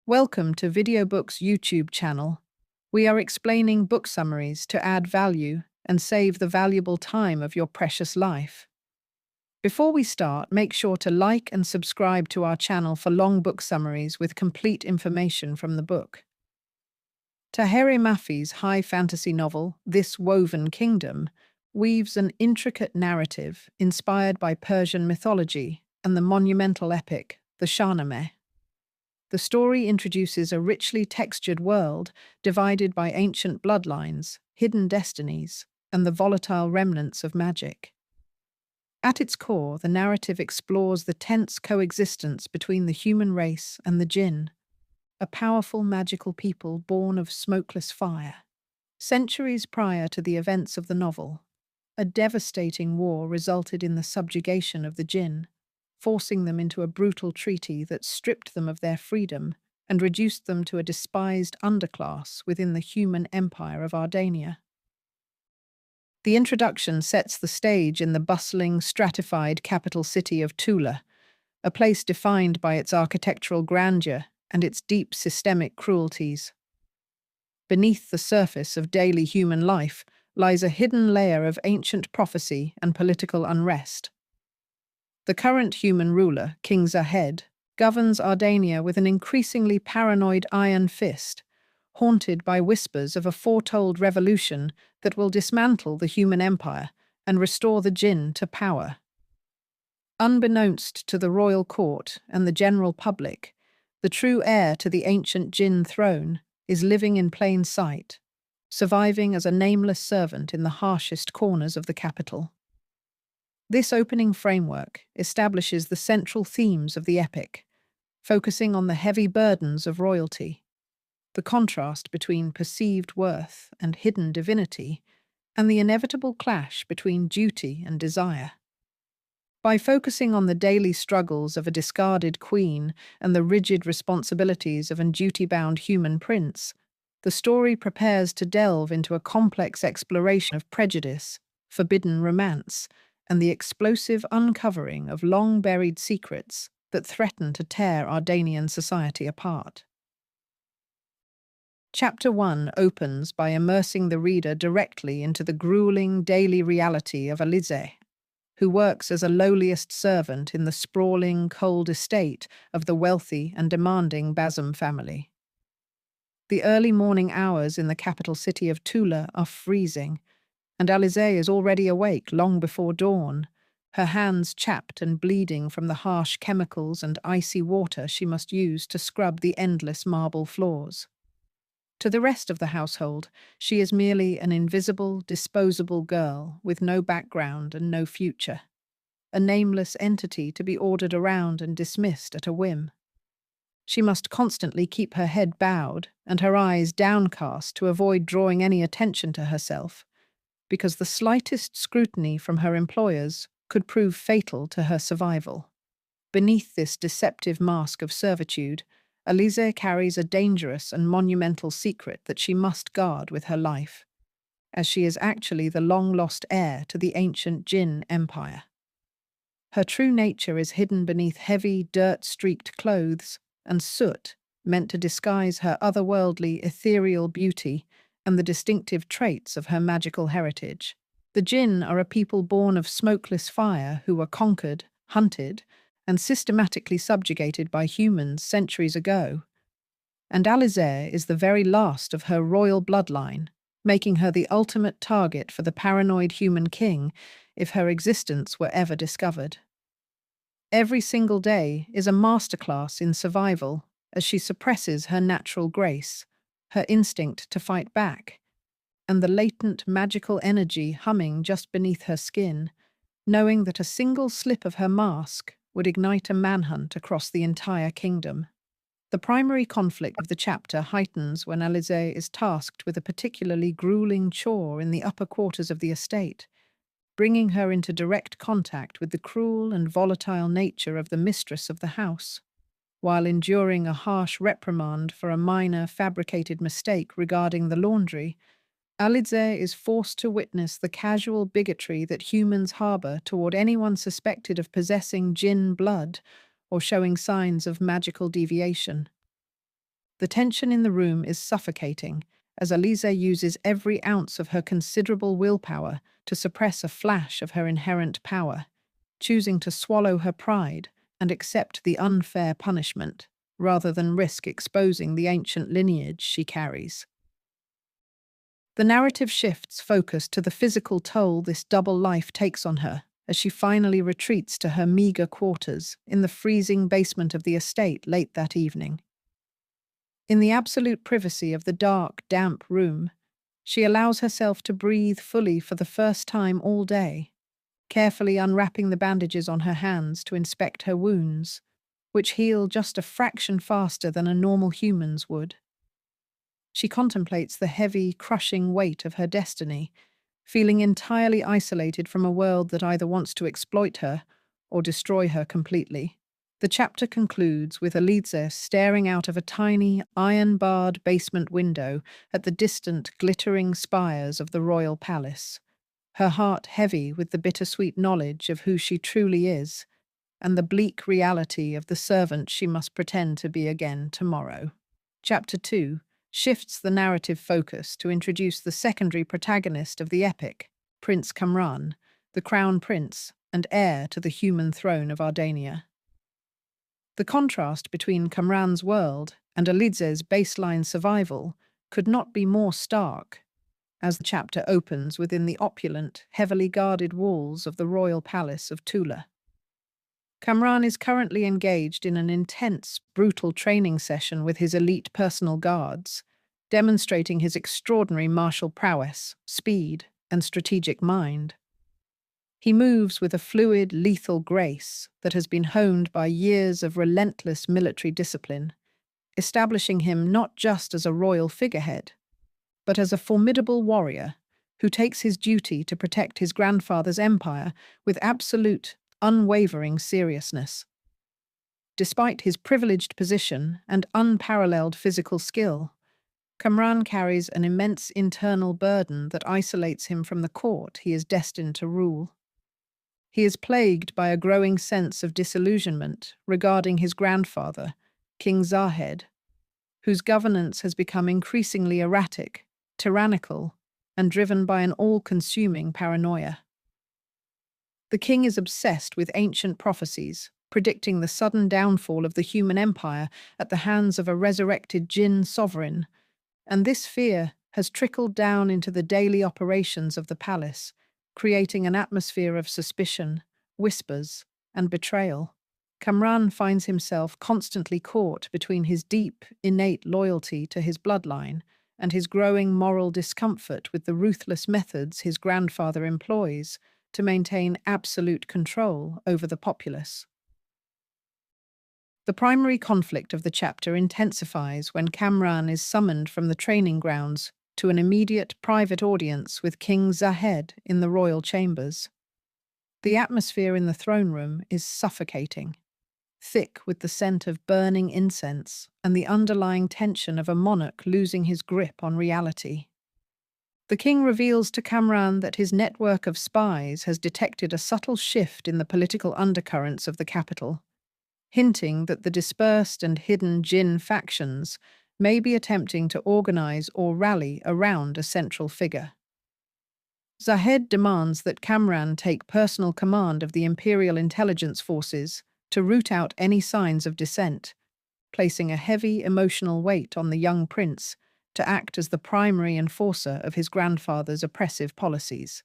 Welcome to VideoBooks YouTube channel. We are explaining book summaries to add value and save the valuable time of your precious life. Before we start, make sure to like and subscribe to our channel for long book summaries with complete information from the book. Tahereh Mafi's high fantasy novel, This Woven Kingdom, weaves an intricate narrative inspired by Persian mythology and the monumental epic, the Shahnameh. The story introduces a richly textured world divided by ancient bloodlines, hidden destinies, and the volatile remnants of magic. At its core, the narrative explores the tense coexistence between the human race and the jinn, a powerful magical people born of smokeless fire. Centuries prior to the events of the novel, a devastating war resulted in the subjugation of the jinn, forcing them into a brutal treaty that stripped them of their freedom and reduced them to a despised underclass within the human empire of Ardania. The introduction sets the stage in the bustling, stratified capital city of Tula, a place defined by its architectural grandeur and its deep systemic cruelties. Beneath the surface of daily human life lies a hidden layer of ancient prophecy and political unrest. The current human ruler, King Zahed, governs Ardania with an increasingly paranoid iron fist, haunted by whispers of a foretold revolution that will dismantle the human empire and restore the jinn to power. Unbeknownst to the royal court and the general public, the true heir to the ancient jinn throne is living in plain sight, surviving as a nameless servant in the harshest corners of the capital. This opening framework establishes the central themes of the epic, focusing on the heavy burdens of royalty, the contrast between perceived worth and hidden divinity, and the inevitable clash between duty and desire. By focusing on the daily struggles of a discarded queen and the rigid responsibilities of a duty-bound human prince, the story prepares to delve into a complex exploration of prejudice, forbidden romance, and the explosive uncovering of long-buried secrets that threaten to tear Ardanian society apart. Chapter 1 opens by immersing the reader directly into the grueling daily reality of Alizeh, who works as a lowliest servant in the sprawling, cold estate of the wealthy and demanding Bazem family. The early morning hours in the capital city of Tula are freezing, and Alizeh is already awake long before dawn, her hands chapped and bleeding from the harsh chemicals and icy water she must use to scrub the endless marble floors. To the rest of the household, she is merely an invisible, disposable girl with no background and no future, a nameless entity to be ordered around and dismissed at a whim. She must constantly keep her head bowed and her eyes downcast to avoid drawing any attention to herself, because the slightest scrutiny from her employers could prove fatal to her survival. Beneath this deceptive mask of servitude, Alizeh carries a dangerous and monumental secret that she must guard with her life, as she is actually the long-lost heir to the ancient jinn empire. Her true nature is hidden beneath heavy, dirt-streaked clothes and soot meant to disguise her otherworldly, ethereal beauty and the distinctive traits of her magical heritage. The jinn are a people born of smokeless fire who were conquered, hunted, and systematically subjugated by humans centuries ago. And Alizeh is the very last of her royal bloodline, making her the ultimate target for the paranoid human king if her existence were ever discovered. Every single day is a masterclass in survival as she suppresses her natural grace, her instinct to fight back, and the latent magical energy humming just beneath her skin, knowing that a single slip of her mask would ignite a manhunt across the entire kingdom. The primary conflict of the chapter heightens when Alizeh is tasked with a particularly grueling chore in the upper quarters of the estate, bringing her into direct contact with the cruel and volatile nature of the mistress of the house. While enduring a harsh reprimand for a minor fabricated mistake regarding the laundry, Alizeh is forced to witness the casual bigotry that humans harbor toward anyone suspected of possessing jinn blood or showing signs of magical deviation. The tension in the room is suffocating, as Alizeh uses every ounce of her considerable willpower to suppress a flash of her inherent power, choosing to swallow her pride and accept the unfair punishment, rather than risk exposing the ancient lineage she carries. The narrative shifts focus to the physical toll this double life takes on her, as she finally retreats to her meagre quarters in the freezing basement of the estate late that evening. In the absolute privacy of the dark, damp room, she allows herself to breathe fully for the first time all day, carefully unwrapping the bandages on her hands to inspect her wounds, which heal just a fraction faster than a normal human's would. She contemplates the heavy, crushing weight of her destiny, feeling entirely isolated from a world that either wants to exploit her or destroy her completely. The chapter concludes with Alizeh staring out of a tiny, iron-barred basement window at the distant, glittering spires of the royal palace, her heart heavy with the bittersweet knowledge of who she truly is and the bleak reality of the servant she must pretend to be again tomorrow. Chapter 2 shifts the narrative focus to introduce the secondary protagonist of the epic, Prince Kamran, the crown prince and heir to the human throne of Ardania. The contrast between Kamran's world and Alizeh's baseline survival could not be more stark, as the chapter opens within the opulent, heavily guarded walls of the royal palace of Tula. Kamran is currently engaged in an intense, brutal training session with his elite personal guards, demonstrating his extraordinary martial prowess, speed, and strategic mind. He moves with a fluid, lethal grace that has been honed by years of relentless military discipline, establishing him not just as a royal figurehead, but as a formidable warrior who takes his duty to protect his grandfather's empire with absolute, unwavering seriousness. Despite his privileged position and unparalleled physical skill, Kamran carries an immense internal burden that isolates him from the court he is destined to rule. He is plagued by a growing sense of disillusionment regarding his grandfather, King Zahed, whose governance has become increasingly erratic, tyrannical, and driven by an all-consuming paranoia. The king is obsessed with ancient prophecies, predicting the sudden downfall of the human empire at the hands of a resurrected jinn sovereign, and this fear has trickled down into the daily operations of the palace, creating an atmosphere of suspicion, whispers, and betrayal. Kamran finds himself constantly caught between his deep, innate loyalty to his bloodline and his growing moral discomfort with the ruthless methods his grandfather employs to maintain absolute control over the populace. The primary conflict of the chapter intensifies when Kamran is summoned from the training grounds to an immediate private audience with King Zahed in the royal chambers. The atmosphere in the throne room is suffocating, thick with the scent of burning incense and the underlying tension of a monarch losing his grip on reality. The king reveals to Kamran that his network of spies has detected a subtle shift in the political undercurrents of the capital, hinting that the dispersed and hidden jinn factions may be attempting to organize or rally around a central figure. Zahed demands that Kamran take personal command of the imperial intelligence forces to root out any signs of dissent, placing a heavy emotional weight on the young prince to act as the primary enforcer of his grandfather's oppressive policies.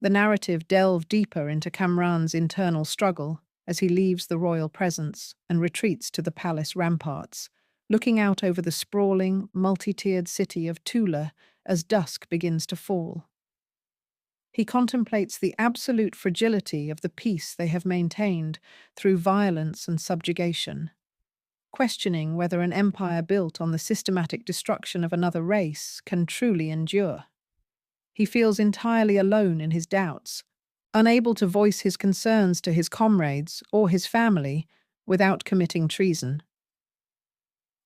The narrative delves deeper into Kamran's internal struggle as he leaves the royal presence and retreats to the palace ramparts, looking out over the sprawling, multi-tiered city of Tula as dusk begins to fall. He contemplates the absolute fragility of the peace they have maintained through violence and subjugation, questioning whether an empire built on the systematic destruction of another race can truly endure. He feels entirely alone in his doubts, unable to voice his concerns to his comrades or his family without committing treason.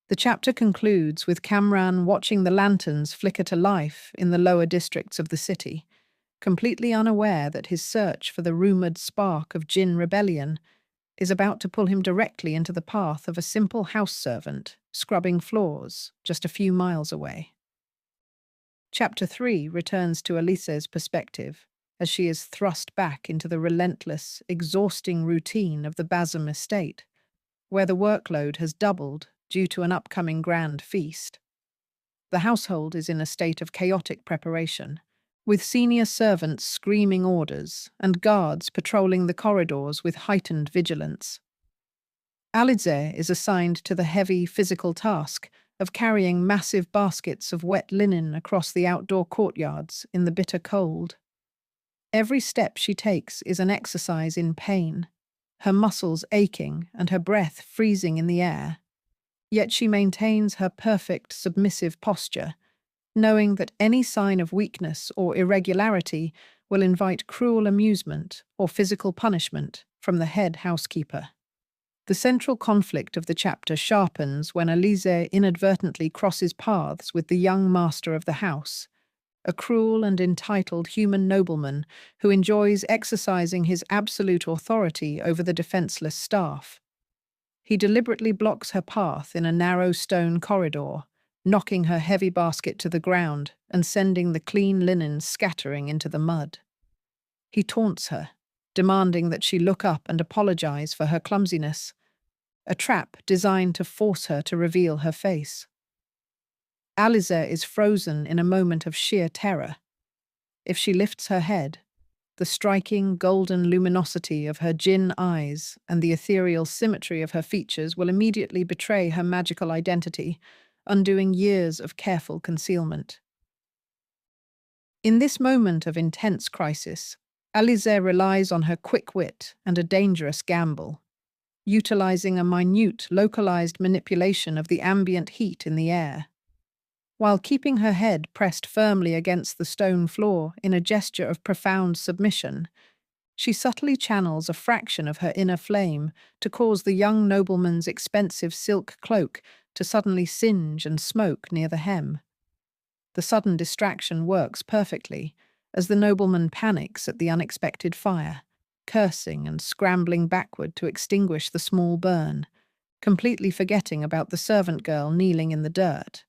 The chapter concludes with Kamran watching the lanterns flicker to life in the lower districts of the city, completely unaware that his search for the rumoured spark of jinn rebellion is about to pull him directly into the path of a simple house servant scrubbing floors just a few miles away. Chapter 3 returns to Alizeh's perspective as she is thrust back into the relentless, exhausting routine of the Bazem estate, where the workload has doubled due to an upcoming grand feast. The household is in a state of chaotic preparation, with senior servants screaming orders and guards patrolling the corridors with heightened vigilance. Alizeh is assigned to the heavy physical task of carrying massive baskets of wet linen across the outdoor courtyards in the bitter cold. Every step she takes is an exercise in pain, her muscles aching and her breath freezing in the air. Yet she maintains her perfect submissive posture, knowing that any sign of weakness or irregularity will invite cruel amusement or physical punishment from the head housekeeper. The central conflict of the chapter sharpens when Alizeh inadvertently crosses paths with the young master of the house, a cruel and entitled human nobleman who enjoys exercising his absolute authority over the defenseless staff. He deliberately blocks her path in a narrow stone corridor, knocking her heavy basket to the ground and sending the clean linen scattering into the mud. He taunts her, demanding that she look up and apologize for her clumsiness, a trap designed to force her to reveal her face. Alizeh is frozen in a moment of sheer terror. If she lifts her head, the striking golden luminosity of her djinn eyes and the ethereal symmetry of her features will immediately betray her magical identity, undoing years of careful concealment. In this moment of intense crisis, Alizeh relies on her quick wit and a dangerous gamble, utilizing a minute, localized manipulation of the ambient heat in the air. While keeping her head pressed firmly against the stone floor in a gesture of profound submission, she subtly channels a fraction of her inner flame to cause the young nobleman's expensive silk cloak to suddenly singe and smoke near the hem. The sudden distraction works perfectly, as the nobleman panics at the unexpected fire, cursing and scrambling backward to extinguish the small burn, completely forgetting about the servant girl kneeling in the dirt.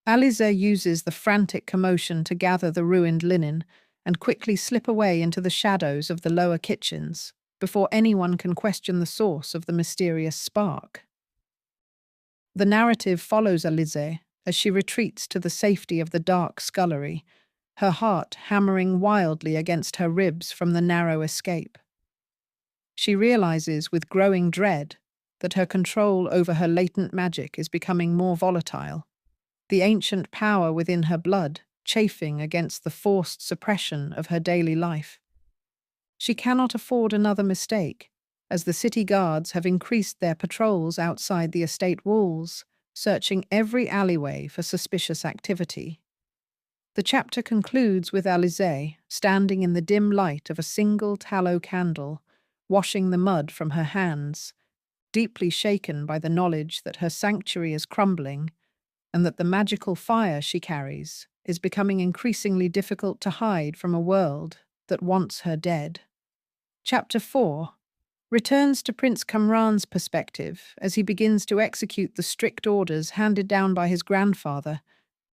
Alizeh uses the frantic commotion to gather the ruined linen and quickly slip away into the shadows of the lower kitchens before anyone can question the source of the mysterious spark. The narrative follows Alizeh as she retreats to the safety of the dark scullery, her heart hammering wildly against her ribs from the narrow escape. She realizes with growing dread that her control over her latent magic is becoming more volatile, the ancient power within her blood chafing against the forced suppression of her daily life. She cannot afford another mistake, as the city guards have increased their patrols outside the estate walls, searching every alleyway for suspicious activity. The chapter concludes with Alizeh standing in the dim light of a single tallow candle, washing the mud from her hands, deeply shaken by the knowledge that her sanctuary is crumbling and that the magical fire she carries is becoming increasingly difficult to hide from a world that wants her dead. Chapter 4 returns to Prince Kamran's perspective as he begins to execute the strict orders handed down by his grandfather,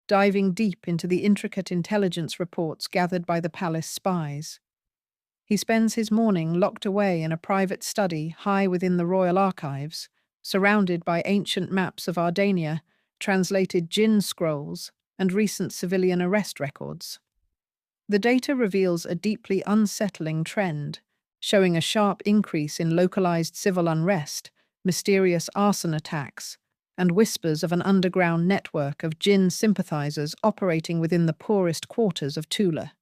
diving deep into the intricate intelligence reports gathered by the palace spies. He spends his morning locked away in a private study high within the royal archives, surrounded by ancient maps of Ardania, translated djinn scrolls, and recent civilian arrest records. The data reveals a deeply unsettling trend, showing a sharp increase in localized civil unrest, mysterious arson attacks, and whispers of an underground network of djinn sympathizers operating within the poorest quarters of Tula.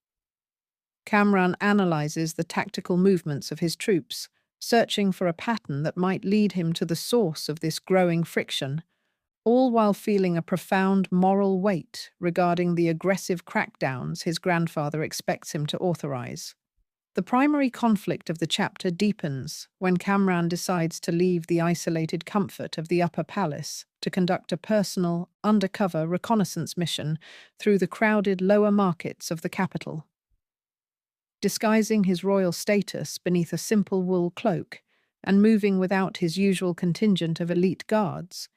Kamran analyzes the tactical movements of his troops, searching for a pattern that might lead him to the source of this growing friction, all while feeling a profound moral weight regarding the aggressive crackdowns his grandfather expects him to authorize. The primary conflict of the chapter deepens when Kamran decides to leave the isolated comfort of the upper palace to conduct a personal, undercover reconnaissance mission through the crowded lower markets of the capital. Disguising his royal status beneath a simple wool cloak and moving without his usual contingent of elite guards,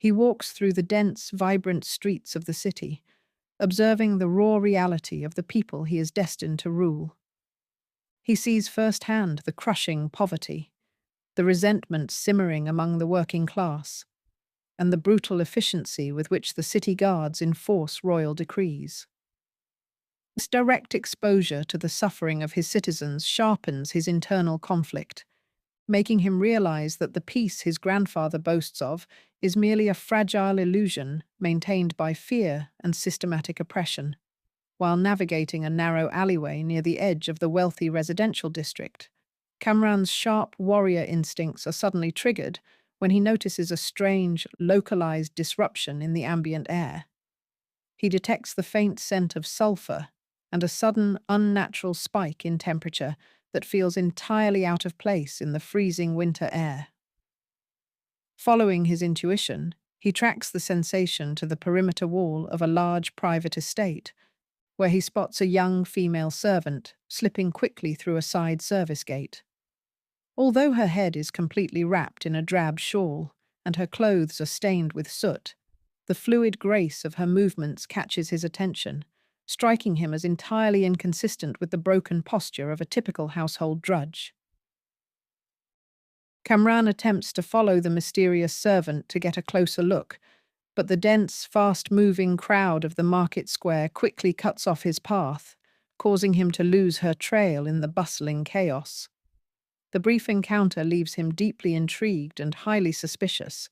He walks through the dense, vibrant streets of the city, observing the raw reality of the people he is destined to rule. He sees firsthand the crushing poverty, the resentment simmering among the working class, and the brutal efficiency with which the city guards enforce royal decrees. This direct exposure to the suffering of his citizens sharpens his internal conflict, making him realize that the peace his grandfather boasts of is merely a fragile illusion maintained by fear and systematic oppression. While navigating a narrow alleyway near the edge of the wealthy residential district, Kamran's sharp warrior instincts are suddenly triggered when he notices a strange, localized disruption in the ambient air. He detects the faint scent of sulfur and a sudden, unnatural spike in temperature that feels entirely out of place in the freezing winter air. Following his intuition, he tracks the sensation to the perimeter wall of a large private estate, where he spots a young female servant slipping quickly through a side service gate. Although her head is completely wrapped in a drab shawl and her clothes are stained with soot, the fluid grace of her movements catches his attention, striking him as entirely inconsistent with the broken posture of a typical household drudge. Kamran attempts to follow the mysterious servant to get a closer look, but the dense, fast-moving crowd of the market square quickly cuts off his path, causing him to lose her trail in the bustling chaos. The brief encounter leaves him deeply intrigued and highly suspicious,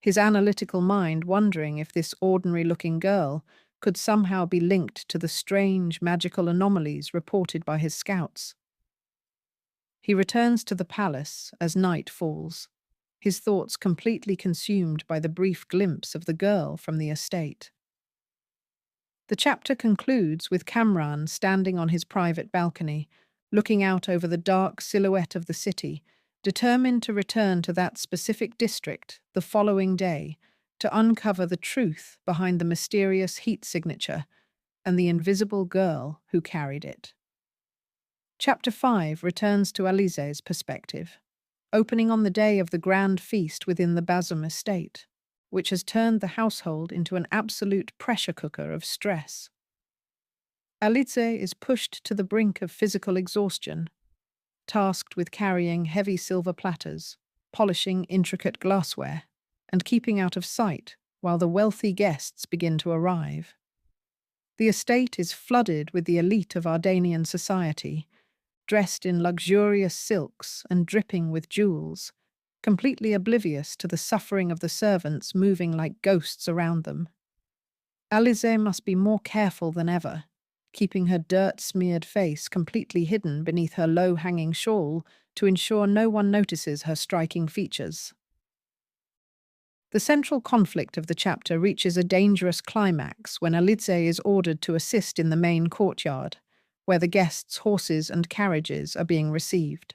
his analytical mind wondering if this ordinary-looking girl could somehow be linked to the strange, magical anomalies reported by his scouts. He returns to the palace as night falls, his thoughts completely consumed by the brief glimpse of the girl from the estate. The chapter concludes with Kamran standing on his private balcony, looking out over the dark silhouette of the city, determined to return to that specific district the following day to uncover the truth behind the mysterious heat signature and the invisible girl who carried it. Chapter 5 returns to Alizeh's perspective, opening on the day of the grand feast within the Bazum estate, which has turned the household into an absolute pressure cooker of stress. Alizeh is pushed to the brink of physical exhaustion, tasked with carrying heavy silver platters, polishing intricate glassware, and keeping out of sight while the wealthy guests begin to arrive. The estate is flooded with the elite of Ardanian society, dressed in luxurious silks and dripping with jewels, completely oblivious to the suffering of the servants moving like ghosts around them. Alizeh must be more careful than ever, keeping her dirt-smeared face completely hidden beneath her low-hanging shawl to ensure no one notices her striking features. The central conflict of the chapter reaches a dangerous climax when Alizeh is ordered to assist in the main courtyard, where the guests' horses and carriages are being received.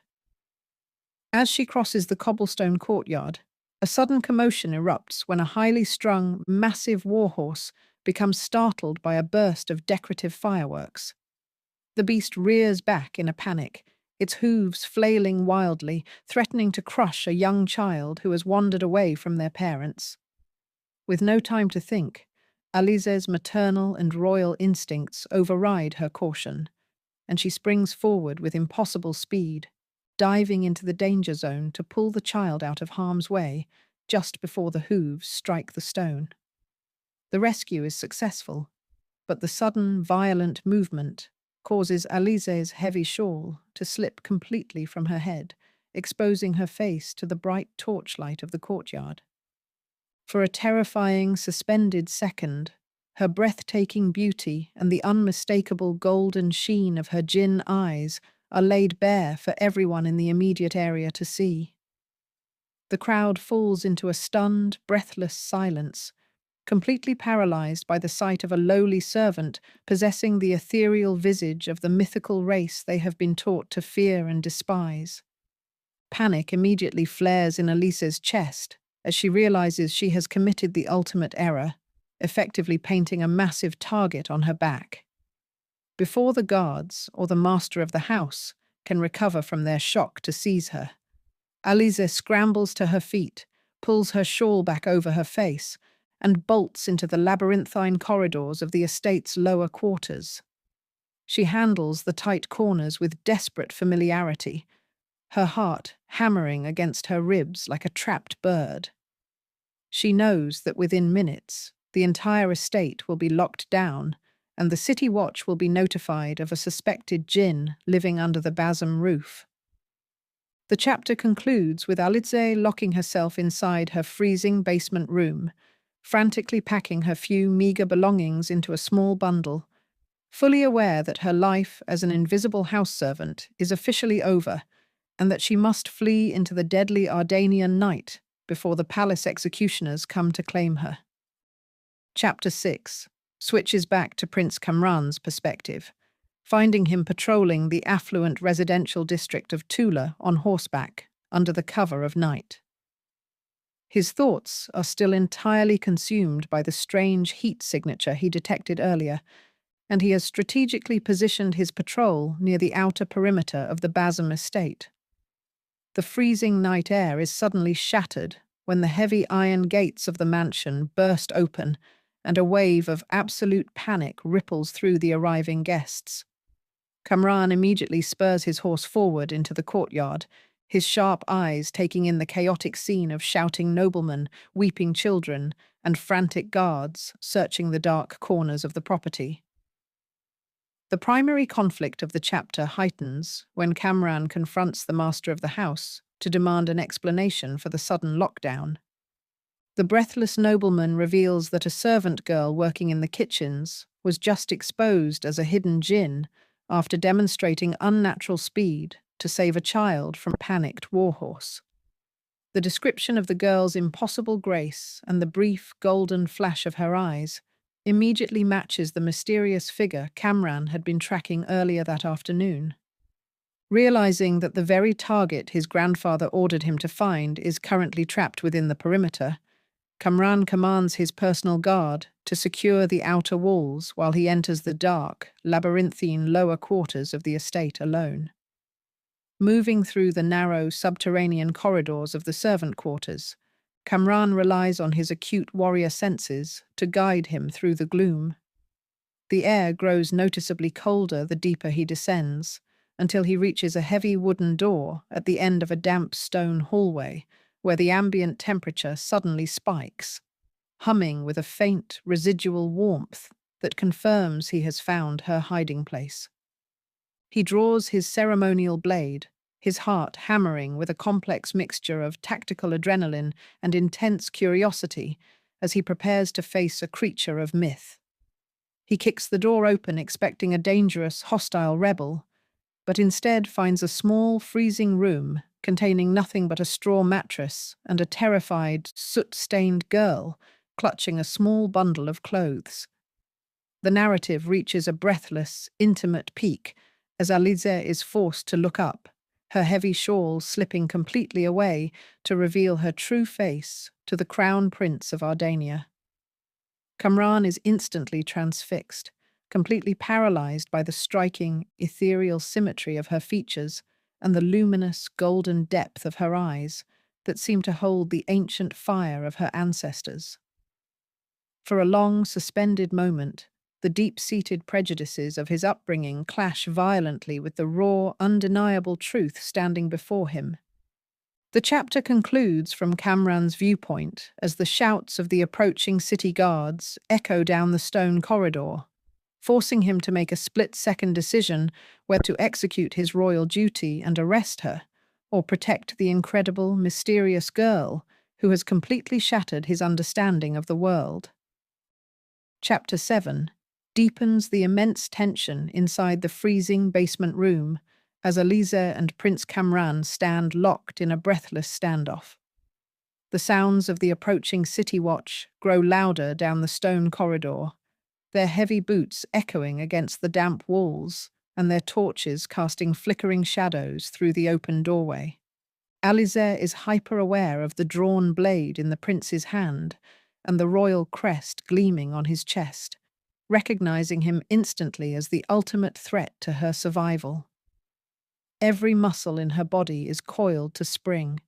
As she crosses the cobblestone courtyard, a sudden commotion erupts when a highly strung, massive warhorse becomes startled by a burst of decorative fireworks. The beast rears back in a panic, its hooves flailing wildly, threatening to crush a young child who has wandered away from their parents. With no time to think, Alizeh's maternal and royal instincts override her caution, and she springs forward with impossible speed, diving into the danger zone to pull the child out of harm's way just before the hooves strike the stone. The rescue is successful, but the sudden, violent movement causes Alizeh's heavy shawl to slip completely from her head, exposing her face to the bright torchlight of the courtyard. For a terrifying, suspended second, her breathtaking beauty and the unmistakable golden sheen of her djinn eyes are laid bare for everyone in the immediate area to see. The crowd falls into a stunned, breathless silence, completely paralyzed by the sight of a lowly servant possessing the ethereal visage of the mythical race they have been taught to fear and despise. Panic immediately flares in Alizeh's chest as she realizes she has committed the ultimate error, effectively painting a massive target on her back. Before the guards or the master of the house can recover from their shock to seize her, Alizeh scrambles to her feet, pulls her shawl back over her face, and bolts into the labyrinthine corridors of the estate's lower quarters. She handles the tight corners with desperate familiarity, her heart hammering against her ribs like a trapped bird. She knows that within minutes, the entire estate will be locked down, and the city watch will be notified of a suspected jinn living under the Bazem roof. The chapter concludes with Alizeh locking herself inside her freezing basement room, frantically packing her few meager belongings into a small bundle, fully aware that her life as an invisible house servant is officially over and that she must flee into the deadly Ardanian night before the palace executioners come to claim her. Chapter 6 switches back to Prince Kamran's perspective, finding him patrolling the affluent residential district of Tula on horseback under the cover of night. His thoughts are still entirely consumed by the strange heat signature he detected earlier, and he has strategically positioned his patrol near the outer perimeter of the Bazem estate. The freezing night air is suddenly shattered when the heavy iron gates of the mansion burst open and a wave of absolute panic ripples through the arriving guests. Kamran immediately spurs his horse forward into the courtyard, his sharp eyes taking in the chaotic scene of shouting noblemen, weeping children, and frantic guards searching the dark corners of the property. The primary conflict of the chapter heightens when Kamran confronts the master of the house to demand an explanation for the sudden lockdown. The breathless nobleman reveals that a servant girl working in the kitchens was just exposed as a hidden jinn after demonstrating unnatural speed to save a child from a panicked warhorse. The description of the girl's impossible grace and the brief golden flash of her eyes immediately matches the mysterious figure Kamran had been tracking earlier that afternoon. Realizing that the very target his grandfather ordered him to find is currently trapped within the perimeter, Kamran commands his personal guard to secure the outer walls while he enters the dark, labyrinthine lower quarters of the estate alone. Moving through the narrow, subterranean corridors of the servant quarters, Kamran relies on his acute warrior senses to guide him through the gloom. The air grows noticeably colder the deeper he descends, until he reaches a heavy wooden door at the end of a damp stone hallway, where the ambient temperature suddenly spikes, humming with a faint, residual warmth that confirms he has found her hiding place. He draws his ceremonial blade, his heart hammering with a complex mixture of tactical adrenaline and intense curiosity as he prepares to face a creature of myth. He kicks the door open expecting a dangerous, hostile rebel, but instead finds a small, freezing room containing nothing but a straw mattress and a terrified, soot-stained girl clutching a small bundle of clothes. The narrative reaches a breathless, intimate peak as Alizeh is forced to look up, her heavy shawl slipping completely away to reveal her true face to the Crown Prince of Ardania. Kamran is instantly transfixed, completely paralyzed by the striking, ethereal symmetry of her features and the luminous, golden depth of her eyes that seem to hold the ancient fire of her ancestors. For a long, suspended moment, the deep-seated prejudices of his upbringing clash violently with the raw, undeniable truth standing before him. The chapter concludes from Kamran's viewpoint as the shouts of the approaching city guards echo down the stone corridor, forcing him to make a split-second decision whether to execute his royal duty and arrest her, or protect the incredible, mysterious girl who has completely shattered his understanding of the world. Chapter 7 deepens the immense tension inside the freezing basement room as Alizeh and Prince Kamran stand locked in a breathless standoff. The sounds of the approaching city watch grow louder down the stone corridor, their heavy boots echoing against the damp walls and their torches casting flickering shadows through the open doorway. Alizeh is hyper-aware of the drawn blade in the prince's hand and the royal crest gleaming on his chest, recognizing him instantly as the ultimate threat to her survival. Every muscle in her body is coiled to spring,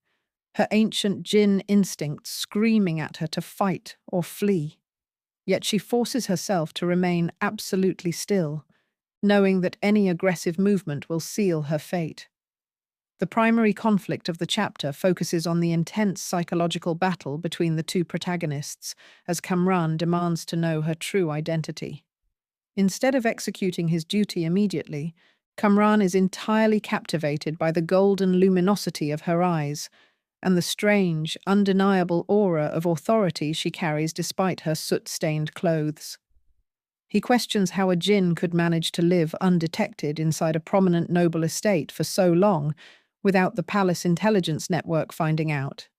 her ancient jinn instincts screaming at her to fight or flee. Yet she forces herself to remain absolutely still, knowing that any aggressive movement will seal her fate. The primary conflict of the chapter focuses on the intense psychological battle between the two protagonists, as Kamran demands to know her true identity. Instead of executing his duty immediately, Kamran is entirely captivated by the golden luminosity of her eyes and the strange, undeniable aura of authority she carries despite her soot-stained clothes. He questions how a jinn could manage to live undetected inside a prominent noble estate for so long without the palace intelligence network finding out.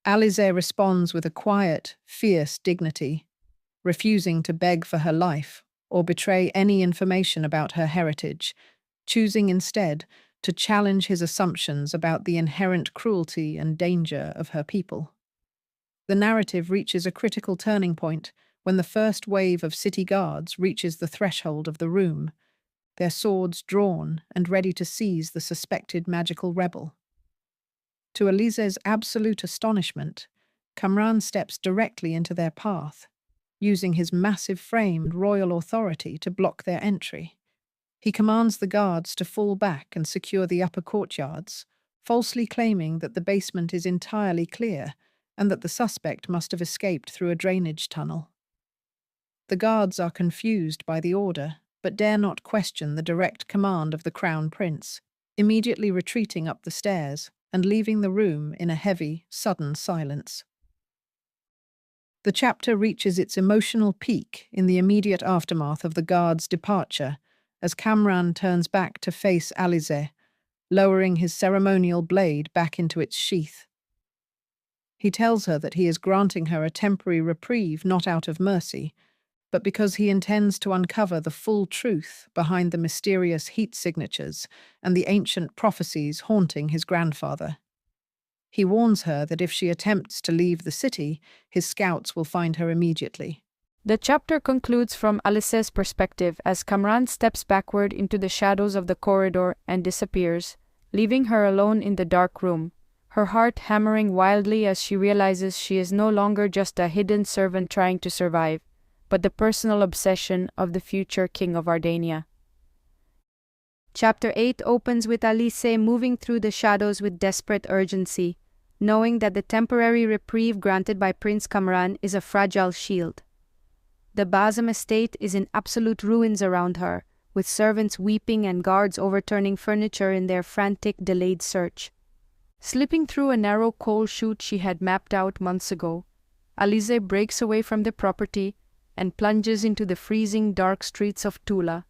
Alizeh responds with a quiet, fierce dignity, refusing to beg for her life or betray any information about her heritage, choosing instead to challenge his assumptions about the inherent cruelty and danger of her people. The narrative reaches a critical turning point when the first wave of city guards reaches the threshold of the room, their swords drawn and ready to seize the suspected magical rebel. To Alizeh's absolute astonishment, Kamran steps directly into their path, using his massive frame and royal authority to block their entry. He commands the guards to fall back and secure the upper courtyards, falsely claiming that the basement is entirely clear and that the suspect must have escaped through a drainage tunnel. The guards are confused by the order, but dare not question the direct command of the Crown Prince, immediately retreating up the stairs and leaving the room in a heavy, sudden silence. The chapter reaches its emotional peak in the immediate aftermath of the guards' departure, as Kamran turns back to face Alizeh, lowering his ceremonial blade back into its sheath. He tells her that he is granting her a temporary reprieve not out of mercy, but because he intends to uncover the full truth behind the mysterious heat signatures and the ancient prophecies haunting his grandfather. He warns her that if she attempts to leave the city, his scouts will find her immediately. The chapter concludes from Alizeh's perspective as Kamran steps backward into the shadows of the corridor and disappears, leaving her alone in the dark room, her heart hammering wildly as she realizes she is no longer just a hidden servant trying to survive, but the personal obsession of the future king of Ardania. Chapter 8 opens with Alizeh moving through the shadows with desperate urgency, knowing that the temporary reprieve granted by Prince Kamran is a fragile shield. The Bazam estate is in absolute ruins around her, with servants weeping and guards overturning furniture in their frantic, delayed search. Slipping through a narrow coal chute she had mapped out months ago, Alizeh breaks away from the property and plunges into the freezing, dark streets of Tula.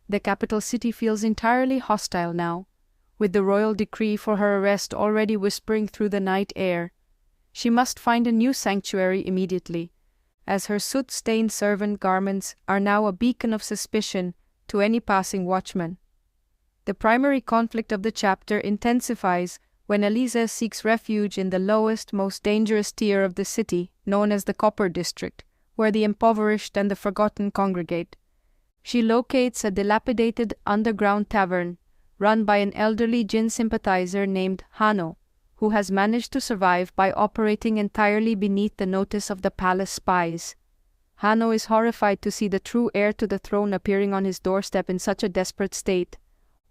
The capital city feels entirely hostile now, with the royal decree for her arrest already whispering through the night air. She must find a new sanctuary immediately, as her soot-stained servant garments are now a beacon of suspicion to any passing watchman. The primary conflict of the chapter intensifies when Alizeh seeks refuge in the lowest, most dangerous tier of the city, known as the Copper District, where the impoverished and the forgotten congregate. She locates a dilapidated underground tavern run by an elderly jinn sympathizer named Hano, who has managed to survive by operating entirely beneath the notice of the palace spies. Hano is horrified to see the true heir to the throne appearing on his doorstep in such a desperate state,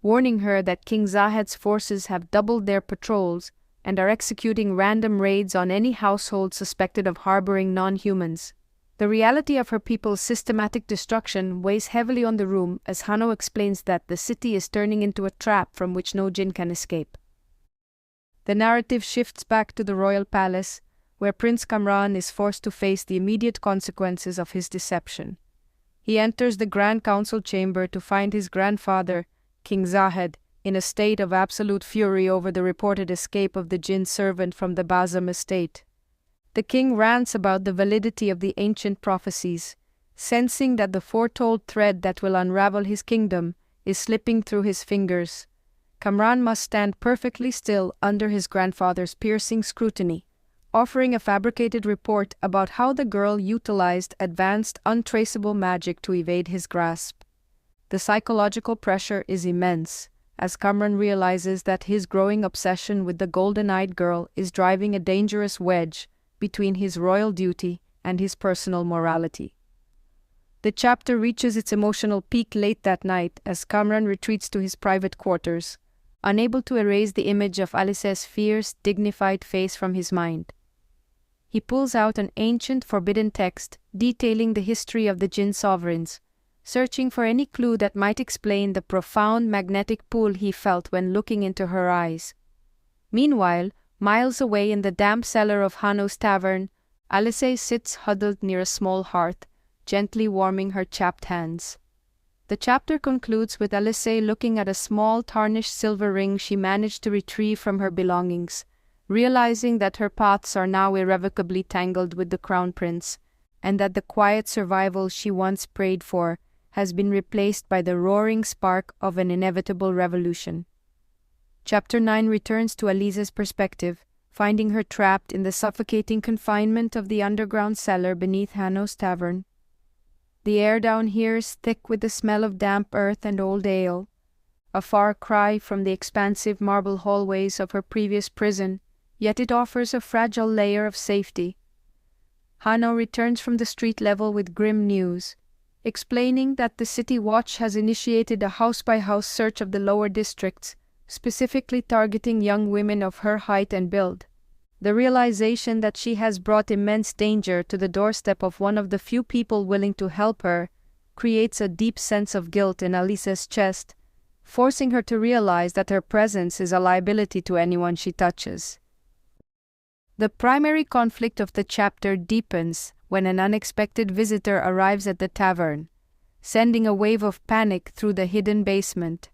warning her that King Zahed's forces have doubled their patrols and are executing random raids on any household suspected of harboring non-humans. The reality of her people's systematic destruction weighs heavily on the room as Hano explains that the city is turning into a trap from which no jinn can escape. The narrative shifts back to the royal palace, where Prince Kamran is forced to face the immediate consequences of his deception. He enters the Grand Council chamber to find his grandfather, King Zahed, in a state of absolute fury over the reported escape of the jinn servant from the Bazam estate. The king rants about the validity of the ancient prophecies, sensing that the foretold thread that will unravel his kingdom is slipping through his fingers. Kamran must stand perfectly still under his grandfather's piercing scrutiny, offering a fabricated report about how the girl utilized advanced, untraceable magic to evade his grasp. The psychological pressure is immense, as Kamran realizes that his growing obsession with the golden-eyed girl is driving a dangerous wedge between his royal duty and his personal morality. The chapter reaches its emotional peak late that night as Kamran retreats to his private quarters, unable to erase the image of Alizeh's fierce, dignified face from his mind. He pulls out an ancient, forbidden text detailing the history of the Jinn sovereigns, searching for any clue that might explain the profound magnetic pull he felt when looking into her eyes. Meanwhile, miles away in the damp cellar of Hanno's tavern, Alizeh sits huddled near a small hearth, gently warming her chapped hands. The chapter concludes with Alizeh looking at a small tarnished silver ring she managed to retrieve from her belongings, realizing that her paths are now irrevocably tangled with the crown prince, and that the quiet survival she once prayed for has been replaced by the roaring spark of an inevitable revolution. Chapter 9 returns to Alizeh's perspective, finding her trapped in the suffocating confinement of the underground cellar beneath Hanno's tavern. The air down here is thick with the smell of damp earth and old ale, a far cry from the expansive marble hallways of her previous prison, yet it offers a fragile layer of safety. Hanno returns from the street level with grim news, explaining that the city watch has initiated a house-by-house search of the lower districts, specifically targeting young women of her height and build. The realization that she has brought immense danger to the doorstep of one of the few people willing to help her creates a deep sense of guilt in Alizeh's chest, forcing her to realize that her presence is a liability to anyone she touches. The primary conflict of the chapter deepens when an unexpected visitor arrives at the tavern, sending a wave of panic through the hidden basement.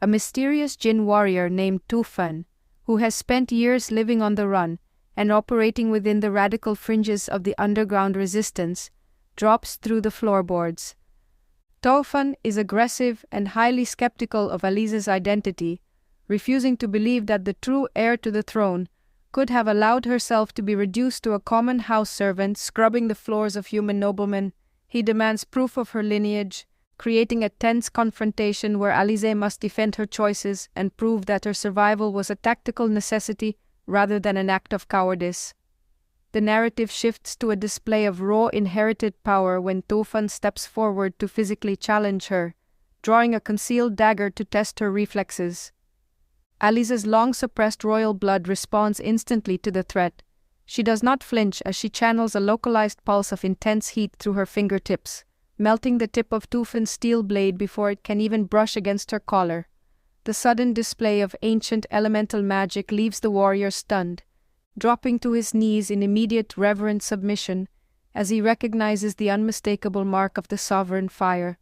A mysterious Jinn warrior named Tufan, who has spent years living on the run and operating within the radical fringes of the underground resistance, drops through the floorboards. Tufan is aggressive and highly skeptical of Alizeh's identity, refusing to believe that the true heir to the throne could have allowed herself to be reduced to a common house servant scrubbing the floors of human noblemen. He demands proof of her lineage, creating a tense confrontation where Alizeh must defend her choices and prove that her survival was a tactical necessity rather than an act of cowardice. The narrative shifts to a display of raw inherited power when Tufan steps forward to physically challenge her, drawing a concealed dagger to test her reflexes. Alizeh's long-suppressed royal blood responds instantly to the threat. She does not flinch as she channels a localized pulse of intense heat through her fingertips, melting the tip of Tufan's steel blade before it can even brush against her collar. The sudden display of ancient elemental magic leaves the warrior stunned, dropping to his knees in immediate reverent submission as he recognizes the unmistakable mark of the sovereign fire.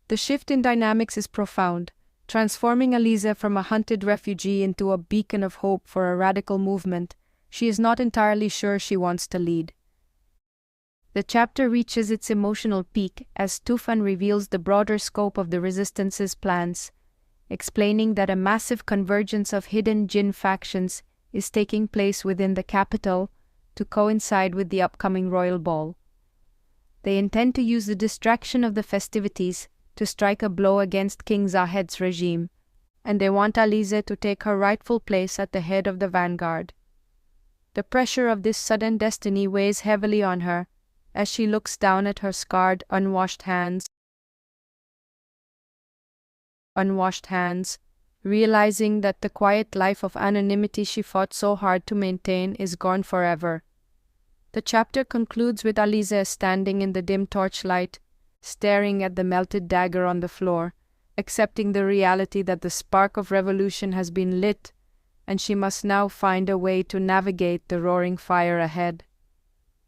The shift in dynamics is profound, transforming Alizeh from a hunted refugee into a beacon of hope for a radical movement she is not entirely sure she wants to lead. The chapter reaches its emotional peak as Tufan reveals the broader scope of the Resistance's plans, explaining that a massive convergence of hidden Jinn factions is taking place within the capital to coincide with the upcoming royal ball. They intend to use the distraction of the festivities to strike a blow against King Zahed's regime, and they want Alizeh to take her rightful place at the head of the vanguard. The pressure of this sudden destiny weighs heavily on her as she looks down at her scarred, unwashed hands, realizing that the quiet life of anonymity she fought so hard to maintain is gone forever. The chapter concludes with Alizeh standing in the dim torchlight, staring at the melted dagger on the floor, accepting the reality that the spark of revolution has been lit, and she must now find a way to navigate the roaring fire ahead.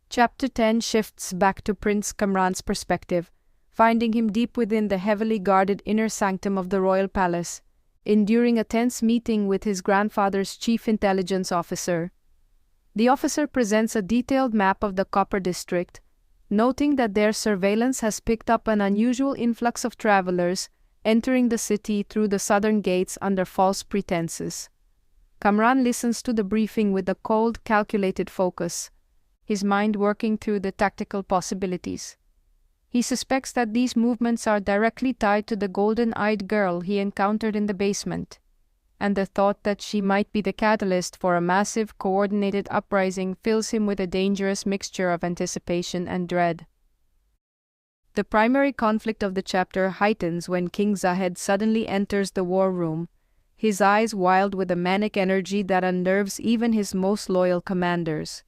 Chapter 10 shifts back to Prince Kamran's perspective, finding him deep within the heavily guarded inner sanctum of the royal palace, enduring a tense meeting with his grandfather's chief intelligence officer. The officer presents a detailed map of the Copper District, noting that their surveillance has picked up an unusual influx of travelers entering the city through the southern gates under false pretenses. Kamran listens to the briefing with a cold, calculated focus, his mind working through the tactical possibilities. He suspects that these movements are directly tied to the golden-eyed girl he encountered in the basement, and the thought that she might be the catalyst for a massive, coordinated uprising fills him with a dangerous mixture of anticipation and dread. The primary conflict of the chapter heightens when King Zahed suddenly enters the war room, his eyes wild with a manic energy that unnerves even his most loyal commanders.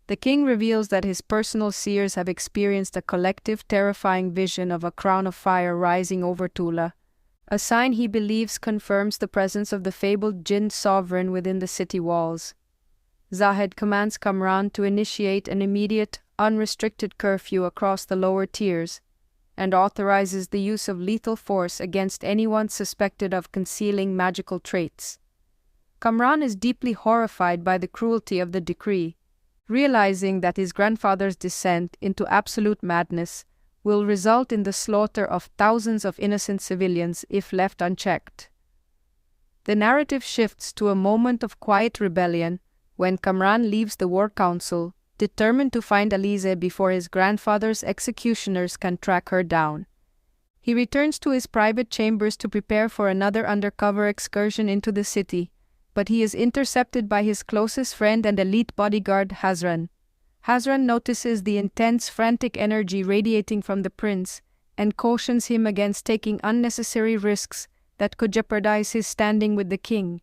The king reveals that his personal seers have experienced a collective, terrifying vision of a crown of fire rising over Tula, a sign he believes confirms the presence of the fabled Jinn sovereign within the city walls. Zahed commands Kamran to initiate an immediate, unrestricted curfew across the lower tiers, and authorizes the use of lethal force against anyone suspected of concealing magical traits. Kamran is deeply horrified by the cruelty of the decree, realizing that his grandfather's descent into absolute madness will result in the slaughter of thousands of innocent civilians if left unchecked. The narrative shifts to a moment of quiet rebellion when Kamran leaves the war council, determined to find Alizeh before his grandfather's executioners can track her down. He returns to his private chambers to prepare for another undercover excursion into the city, but he is intercepted by his closest friend and elite bodyguard Hazran. Hazran notices the intense, frantic energy radiating from the prince and cautions him against taking unnecessary risks that could jeopardize his standing with the king.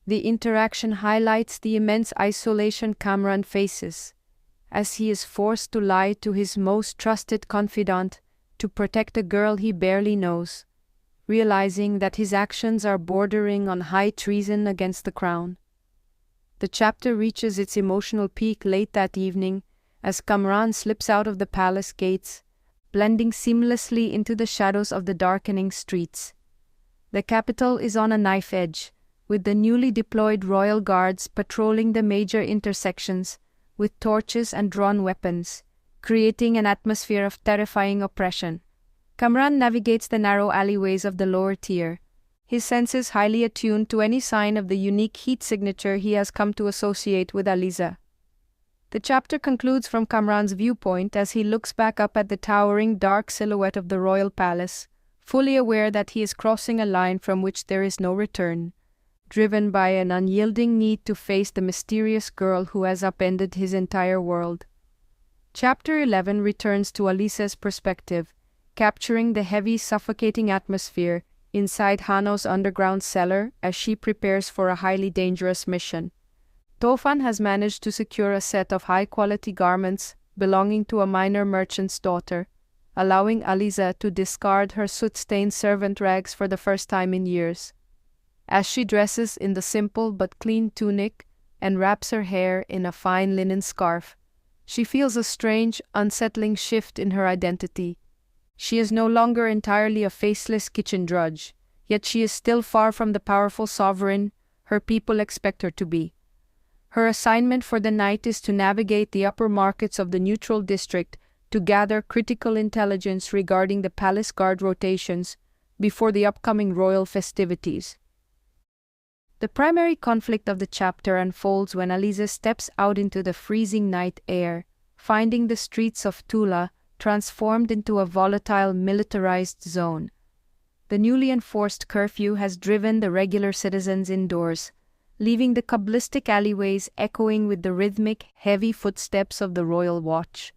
The interaction highlights the immense isolation Kamran faces, as he is forced to lie to his most trusted confidant to protect a girl he barely knows, realizing that his actions are bordering on high treason against the crown. The chapter reaches its emotional peak late that evening as Kamran slips out of the palace gates, blending seamlessly into the shadows of the darkening streets. The capital is on a knife edge, with the newly deployed royal guards patrolling the major intersections with torches and drawn weapons, creating an atmosphere of terrifying oppression. Kamran navigates the narrow alleyways of the lower tier, his senses highly attuned to any sign of the unique heat signature he has come to associate with Alizeh. The chapter concludes from Kamran's viewpoint as he looks back up at the towering dark silhouette of the royal palace, fully aware that he is crossing a line from which there is no return, driven by an unyielding need to face the mysterious girl who has upended his entire world. Chapter 11 returns to Alizeh's perspective, capturing the heavy, suffocating atmosphere inside Hano's underground cellar as she prepares for a highly dangerous mission. Tofan has managed to secure a set of high-quality garments belonging to a minor merchant's daughter, allowing Alizeh to discard her soot-stained servant rags for the first time in years. As she dresses in the simple but clean tunic and wraps her hair in a fine linen scarf, she feels a strange, unsettling shift in her identity. She is no longer entirely a faceless kitchen drudge, yet she is still far from the powerful sovereign her people expect her to be. Her assignment for the night is to navigate the upper markets of the neutral district to gather critical intelligence regarding the palace guard rotations before the upcoming royal festivities. The primary conflict of the chapter unfolds when Alizeh steps out into the freezing night air, finding the streets of Tula transformed into a volatile, militarized zone. The newly enforced curfew has driven the regular citizens indoors, leaving the Kabbalistic alleyways echoing with the rhythmic, heavy footsteps of the royal watch.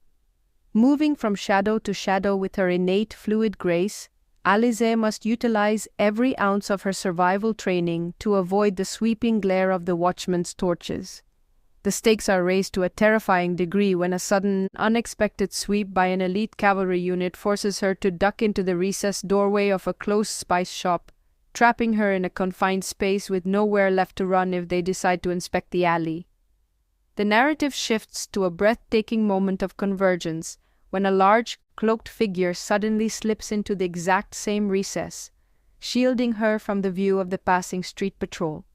Moving from shadow to shadow with her innate fluid grace, Alizeh must utilize every ounce of her survival training to avoid the sweeping glare of the watchmen's torches. The stakes are raised to a terrifying degree when a sudden, unexpected sweep by an elite cavalry unit forces her to duck into the recessed doorway of a closed spice shop, trapping her in a confined space with nowhere left to run if they decide to inspect the alley. The narrative shifts to a breathtaking moment of convergence when a large, cloaked figure suddenly slips into the exact same recess, shielding her from the view of the passing street patrol.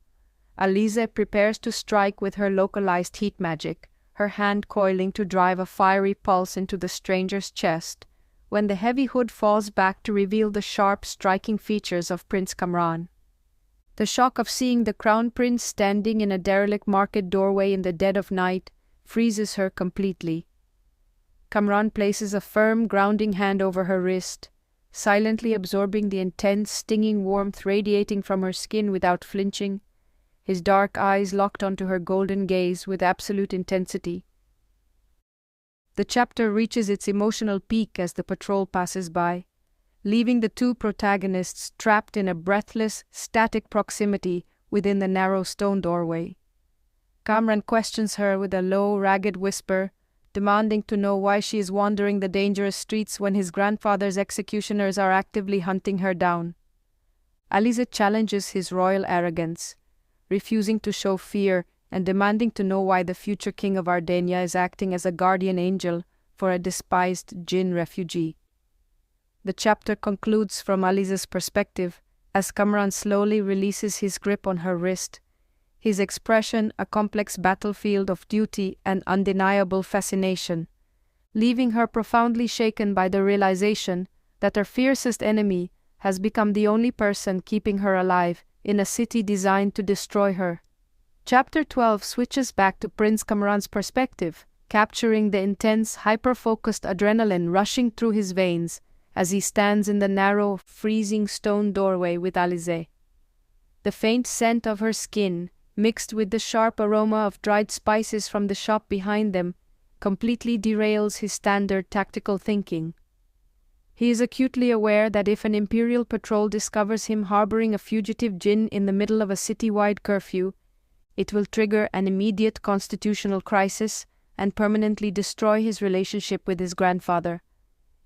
Alizeh prepares to strike with her localized heat magic, her hand coiling to drive a fiery pulse into the stranger's chest, when the heavy hood falls back to reveal the sharp, striking features of Prince Kamran. The shock of seeing the crown prince standing in a derelict market doorway in the dead of night freezes her completely. Kamran places a firm, grounding hand over her wrist, silently absorbing the intense, stinging warmth radiating from her skin without flinching, his dark eyes locked onto her golden gaze with absolute intensity. The chapter reaches its emotional peak as the patrol passes by, leaving the two protagonists trapped in a breathless, static proximity within the narrow stone doorway. Kamran questions her with a low, ragged whisper, demanding to know why she is wandering the dangerous streets when his grandfather's executioners are actively hunting her down. Alizeh challenges his royal arrogance, refusing to show fear and demanding to know why the future king of Ardenia is acting as a guardian angel for a despised jinn refugee. The chapter concludes from Alizeh's perspective as Kamran slowly releases his grip on her wrist, his expression a complex battlefield of duty and undeniable fascination, leaving her profoundly shaken by the realization that her fiercest enemy has become the only person keeping her alive in a city designed to destroy her. Chapter 12 switches back to Prince Kamran's perspective, capturing the intense, hyper-focused adrenaline rushing through his veins as he stands in the narrow, freezing stone doorway with Alizeh. The faint scent of her skin, mixed with the sharp aroma of dried spices from the shop behind them, completely derails his standard tactical thinking. He is acutely aware that if an Imperial patrol discovers him harboring a fugitive jinn in the middle of a city-wide curfew, it will trigger an immediate constitutional crisis and permanently destroy his relationship with his grandfather.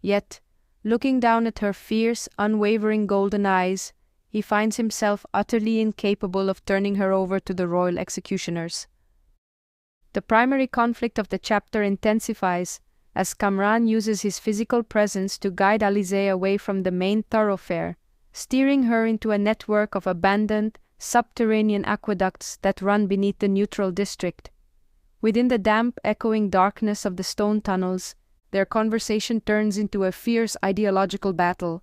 Yet, looking down at her fierce, unwavering golden eyes, he finds himself utterly incapable of turning her over to the royal executioners. The primary conflict of the chapter intensifies as Kamran uses his physical presence to guide Alizeh away from the main thoroughfare, steering her into a network of abandoned, subterranean aqueducts that run beneath the neutral district. Within the damp, echoing darkness of the stone tunnels, their conversation turns into a fierce ideological battle.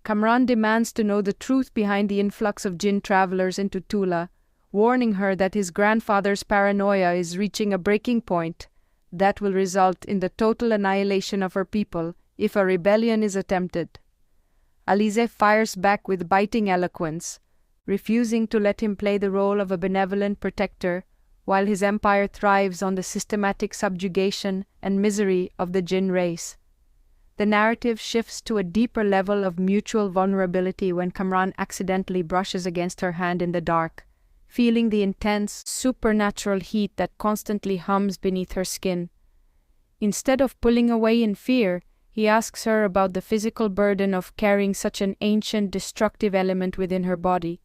Kamran demands to know the truth behind the influx of jinn travelers into Tula, warning her that his grandfather's paranoia is reaching a breaking point that will result in the total annihilation of her people if a rebellion is attempted. Alizeh fires back with biting eloquence, refusing to let him play the role of a benevolent protector while his empire thrives on the systematic subjugation and misery of the jinn race. The narrative shifts to a deeper level of mutual vulnerability when Kamran accidentally brushes against her hand in the dark, feeling the intense, supernatural heat that constantly hums beneath her skin. Instead of pulling away in fear, he asks her about the physical burden of carrying such an ancient, destructive element within her body.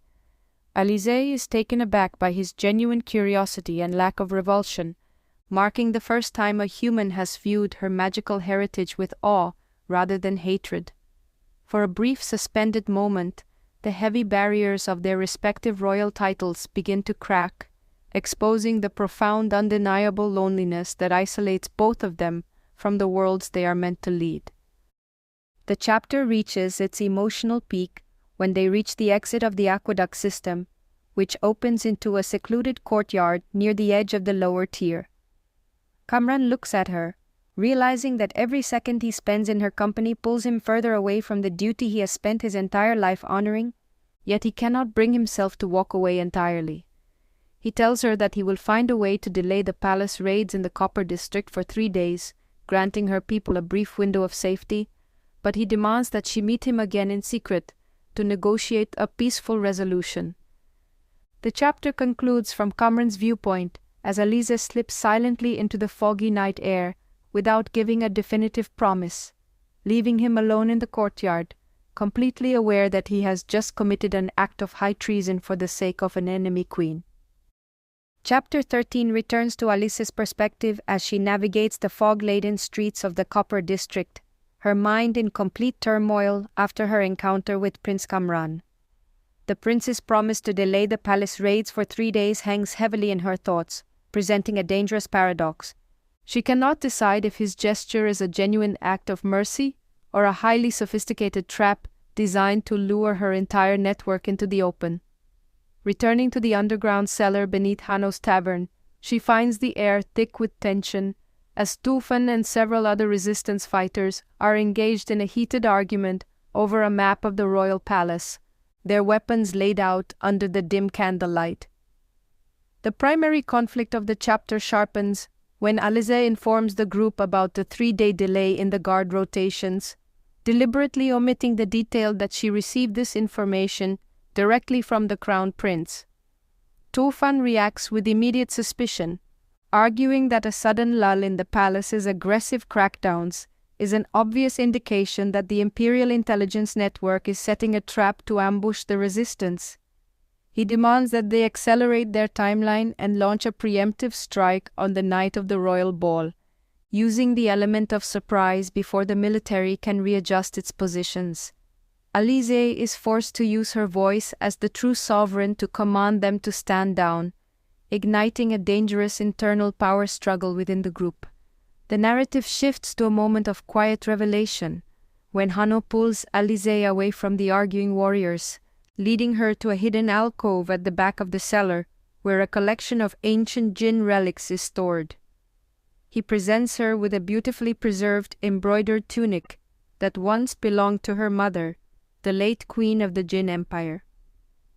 Alizeh is taken aback by his genuine curiosity and lack of revulsion, marking the first time a human has viewed her magical heritage with awe rather than hatred. For a brief suspended moment, the heavy barriers of their respective royal titles begin to crack, exposing the profound, undeniable loneliness that isolates both of them from the worlds they are meant to lead. The chapter reaches its emotional peak when they reach the exit of the aqueduct system, which opens into a secluded courtyard near the edge of the lower tier. Kamran looks at her, realizing that every second he spends in her company pulls him further away from the duty he has spent his entire life honoring, yet he cannot bring himself to walk away entirely. He tells her that he will find a way to delay the palace raids in the Copper District for 3 days, granting her people a brief window of safety, but he demands that she meet him again in secret to negotiate a peaceful resolution. The chapter concludes from Kamran's viewpoint as Alizeh slips silently into the foggy night air without giving a definitive promise, leaving him alone in the courtyard, completely aware that he has just committed an act of high treason for the sake of an enemy queen. Chapter 13 returns to Alizeh's perspective as she navigates the fog-laden streets of the Copper District, her mind in complete turmoil after her encounter with Prince Kamran. The prince's promise to delay the palace raids for 3 days hangs heavily in her thoughts, presenting a dangerous paradox. She cannot decide if his gesture is a genuine act of mercy or a highly sophisticated trap designed to lure her entire network into the open. Returning to the underground cellar beneath Hanno's tavern, she finds the air thick with tension as Tufan and several other resistance fighters are engaged in a heated argument over a map of the royal palace, their weapons laid out under the dim candlelight. The primary conflict of the chapter sharpens when Alizeh informs the group about the 3-day delay in the guard rotations, deliberately omitting the detail that she received this information directly from the crown prince. Tufan reacts with immediate suspicion, arguing that a sudden lull in the palace's aggressive crackdowns is an obvious indication that the Imperial Intelligence Network is setting a trap to ambush the resistance. He demands that they accelerate their timeline and launch a preemptive strike on the night of the royal ball, using the element of surprise before the military can readjust its positions. Alizeh is forced to use her voice as the true sovereign to command them to stand down, igniting a dangerous internal power struggle within the group. The narrative shifts to a moment of quiet revelation, when Hano pulls Alizeh away from the arguing warriors, leading her to a hidden alcove at the back of the cellar, where a collection of ancient jinn relics is stored. He presents her with a beautifully preserved embroidered tunic that once belonged to her mother, the late queen of the Jinn Empire.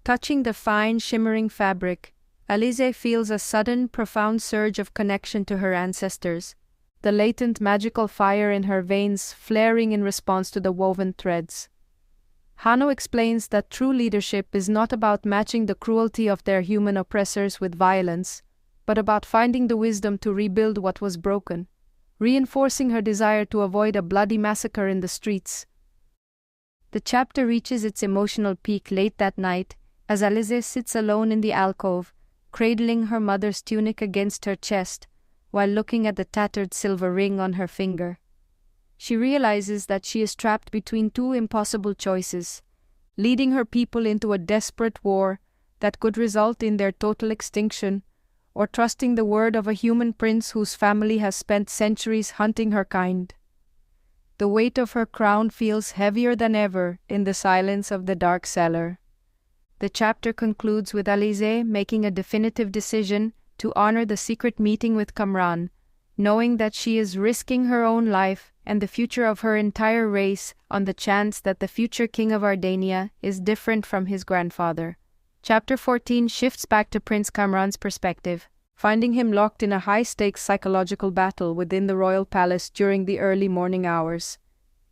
Touching the fine, shimmering fabric, Alizeh feels a sudden, profound surge of connection to her ancestors, the latent magical fire in her veins flaring in response to the woven threads. Hano explains that true leadership is not about matching the cruelty of their human oppressors with violence, but about finding the wisdom to rebuild what was broken, reinforcing her desire to avoid a bloody massacre in the streets. The chapter reaches its emotional peak late that night as Alizeh sits alone in the alcove, cradling her mother's tunic against her chest while looking at the tattered silver ring on her finger. She realizes that she is trapped between two impossible choices, leading her people into a desperate war that could result in their total extinction, or trusting the word of a human prince whose family has spent centuries hunting her kind. The weight of her crown feels heavier than ever in the silence of the dark cellar. The chapter concludes with Alizeh making a definitive decision to honor the secret meeting with Kamran, knowing that she is risking her own life and the future of her entire race on the chance that the future king of Ardania is different from his grandfather. Chapter 14 shifts back to Prince Kamran's perspective, finding him locked in a high-stakes psychological battle within the royal palace during the early morning hours.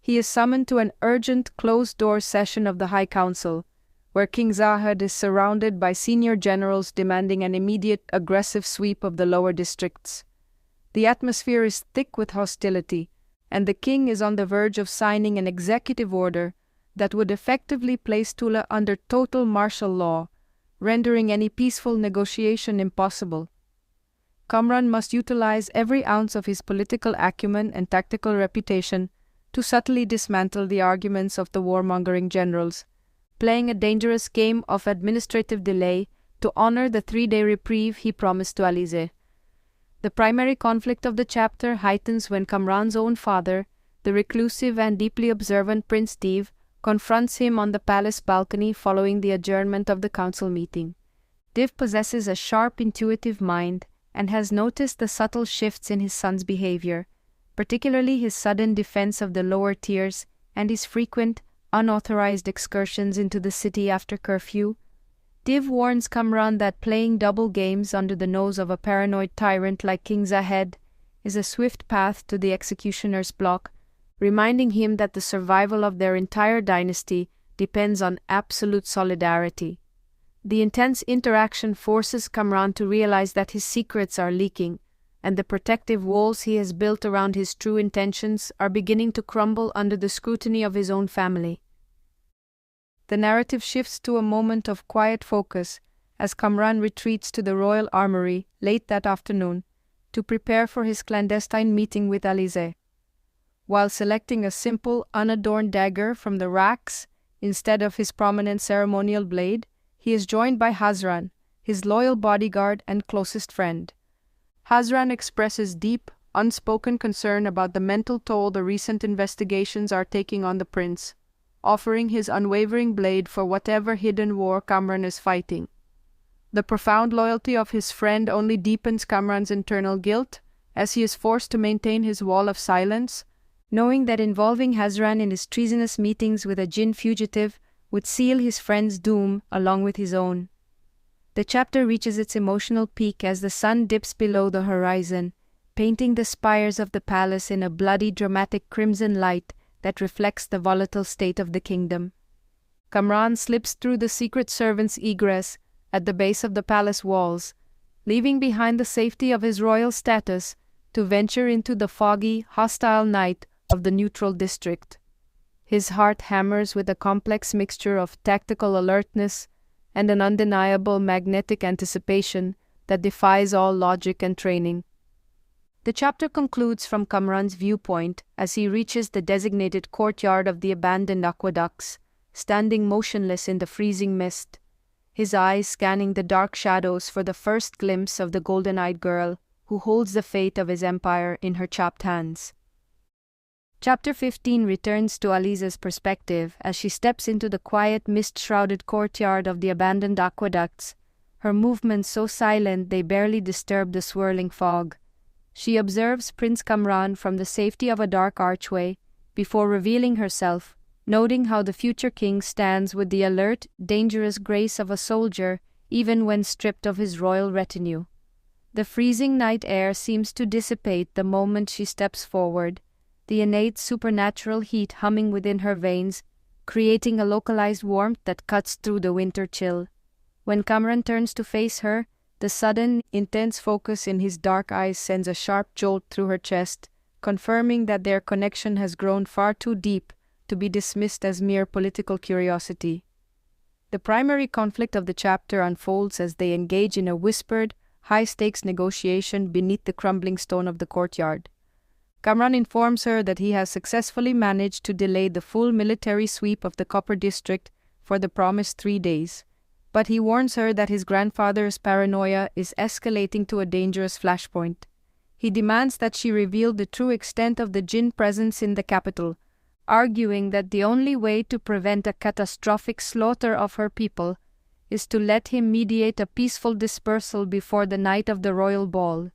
He is summoned to an urgent closed-door session of the High Council, where King Zahed is surrounded by senior generals demanding an immediate aggressive sweep of the lower districts. The atmosphere is thick with hostility, and the king is on the verge of signing an executive order that would effectively place Tula under total martial law, rendering any peaceful negotiation impossible. Kamran must utilize every ounce of his political acumen and tactical reputation to subtly dismantle the arguments of the warmongering generals, playing a dangerous game of administrative delay to honor the 3-day reprieve he promised to Alizeh. The primary conflict of the chapter heightens when Kamran's own father, the reclusive and deeply observant Prince Div, confronts him on the palace balcony following the adjournment of the council meeting. Div possesses a sharp, intuitive mind and has noticed the subtle shifts in his son's behavior, particularly his sudden defense of the lower tiers and his frequent, unauthorized excursions into the city after curfew. Div warns Kamran that playing double games under the nose of a paranoid tyrant like King Zahed is a swift path to the executioner's block, reminding him that the survival of their entire dynasty depends on absolute solidarity. The intense interaction forces Kamran to realize that his secrets are leaking, and the protective walls he has built around his true intentions are beginning to crumble under the scrutiny of his own family. The narrative shifts to a moment of quiet focus as Kamran retreats to the royal armory late that afternoon to prepare for his clandestine meeting with Alizeh. While selecting a simple, unadorned dagger from the racks instead of his prominent ceremonial blade, he is joined by Hazran, his loyal bodyguard and closest friend. Hazran expresses deep, unspoken concern about the mental toll the recent investigations are taking on the prince, offering his unwavering blade for whatever hidden war Kamran is fighting. The profound loyalty of his friend only deepens Kamran's internal guilt, as he is forced to maintain his wall of silence, knowing that involving Hazran in his treasonous meetings with a jinn fugitive would seal his friend's doom along with his own. The chapter reaches its emotional peak as the sun dips below the horizon, painting the spires of the palace in a bloody, dramatic crimson light that reflects the volatile state of the kingdom. Kamran slips through the secret servant's egress at the base of the palace walls, leaving behind the safety of his royal status to venture into the foggy, hostile night of the neutral district. His heart hammers with a complex mixture of tactical alertness and an undeniable magnetic anticipation that defies all logic and training. The chapter concludes from Kamran's viewpoint as he reaches the designated courtyard of the abandoned aqueducts, standing motionless in the freezing mist, his eyes scanning the dark shadows for the first glimpse of the golden-eyed girl who holds the fate of his empire in her chapped hands. Chapter 15 returns to Alizeh's perspective as she steps into the quiet, mist-shrouded courtyard of the abandoned aqueducts, her movements so silent they barely disturb the swirling fog. She observes Prince Kamran from the safety of a dark archway before revealing herself, noting how the future king stands with the alert, dangerous grace of a soldier even when stripped of his royal retinue. The freezing night air seems to dissipate the moment she steps forward, the innate supernatural heat humming within her veins, creating a localized warmth that cuts through the winter chill. When Kamran turns to face her, the sudden, intense focus in his dark eyes sends a sharp jolt through her chest, confirming that their connection has grown far too deep to be dismissed as mere political curiosity. The primary conflict of the chapter unfolds as they engage in a whispered, high-stakes negotiation beneath the crumbling stone of the courtyard. Kamran informs her that he has successfully managed to delay the full military sweep of the Copper District for the promised 3 days, but he warns her that his grandfather's paranoia is escalating to a dangerous flashpoint. He demands that she reveal the true extent of the jinn presence in the capital, arguing that the only way to prevent a catastrophic slaughter of her people is to let him mediate a peaceful dispersal before the night of the royal ball.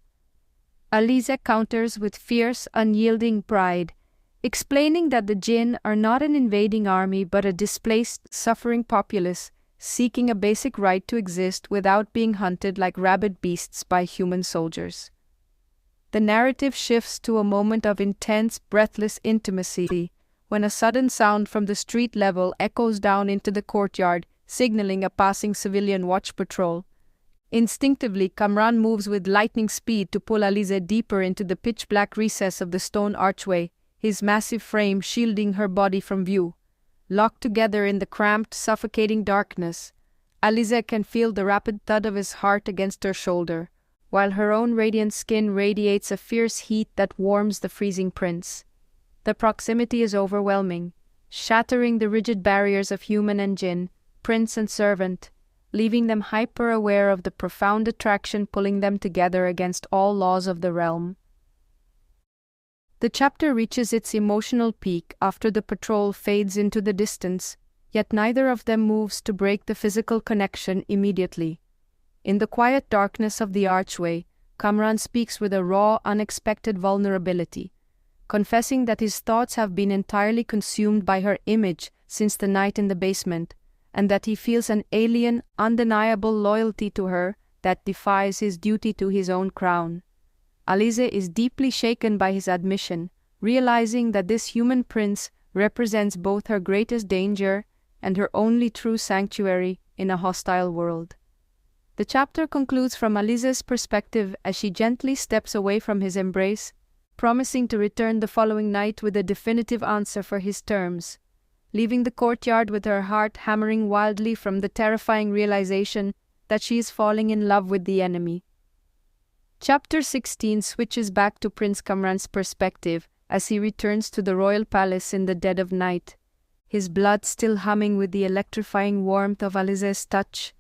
Alizeh counters with fierce, unyielding pride, explaining that the jinn are not an invading army but a displaced, suffering populace seeking a basic right to exist without being hunted like rabid beasts by human soldiers. The narrative shifts to a moment of intense, breathless intimacy when a sudden sound from the street level echoes down into the courtyard, signaling a passing civilian watch patrol. Instinctively, Kamran moves with lightning speed to pull Alizeh deeper into the pitch-black recess of the stone archway, his massive frame shielding her body from view. Locked together in the cramped, suffocating darkness, Alizeh can feel the rapid thud of his heart against her shoulder, while her own radiant skin radiates a fierce heat that warms the freezing prince. The proximity is overwhelming, shattering the rigid barriers of human and jinn, prince and servant, leaving them hyper-aware of the profound attraction pulling them together against all laws of the realm. The chapter reaches its emotional peak after the patrol fades into the distance, yet neither of them moves to break the physical connection immediately. In the quiet darkness of the archway, Kamran speaks with a raw, unexpected vulnerability, confessing that his thoughts have been entirely consumed by her image since the night in the basement, and that he feels an alien, undeniable loyalty to her that defies his duty to his own crown. Alizeh is deeply shaken by his admission, realizing that this human prince represents both her greatest danger and her only true sanctuary in a hostile world. The chapter concludes from Alizeh's perspective as she gently steps away from his embrace, promising to return the following night with a definitive answer for his terms, leaving the courtyard with her heart hammering wildly from the terrifying realization that she is falling in love with the enemy. Chapter 16 switches back to Prince Kamran's perspective as he returns to the royal palace in the dead of night, his blood still humming with the electrifying warmth of Alizeh's touch.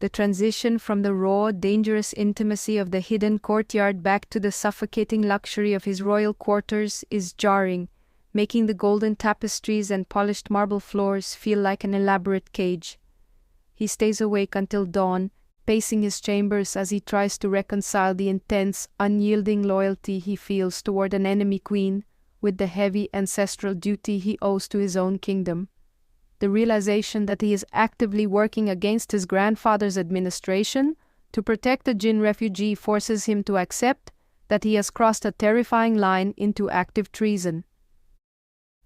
The transition from the raw, dangerous intimacy of the hidden courtyard back to the suffocating luxury of his royal quarters is jarring, making the golden tapestries and polished marble floors feel like an elaborate cage. He stays awake until dawn, pacing his chambers as he tries to reconcile the intense, unyielding loyalty he feels toward an enemy queen with the heavy ancestral duty he owes to his own kingdom. The realization that he is actively working against his grandfather's administration to protect a Jinn refugee forces him to accept that he has crossed a terrifying line into active treason.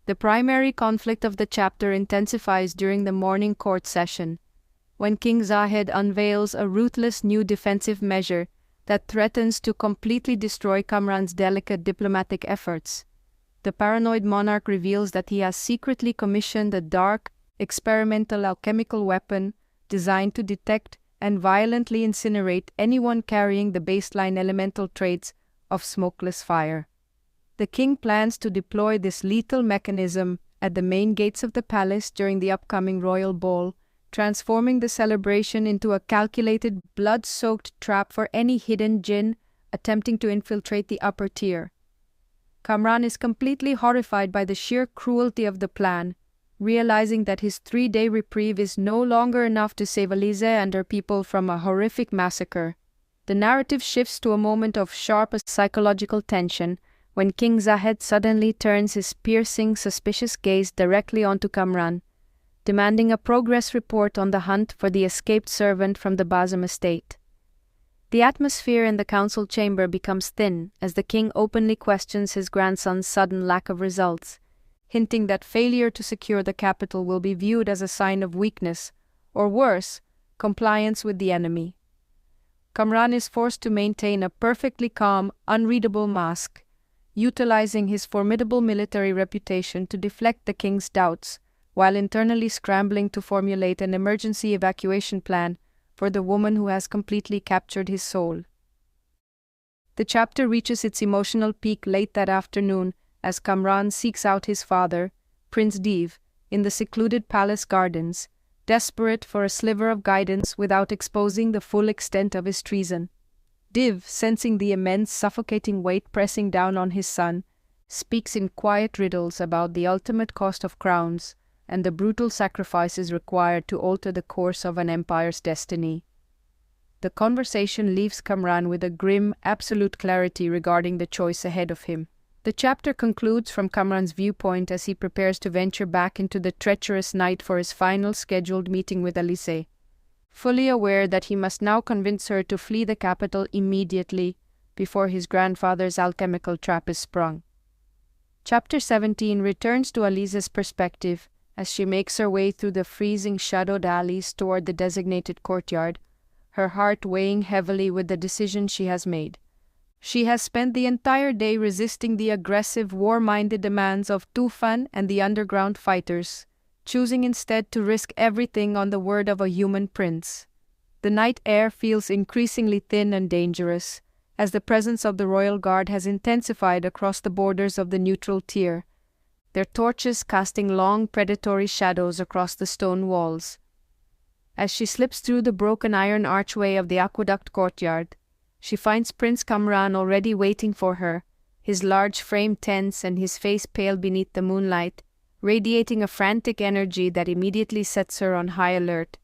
The primary conflict of the chapter intensifies during the morning court session, when King Zahed unveils a ruthless new defensive measure that threatens to completely destroy Kamran's delicate diplomatic efforts. The paranoid monarch reveals that he has secretly commissioned a dark, experimental alchemical weapon designed to detect and violently incinerate anyone carrying the baseline elemental traits of smokeless fire. The king plans to deploy this lethal mechanism at the main gates of the palace during the upcoming royal ball, transforming the celebration into a calculated, blood-soaked trap for any hidden jinn attempting to infiltrate the upper tier. Kamran is completely horrified by the sheer cruelty of the plan, realizing that his 3-day reprieve is no longer enough to save Alizeh and her people from a horrific massacre. The narrative shifts to a moment of sharp psychological tension when King Zahed suddenly turns his piercing, suspicious gaze directly onto Kamran, demanding a progress report on the hunt for the escaped servant from the Bazem estate. The atmosphere in the council chamber becomes thin as the king openly questions his grandson's sudden lack of results, hinting that failure to secure the capital will be viewed as a sign of weakness, or worse, compliance with the enemy. Kamran is forced to maintain a perfectly calm, unreadable mask, utilizing his formidable military reputation to deflect the king's doubts, while internally scrambling to formulate an emergency evacuation plan for the woman who has completely captured his soul. The chapter reaches its emotional peak late that afternoon as Kamran seeks out his father, Prince Div, in the secluded palace gardens, desperate for a sliver of guidance without exposing the full extent of his treason. Div, sensing the immense, suffocating weight pressing down on his son, speaks in quiet riddles about the ultimate cost of crowns and the brutal sacrifices required to alter the course of an empire's destiny. The conversation leaves Kamran with a grim, absolute clarity regarding the choice ahead of him. The chapter concludes from Kamran's viewpoint as he prepares to venture back into the treacherous night for his final scheduled meeting with Alizeh, fully aware that he must now convince her to flee the capital immediately before his grandfather's alchemical trap is sprung. Chapter 17 returns to Alizeh's perspective as she makes her way through the freezing shadowed alleys toward the designated courtyard, her heart weighing heavily with the decision she has made. She has spent the entire day resisting the aggressive, war-minded demands of Tufan and the underground fighters, choosing instead to risk everything on the word of a human prince. The night air feels increasingly thin and dangerous, as the presence of the royal guard has intensified across the borders of the neutral tier, their torches casting long predatory shadows across the stone walls. As she slips through the broken iron archway of the aqueduct courtyard, she finds Prince Kamran already waiting for her, his large frame tense and his face pale beneath the moonlight, radiating a frantic energy that immediately sets her on high alert.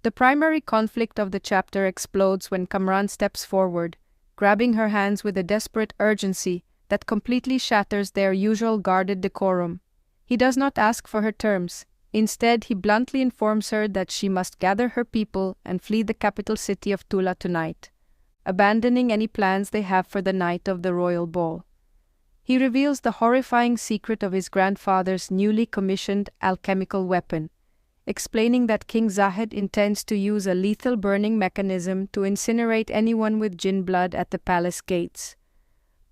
The primary conflict of the chapter explodes when Kamran steps forward, grabbing her hands with a desperate urgency that completely shatters their usual guarded decorum. He does not ask for her terms. Instead, he bluntly informs her that she must gather her people and flee the capital city of Tula tonight, abandoning any plans they have for the night of the royal ball. He reveals the horrifying secret of his grandfather's newly commissioned alchemical weapon, explaining that King Zahed intends to use a lethal burning mechanism to incinerate anyone with jinn blood at the palace gates.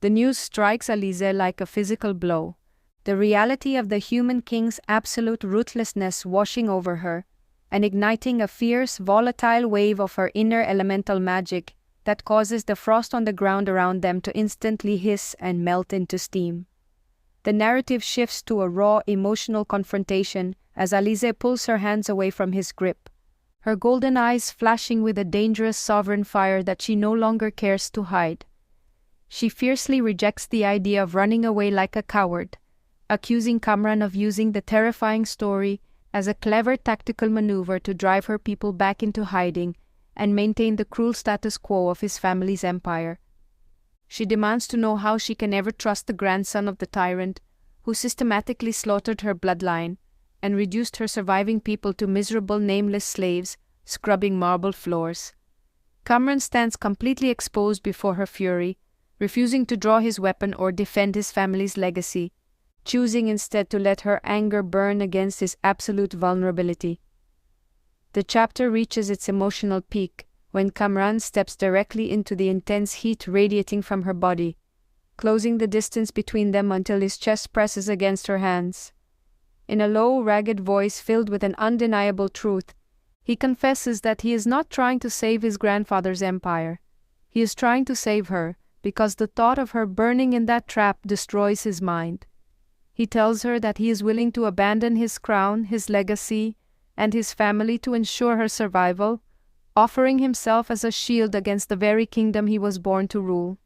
The news strikes Alizeh like a physical blow, the reality of the human king's absolute ruthlessness washing over her, and igniting a fierce, volatile wave of her inner elemental magic that causes the frost on the ground around them to instantly hiss and melt into steam. The narrative shifts to a raw, emotional confrontation as Alizeh pulls her hands away from his grip, her golden eyes flashing with a dangerous sovereign fire that she no longer cares to hide. She fiercely rejects the idea of running away like a coward, accusing Kamran of using the terrifying story as a clever tactical maneuver to drive her people back into hiding and maintain the cruel status quo of his family's empire. She demands to know how she can ever trust the grandson of the tyrant, who systematically slaughtered her bloodline and reduced her surviving people to miserable nameless slaves, scrubbing marble floors. Kamran stands completely exposed before her fury, refusing to draw his weapon or defend his family's legacy, choosing instead to let her anger burn against his absolute vulnerability. The chapter reaches its emotional peak when Kamran steps directly into the intense heat radiating from her body, closing the distance between them until his chest presses against her hands. In a low, ragged voice filled with an undeniable truth, he confesses that he is not trying to save his grandfather's empire. He is trying to save her, because the thought of her burning in that trap destroys his mind. He tells her that he is willing to abandon his crown, his legacy, and his family to ensure her survival, offering himself as a shield against the very kingdom he was born to rule.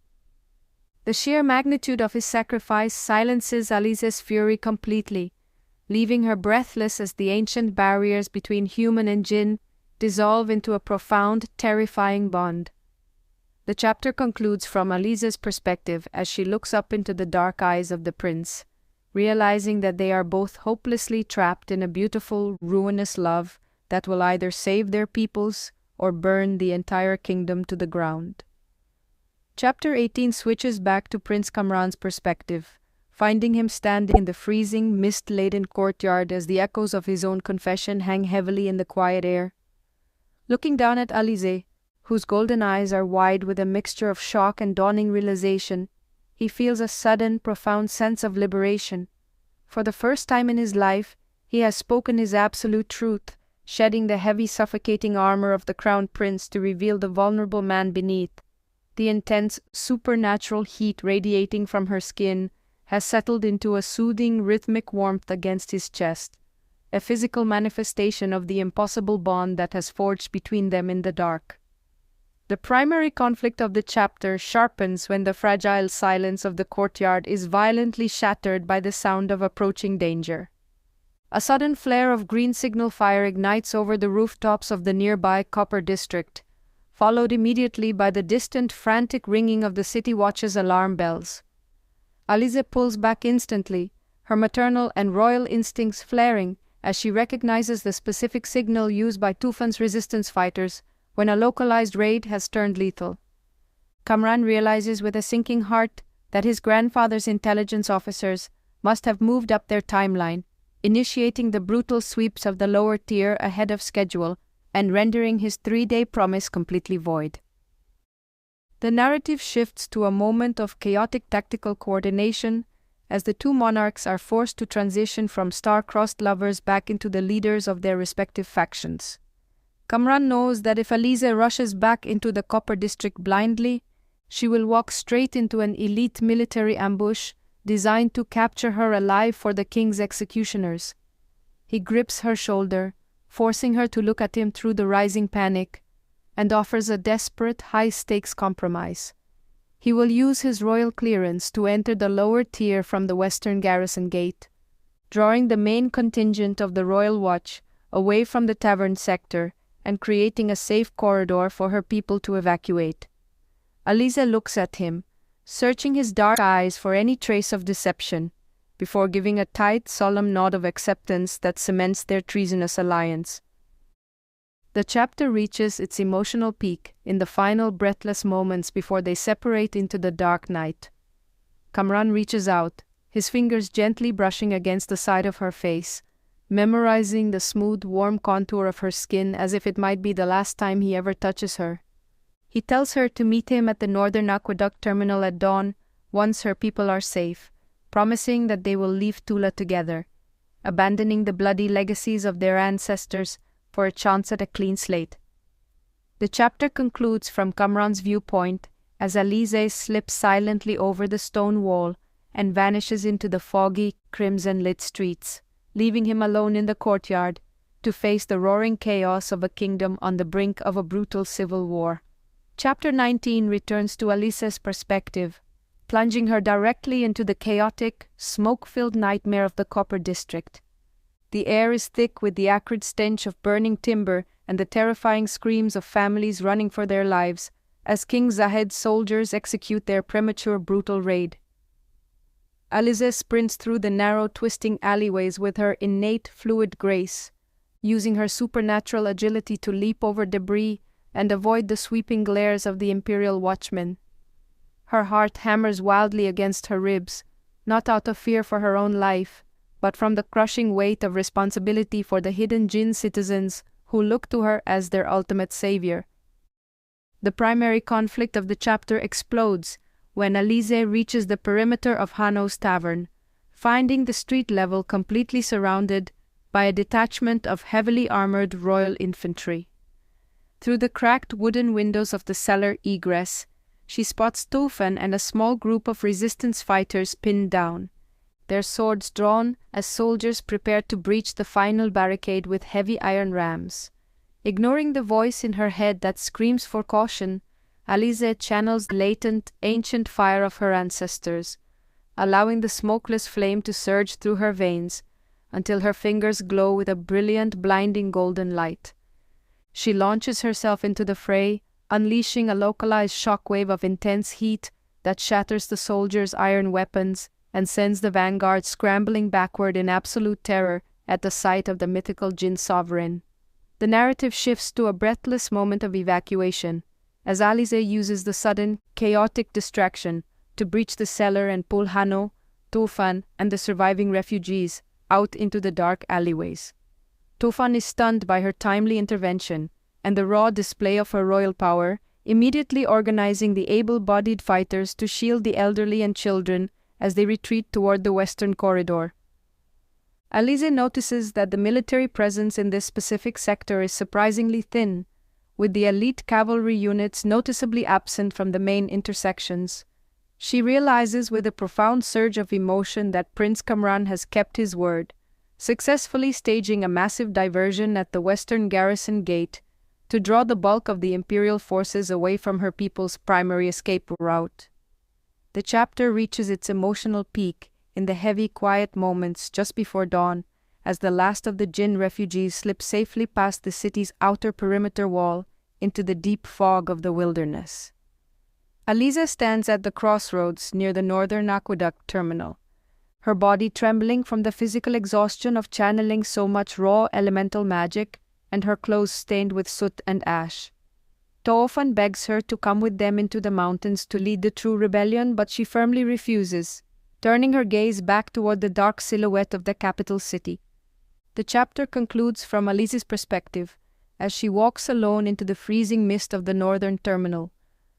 The sheer magnitude of his sacrifice silences Alize's fury completely, leaving her breathless as the ancient barriers between human and jinn dissolve into a profound, terrifying bond. The chapter concludes from Alize's perspective as she looks up into the dark eyes of the prince, realizing that they are both hopelessly trapped in a beautiful, ruinous love that will either save their peoples or burn the entire kingdom to the ground. Chapter 18 switches back to Prince Kamran's perspective, finding him standing in the freezing, mist-laden courtyard as the echoes of his own confession hang heavily in the quiet air. Looking down at Alizeh, whose golden eyes are wide with a mixture of shock and dawning realization, he feels a sudden, profound sense of liberation. For the first time in his life, he has spoken his absolute truth, shedding the heavy, suffocating armor of the crowned prince to reveal the vulnerable man beneath. The intense, supernatural heat radiating from her skin has settled into a soothing, rhythmic warmth against his chest, a physical manifestation of the impossible bond that has forged between them in the dark. The primary conflict of the chapter sharpens when the fragile silence of the courtyard is violently shattered by the sound of approaching danger. A sudden flare of green signal fire ignites over the rooftops of the nearby Copper District, followed immediately by the distant, frantic ringing of the city watch's alarm bells. Alizeh pulls back instantly, her maternal and royal instincts flaring as she recognizes the specific signal used by Tufan's resistance fighters when a localized raid has turned lethal. Kamran realizes with a sinking heart that his grandfather's intelligence officers must have moved up their timeline, initiating the brutal sweeps of the lower tier ahead of schedule and rendering his 3-day promise completely void. The narrative shifts to a moment of chaotic tactical coordination as the two monarchs are forced to transition from star-crossed lovers back into the leaders of their respective factions. Kamran knows that if Alizeh rushes back into the Copper District blindly, she will walk straight into an elite military ambush designed to capture her alive for the king's executioners. He grips her shoulder, forcing her to look at him through the rising panic, and offers a desperate, high-stakes compromise. He will use his royal clearance to enter the lower tier from the western garrison gate, drawing the main contingent of the Royal Watch away from the tavern sector and creating a safe corridor for her people to evacuate. Alizeh looks at him, searching his dark eyes for any trace of deception, before giving a tight, solemn nod of acceptance that cements their treasonous alliance. The chapter reaches its emotional peak in the final breathless moments before they separate into the dark night. Kamran reaches out, his fingers gently brushing against the side of her face, memorizing the smooth, warm contour of her skin as if it might be the last time he ever touches her. He tells her to meet him at the Northern Aqueduct terminal at dawn, once her people are safe, promising that they will leave Tula together, abandoning the bloody legacies of their ancestors for a chance at a clean slate. The chapter concludes from Kamran's viewpoint as Alizeh slips silently over the stone wall and vanishes into the foggy, crimson-lit streets, leaving him alone in the courtyard to face the roaring chaos of a kingdom on the brink of a brutal civil war. Chapter 19 returns to Alizeh's perspective, plunging her directly into the chaotic, smoke-filled nightmare of the Copper District. The air is thick with the acrid stench of burning timber and the terrifying screams of families running for their lives as King Zahed's soldiers execute their premature brutal raid. Alizeh sprints through the narrow, twisting alleyways with her innate fluid grace, using her supernatural agility to leap over debris and avoid the sweeping glares of the Imperial watchmen. Her heart hammers wildly against her ribs, not out of fear for her own life, but from the crushing weight of responsibility for the hidden Jinn citizens who look to her as their ultimate savior. The primary conflict of the chapter explodes when Alizeh reaches the perimeter of Hanno's tavern, finding the street level completely surrounded by a detachment of heavily armored royal infantry. Through the cracked wooden windows of the cellar egress, she spots Tufan and a small group of resistance fighters pinned down, their swords drawn as soldiers prepare to breach the final barricade with heavy iron rams. Ignoring the voice in her head that screams for caution, Alizeh channels the latent, ancient fire of her ancestors, allowing the smokeless flame to surge through her veins until her fingers glow with a brilliant, blinding golden light. She launches herself into the fray, unleashing a localized shockwave of intense heat that shatters the soldiers' iron weapons and sends the vanguard scrambling backward in absolute terror at the sight of the mythical Jinn sovereign. The narrative shifts to a breathless moment of evacuation, as Alizeh uses the sudden, chaotic distraction to breach the cellar and pull Hanno, Tufan, and the surviving refugees out into the dark alleyways. Tufan is stunned by her timely intervention and the raw display of her royal power, immediately organizing the able-bodied fighters to shield the elderly and children as they retreat toward the western corridor. Alizeh notices that the military presence in this specific sector is surprisingly thin, with the elite cavalry units noticeably absent from the main intersections. She realizes with a profound surge of emotion that Prince Kamran has kept his word, successfully staging a massive diversion at the western garrison gate to draw the bulk of the Imperial forces away from her people's primary escape route. The chapter reaches its emotional peak in the heavy, quiet moments just before dawn, as the last of the Jinn refugees slip safely past the city's outer perimeter wall into the deep fog of the wilderness. Alizeh stands at the crossroads near the northern aqueduct terminal, her body trembling from the physical exhaustion of channeling so much raw elemental magic and her clothes stained with soot and ash. Tufan begs her to come with them into the mountains to lead the true rebellion, but she firmly refuses, turning her gaze back toward the dark silhouette of the capital city. The chapter concludes from Alizeh's perspective, as she walks alone into the freezing mist of the northern terminal,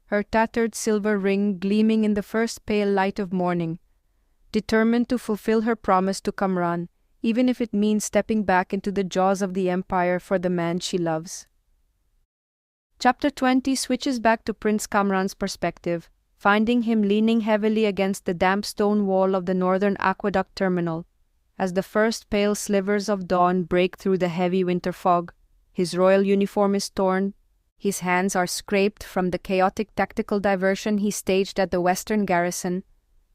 her tattered silver ring gleaming in the first pale light of morning, determined to fulfill her promise to Kamran, even if it means stepping back into the jaws of the Empire for the man she loves. Chapter 20 switches back to Prince Kamran's perspective, finding him leaning heavily against the damp stone wall of the northern aqueduct terminal. As the first pale slivers of dawn break through the heavy winter fog, his royal uniform is torn, his hands are scraped from the chaotic tactical diversion he staged at the western garrison,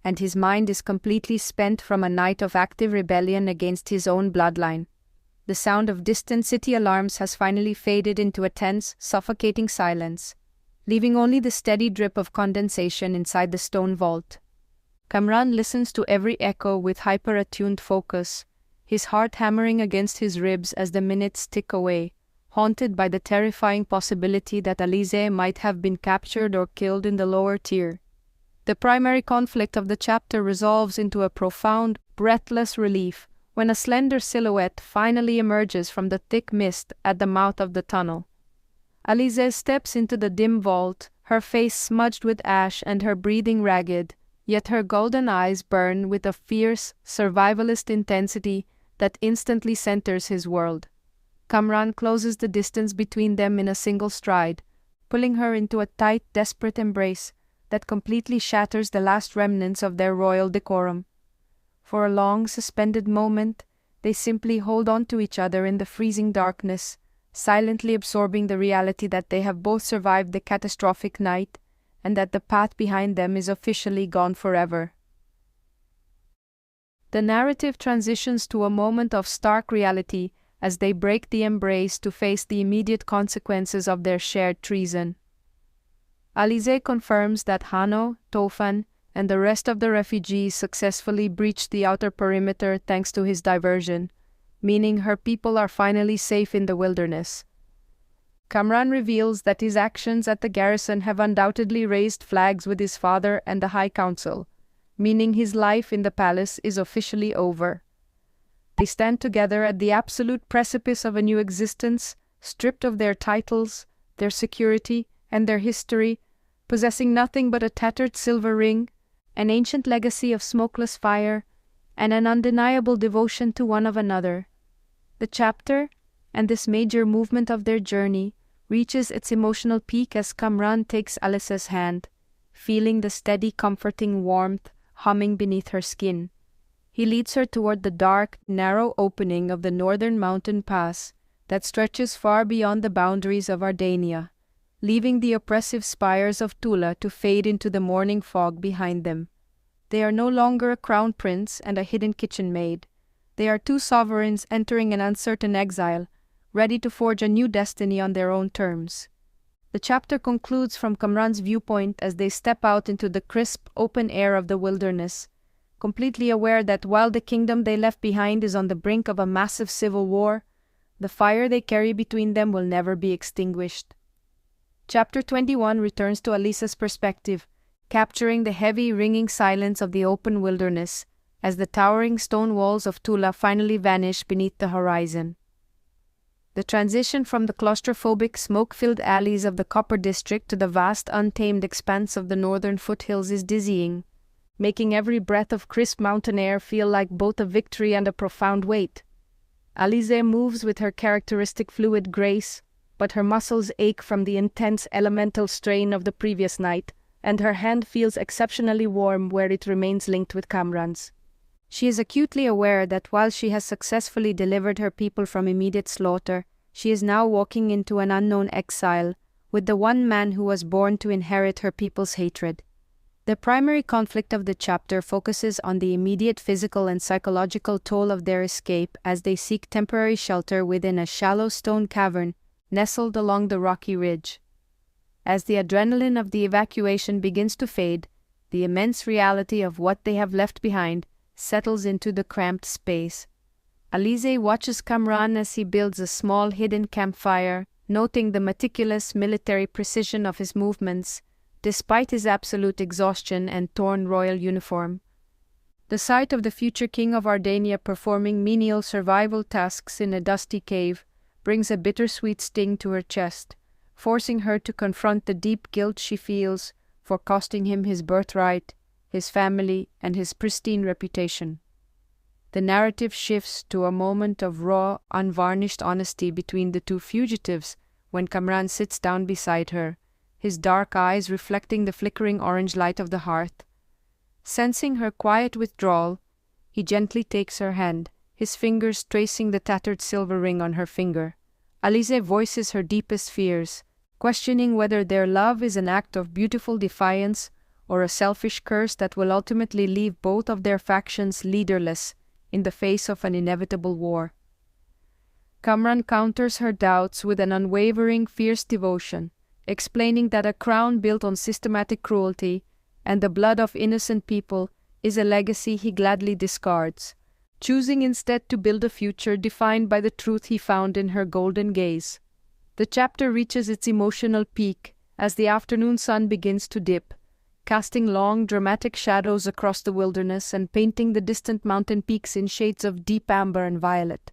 and his mind is completely spent from a night of active rebellion against his own bloodline. The sound of distant city alarms has finally faded into a tense, suffocating silence, leaving only the steady drip of condensation inside the stone vault. Kamran listens to every echo with hyper-attuned focus, his heart hammering against his ribs as the minutes tick away, haunted by the terrifying possibility that Alizeh might have been captured or killed in the lower tier. The primary conflict of the chapter resolves into a profound, breathless relief when a slender silhouette finally emerges from the thick mist at the mouth of the tunnel. Alizeh steps into the dim vault, her face smudged with ash and her breathing ragged, yet her golden eyes burn with a fierce, survivalist intensity that instantly centers his world. Kamran closes the distance between them in a single stride, pulling her into a tight, desperate embrace that completely shatters the last remnants of their royal decorum. For a long, suspended moment, they simply hold on to each other in the freezing darkness, silently absorbing the reality that they have both survived the catastrophic night and that the path behind them is officially gone forever. The narrative transitions to a moment of stark reality as they break the embrace to face the immediate consequences of their shared treason. Alizeh confirms that Hano, Tofan, and the rest of the refugees successfully breached the outer perimeter thanks to his diversion, meaning her people are finally safe in the wilderness. Kamran reveals that his actions at the garrison have undoubtedly raised flags with his father and the High Council, meaning his life in the palace is officially over. They stand together at the absolute precipice of a new existence, stripped of their titles, their security, and their history, possessing nothing but a tattered silver ring, an ancient legacy of smokeless fire, and an undeniable devotion to one of another. The chapter, and this major movement of their journey, reaches its emotional peak as Kamran takes Alizeh's hand, feeling the steady, comforting warmth humming beneath her skin. He leads her toward the dark, narrow opening of the northern mountain pass that stretches far beyond the boundaries of Ardania, leaving the oppressive spires of Tula to fade into the morning fog behind them. They are no longer a crown prince and a hidden kitchen maid. They are two sovereigns entering an uncertain exile, ready to forge a new destiny on their own terms. The chapter concludes from Kamran's viewpoint as they step out into the crisp, open air of the wilderness, completely aware that while the kingdom they left behind is on the brink of a massive civil war, the fire they carry between them will never be extinguished. Chapter 21 returns to Alizeh's perspective, capturing the heavy, ringing silence of the open wilderness as the towering stone walls of Tula finally vanish beneath the horizon. The transition from the claustrophobic, smoke-filled alleys of the Copper District to the vast, untamed expanse of the northern foothills is dizzying, making every breath of crisp mountain air feel like both a victory and a profound weight. Alizeh moves with her characteristic fluid grace, but her muscles ache from the intense elemental strain of the previous night, and her hand feels exceptionally warm where it remains linked with Kamran's. She is acutely aware that while she has successfully delivered her people from immediate slaughter, she is now walking into an unknown exile with the one man who was born to inherit her people's hatred. The primary conflict of the chapter focuses on the immediate physical and psychological toll of their escape as they seek temporary shelter within a shallow stone cavern nestled along the rocky ridge. As the adrenaline of the evacuation begins to fade, the immense reality of what they have left behind settles into the cramped space. Alizeh watches Kamran as he builds a small hidden campfire, noting the meticulous military precision of his movements, despite his absolute exhaustion and torn royal uniform. The sight of the future king of Ardania performing menial survival tasks in a dusty cave brings a bittersweet sting to her chest, forcing her to confront the deep guilt she feels for costing him his birthright, his family, and his pristine reputation. The narrative shifts to a moment of raw, unvarnished honesty between the two fugitives when Kamran sits down beside her, his dark eyes reflecting the flickering orange light of the hearth. Sensing her quiet withdrawal, he gently takes her hand, his fingers tracing the tattered silver ring on her finger. Alizeh voices her deepest fears, questioning whether their love is an act of beautiful defiance or a selfish curse that will ultimately leave both of their factions leaderless in the face of an inevitable war. Kamran counters her doubts with an unwavering, fierce devotion, explaining that a crown built on systematic cruelty and the blood of innocent people is a legacy he gladly discards, choosing instead to build a future defined by the truth he found in her golden gaze. The chapter reaches its emotional peak as the afternoon sun begins to dip, casting long, dramatic shadows across the wilderness and painting the distant mountain peaks in shades of deep amber and violet.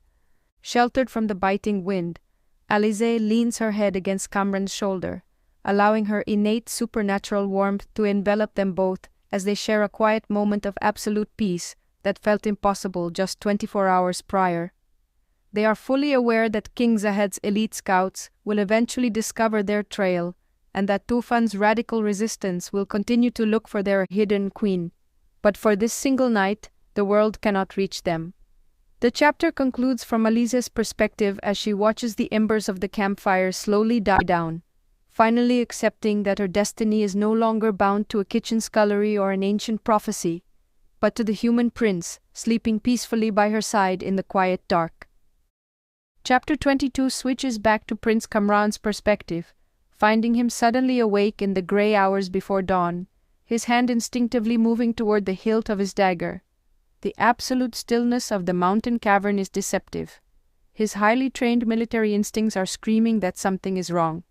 Sheltered from the biting wind, Alizeh leans her head against Kamran's shoulder, allowing her innate supernatural warmth to envelop them both as they share a quiet moment of absolute peace that felt impossible just 24 hours prior. They are fully aware that King Zahed's elite scouts will eventually discover their trail, and that Tufan's radical resistance will continue to look for their hidden queen. But for this single night, the world cannot reach them. The chapter concludes from Alizeh's perspective as she watches the embers of the campfire slowly die down, finally accepting that her destiny is no longer bound to a kitchen scullery or an ancient prophecy, but to the human prince sleeping peacefully by her side in the quiet dark. Chapter 22 switches back to Prince Kamran's perspective, finding him suddenly awake in the grey hours before dawn, his hand instinctively moving toward the hilt of his dagger. The absolute stillness of the mountain cavern is deceptive. His highly trained military instincts are screaming that something is wrong.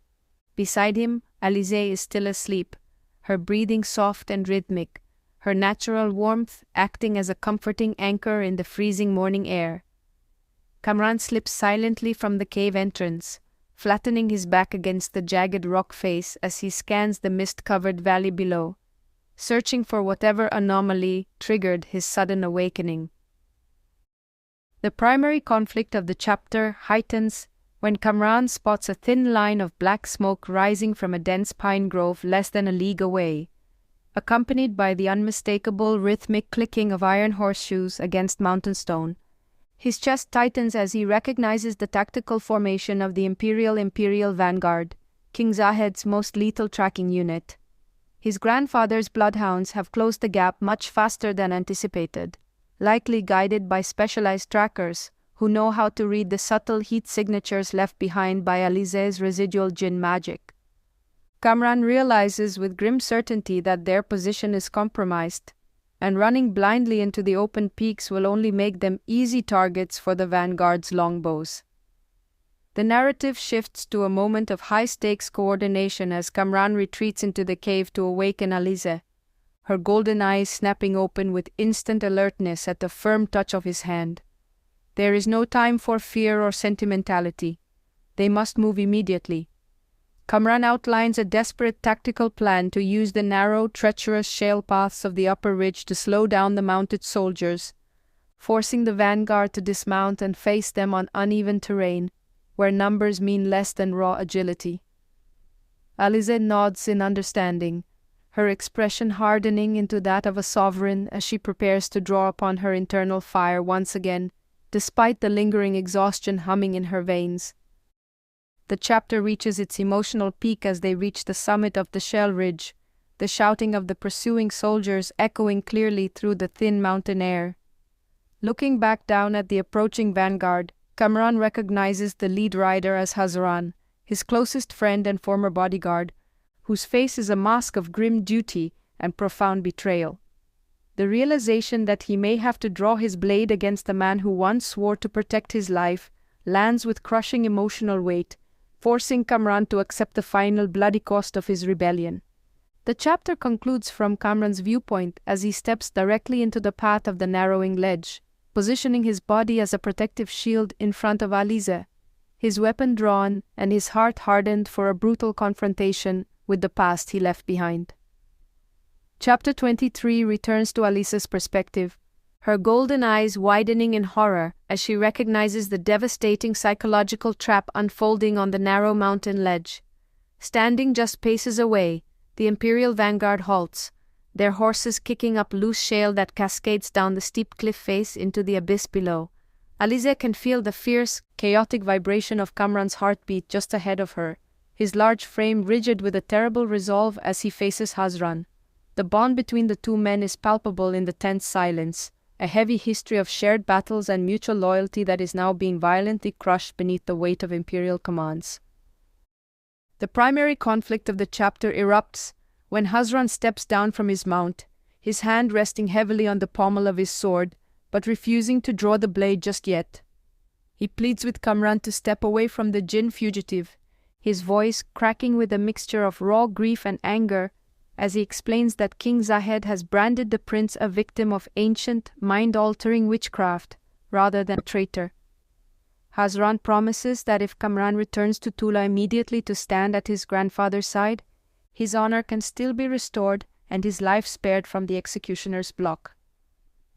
Beside him, Alizeh is still asleep, her breathing soft and rhythmic, her natural warmth acting as a comforting anchor in the freezing morning air. Kamran slips silently from the cave entrance, flattening his back against the jagged rock face as he scans the mist-covered valley below, searching for whatever anomaly triggered his sudden awakening. The primary conflict of the chapter heightens when Kamran spots a thin line of black smoke rising from a dense pine grove less than a league away, accompanied by the unmistakable rhythmic clicking of iron horseshoes against mountain stone. His chest tightens as he recognizes the tactical formation of the Imperial Vanguard, King Zahed's most lethal tracking unit. His grandfather's bloodhounds have closed the gap much faster than anticipated, likely guided by specialized trackers who know how to read the subtle heat signatures left behind by Alizeh's residual jinn magic. Kamran realizes with grim certainty that their position is compromised, and running blindly into the open peaks will only make them easy targets for the Vanguard's longbows. The narrative shifts to a moment of high-stakes coordination as Kamran retreats into the cave to awaken Alizeh, her golden eyes snapping open with instant alertness at the firm touch of his hand. There is no time for fear or sentimentality. They must move immediately. Kamran outlines a desperate tactical plan to use the narrow, treacherous shale paths of the upper ridge to slow down the mounted soldiers, forcing the vanguard to dismount and face them on uneven terrain, where numbers mean less than raw agility. Alizeh nods in understanding, her expression hardening into that of a sovereign as she prepares to draw upon her internal fire once again, despite the lingering exhaustion humming in her veins. The chapter reaches its emotional peak as they reach the summit of the shale ridge, the shouting of the pursuing soldiers echoing clearly through the thin mountain air. Looking back down at the approaching vanguard, Kamran recognizes the lead rider as Hazran, his closest friend and former bodyguard, whose face is a mask of grim duty and profound betrayal. The realization that he may have to draw his blade against the man who once swore to protect his life lands with crushing emotional weight, forcing Kamran to accept the final bloody cost of his rebellion. The chapter concludes from Kamran's viewpoint as he steps directly into the path of the narrowing ledge, positioning his body as a protective shield in front of Alizeh, his weapon drawn and his heart hardened for a brutal confrontation with the past he left behind. Chapter 23 returns to Alizeh's perspective, her golden eyes widening in horror as she recognizes the devastating psychological trap unfolding on the narrow mountain ledge. Standing just paces away, the Imperial Vanguard halts, their horses kicking up loose shale that cascades down the steep cliff face into the abyss below. Alizeh can feel the fierce, chaotic vibration of Kamran's heartbeat just ahead of her, his large frame rigid with a terrible resolve as he faces Hazran. The bond between the two men is palpable in the tense silence, a heavy history of shared battles and mutual loyalty that is now being violently crushed beneath the weight of Imperial commands. The primary conflict of the chapter erupts when Hazran steps down from his mount, his hand resting heavily on the pommel of his sword, but refusing to draw the blade just yet. He pleads with Kamran to step away from the jinn fugitive, his voice cracking with a mixture of raw grief and anger, as he explains that King Zahed has branded the prince a victim of ancient, mind-altering witchcraft, rather than a traitor. Hazran promises that if Kamran returns to Tula immediately to stand at his grandfather's side, his honor can still be restored and his life spared from the executioner's block.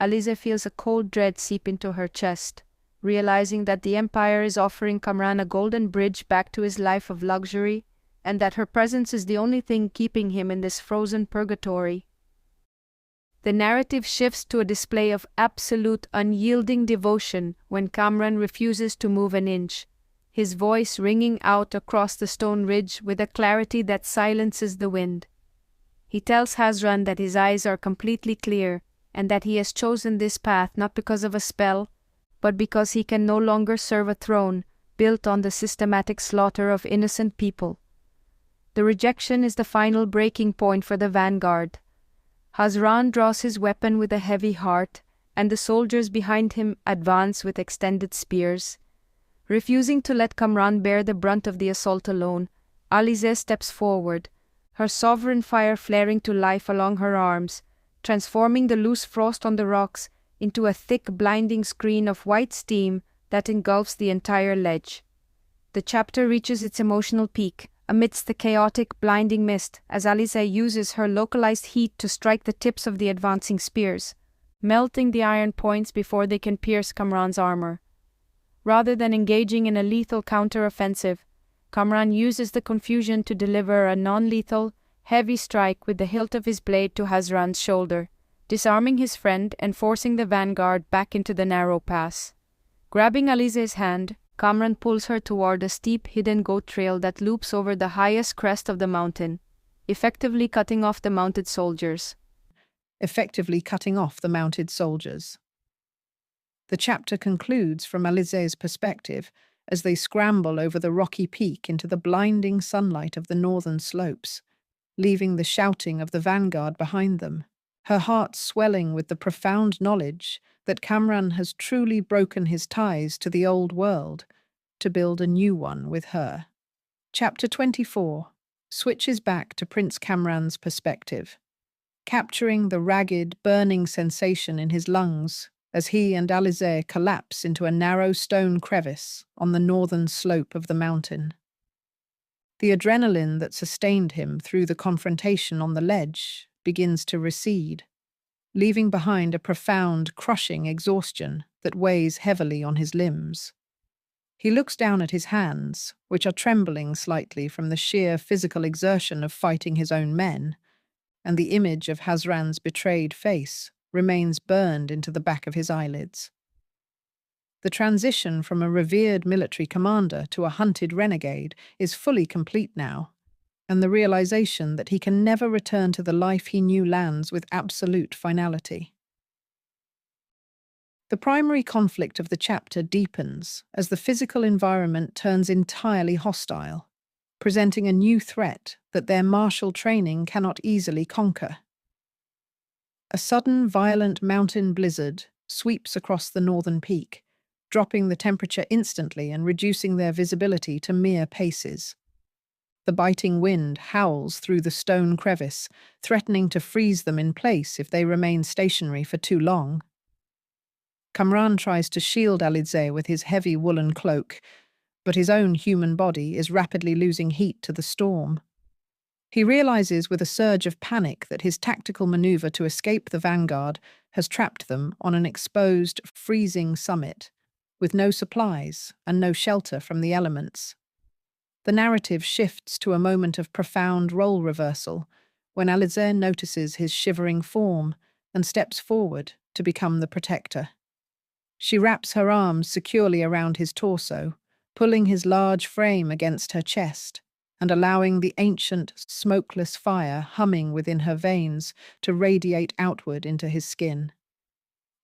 Alizeh feels a cold dread seep into her chest, realizing that the Empire is offering Kamran a golden bridge back to his life of luxury, and that her presence is the only thing keeping him in this frozen purgatory. The narrative shifts to a display of absolute, unyielding devotion when Kamran refuses to move an inch, his voice ringing out across the stone ridge with a clarity that silences the wind. He tells Hazran that his eyes are completely clear, and that he has chosen this path not because of a spell, but because he can no longer serve a throne, built on the systematic slaughter of innocent people. The rejection is the final breaking point for the vanguard. Hazran draws his weapon with a heavy heart, and the soldiers behind him advance with extended spears. Refusing to let Kamran bear the brunt of the assault alone, Alizeh steps forward, her sovereign fire flaring to life along her arms, transforming the loose frost on the rocks into a thick, blinding screen of white steam that engulfs the entire ledge. The chapter reaches its emotional peak amidst the chaotic, blinding mist as Alizeh uses her localized heat to strike the tips of the advancing spears, melting the iron points before they can pierce Kamran's armor. Rather than engaging in a lethal counter-offensive, Kamran uses the confusion to deliver a non-lethal, heavy strike with the hilt of his blade to Hazran's shoulder, disarming his friend and forcing the vanguard back into the narrow pass. Grabbing Alizeh's hand, Kamran pulls her toward a steep hidden goat trail that loops over the highest crest of the mountain, effectively cutting off the mounted soldiers. The chapter concludes from Alizeh's perspective as they scramble over the rocky peak into the blinding sunlight of the northern slopes, leaving the shouting of the vanguard behind them, her heart swelling with the profound knowledge that Kamran has truly broken his ties to the old world to build a new one with her. Chapter 24 switches back to Prince Kamran's perspective, capturing the ragged, burning sensation in his lungs as he and Alizeh collapse into a narrow stone crevice on the northern slope of the mountain. The adrenaline that sustained him through the confrontation on the ledge begins to recede, leaving behind a profound, crushing exhaustion that weighs heavily on his limbs. He looks down at his hands, which are trembling slightly from the sheer physical exertion of fighting his own men, and the image of Hazran's betrayed face remains burned into the back of his eyelids. The transition from a revered military commander to a hunted renegade is fully complete now, and the realization that he can never return to the life he knew lands with absolute finality. The primary conflict of the chapter deepens as the physical environment turns entirely hostile, presenting a new threat that their martial training cannot easily conquer. A sudden, violent mountain blizzard sweeps across the northern peak, dropping the temperature instantly and reducing their visibility to mere paces. The biting wind howls through the stone crevice, threatening to freeze them in place if they remain stationary for too long. Kamran tries to shield Alizeh with his heavy woolen cloak, but his own human body is rapidly losing heat to the storm. He realizes with a surge of panic that his tactical maneuver to escape the vanguard has trapped them on an exposed, freezing summit, with no supplies and no shelter from the elements. The narrative shifts to a moment of profound role reversal when Alizeh notices his shivering form and steps forward to become the protector. She wraps her arms securely around his torso, pulling his large frame against her chest and allowing the ancient, smokeless fire humming within her veins to radiate outward into his skin.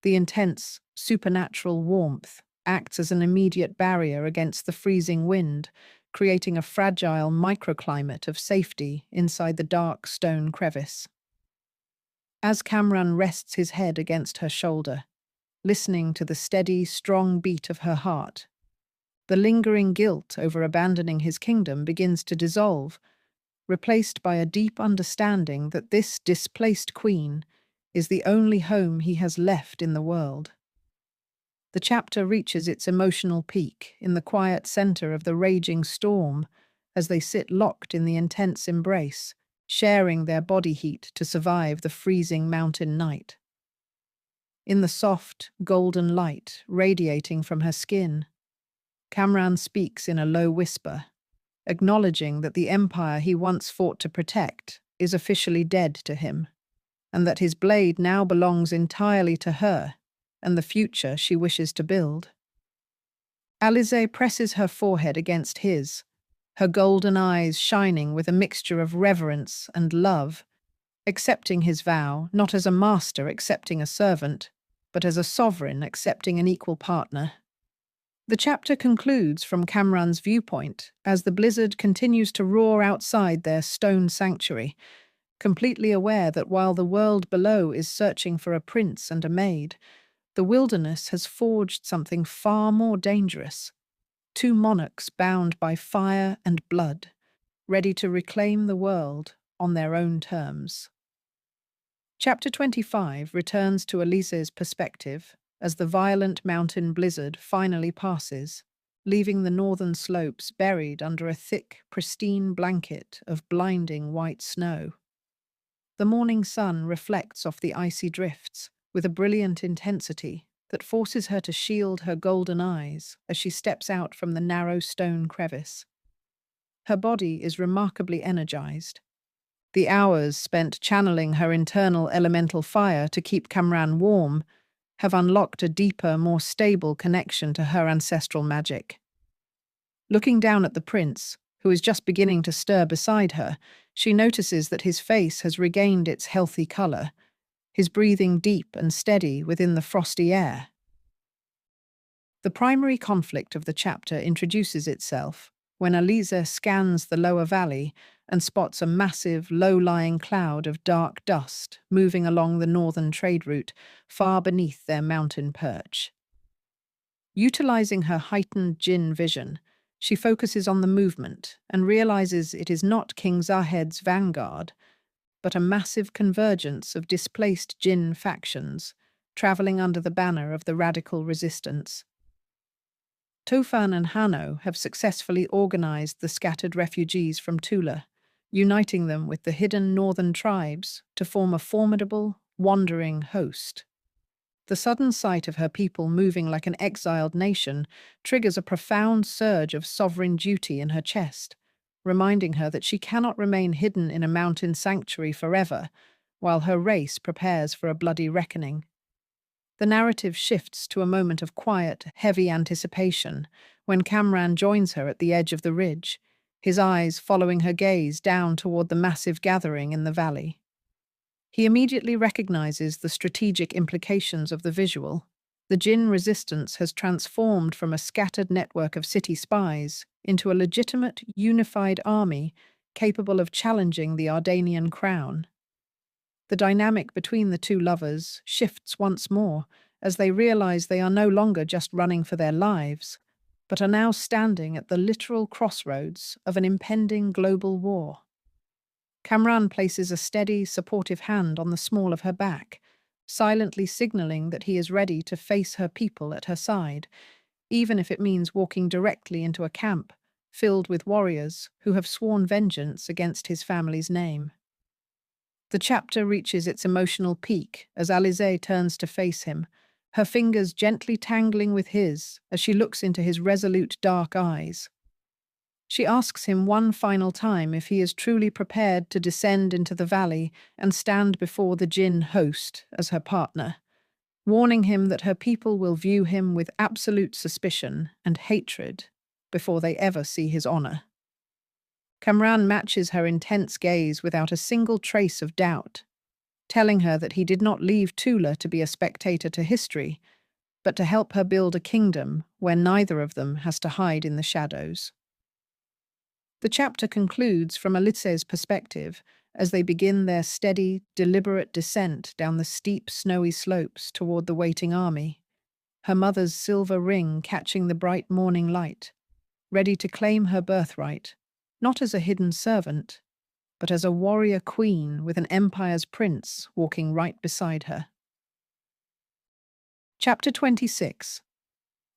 The intense, supernatural warmth acts as an immediate barrier against the freezing wind, creating a fragile microclimate of safety inside the dark stone crevice. As Kamran rests his head against her shoulder, listening to the steady, strong beat of her heart, the lingering guilt over abandoning his kingdom begins to dissolve, replaced by a deep understanding that this displaced queen is the only home he has left in the world. The chapter reaches its emotional peak in the quiet center of the raging storm as they sit locked in the intense embrace, sharing their body heat to survive the freezing mountain night. In the soft, golden light radiating from her skin, Kamran speaks in a low whisper, acknowledging that the empire he once fought to protect is officially dead to him, and that his blade now belongs entirely to her and the future she wishes to build. Alizeh presses her forehead against his, her golden eyes shining with a mixture of reverence and love, accepting his vow not as a master accepting a servant, but as a sovereign accepting an equal partner. The chapter concludes from Kamran's viewpoint as the blizzard continues to roar outside their stone sanctuary, completely aware that while the world below is searching for a prince and a maid, the wilderness has forged something far more dangerous. Two monarchs bound by fire and blood, ready to reclaim the world on their own terms. Chapter 25 returns to Alizeh's perspective as the violent mountain blizzard finally passes, leaving the northern slopes buried under a thick, pristine blanket of blinding white snow. The morning sun reflects off the icy drifts with a brilliant intensity that forces her to shield her golden eyes as she steps out from the narrow stone crevice. Her body is remarkably energized. The hours spent channeling her internal elemental fire to keep Kamran warm have unlocked a deeper, more stable connection to her ancestral magic. Looking down at the prince, who is just beginning to stir beside her, she notices that his face has regained its healthy color, his breathing deep and steady within the frosty air. The primary conflict of the chapter introduces itself when Alizeh scans the lower valley and spots a massive, low-lying cloud of dark dust moving along the northern trade route far beneath their mountain perch. Utilizing her heightened jinn vision, she focuses on the movement and realizes it is not King Zahed's vanguard, but a massive convergence of displaced jinn factions, traveling under the banner of the radical resistance. Tofan and Hanno have successfully organized the scattered refugees from Tula, uniting them with the hidden northern tribes to form a formidable, wandering host. The sudden sight of her people moving like an exiled nation triggers a profound surge of sovereign duty in her chest, reminding her that she cannot remain hidden in a mountain sanctuary forever, while her race prepares for a bloody reckoning. The narrative shifts to a moment of quiet, heavy anticipation when Kamran joins her at the edge of the ridge, his eyes following her gaze down toward the massive gathering in the valley. He immediately recognizes the strategic implications of the visual. The jinn resistance has transformed from a scattered network of city spies into a legitimate, unified army capable of challenging the Ardanian crown. The dynamic between the two lovers shifts once more as they realize they are no longer just running for their lives, but are now standing at the literal crossroads of an impending global war. Kamran places a steady, supportive hand on the small of her back, silently signaling that he is ready to face her people at her side, even if it means walking directly into a camp filled with warriors who have sworn vengeance against his family's name. The chapter reaches its emotional peak as Alizeh turns to face him, her fingers gently tangling with his as she looks into his resolute dark eyes. She asks him one final time if he is truly prepared to descend into the valley and stand before the jinn host as her partner, warning him that her people will view him with absolute suspicion and hatred before they ever see his honor. Kamran matches her intense gaze without a single trace of doubt, telling her that he did not leave Tula to be a spectator to history, but to help her build a kingdom where neither of them has to hide in the shadows. The chapter concludes from Alizeh's perspective as they begin their steady, deliberate descent down the steep, snowy slopes toward the waiting army, her mother's silver ring catching the bright morning light, ready to claim her birthright, not as a hidden servant, but as a warrior queen with an empire's prince walking right beside her. Chapter 26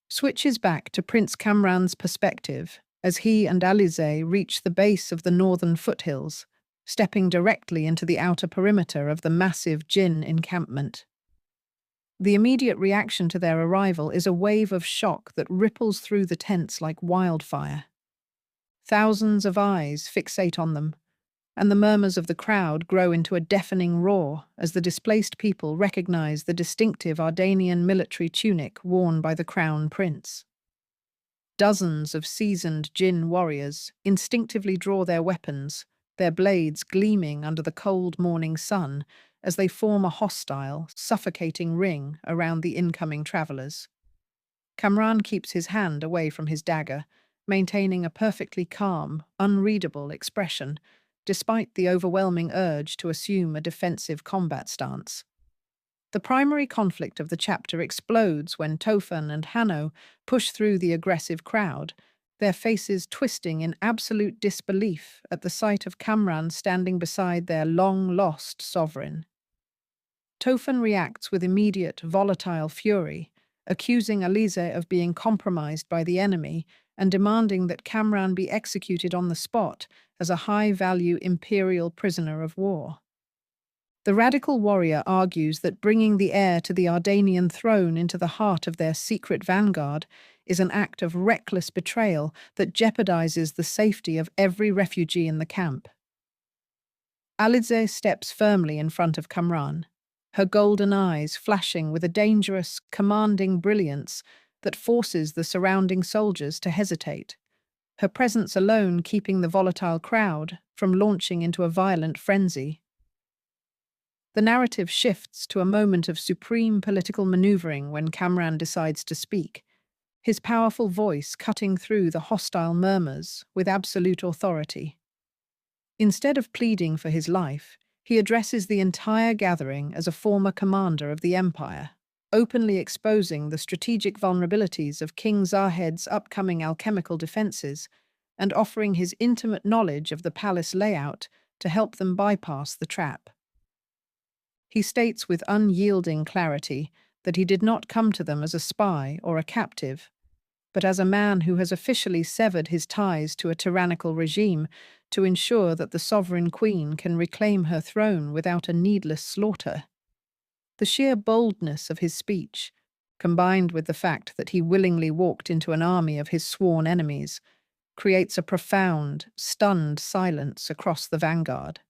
switches back to Prince Kamran's perspective as he and Alizeh reach the base of the northern foothills, stepping directly into the outer perimeter of the massive jinn encampment. The immediate reaction to their arrival is a wave of shock that ripples through the tents like wildfire. Thousands of eyes fixate on them, and the murmurs of the crowd grow into a deafening roar as the displaced people recognize the distinctive Ardanian military tunic worn by the crown prince. Dozens of seasoned jinn warriors instinctively draw their weapons, their blades gleaming under the cold morning sun as they form a hostile, suffocating ring around the incoming travelers. Kamran keeps his hand away from his dagger, maintaining a perfectly calm, unreadable expression, despite the overwhelming urge to assume a defensive combat stance. The primary conflict of the chapter explodes when Tofan and Hanno push through the aggressive crowd, their faces twisting in absolute disbelief at the sight of Kamran standing beside their long-lost sovereign. Tofan reacts with immediate, volatile fury, accusing Alizeh of being compromised by the enemy and demanding that Kamran be executed on the spot as a high-value imperial prisoner of war. The radical warrior argues that bringing the heir to the Ardanian throne into the heart of their secret vanguard is an act of reckless betrayal that jeopardizes the safety of every refugee in the camp. Alizeh steps firmly in front of Kamran, her golden eyes flashing with a dangerous, commanding brilliance that forces the surrounding soldiers to hesitate, her presence alone keeping the volatile crowd from launching into a violent frenzy. The narrative shifts to a moment of supreme political maneuvering when Kamran decides to speak, his powerful voice cutting through the hostile murmurs with absolute authority. Instead of pleading for his life, he addresses the entire gathering as a former commander of the empire, openly exposing the strategic vulnerabilities of King Zahed's upcoming alchemical defenses and offering his intimate knowledge of the palace layout to help them bypass the trap. He states with unyielding clarity that he did not come to them as a spy or a captive, but as a man who has officially severed his ties to a tyrannical regime to ensure that the sovereign queen can reclaim her throne without a needless slaughter. The sheer boldness of his speech, combined with the fact that he willingly walked into an army of his sworn enemies, creates a profound, stunned silence across the vanguard.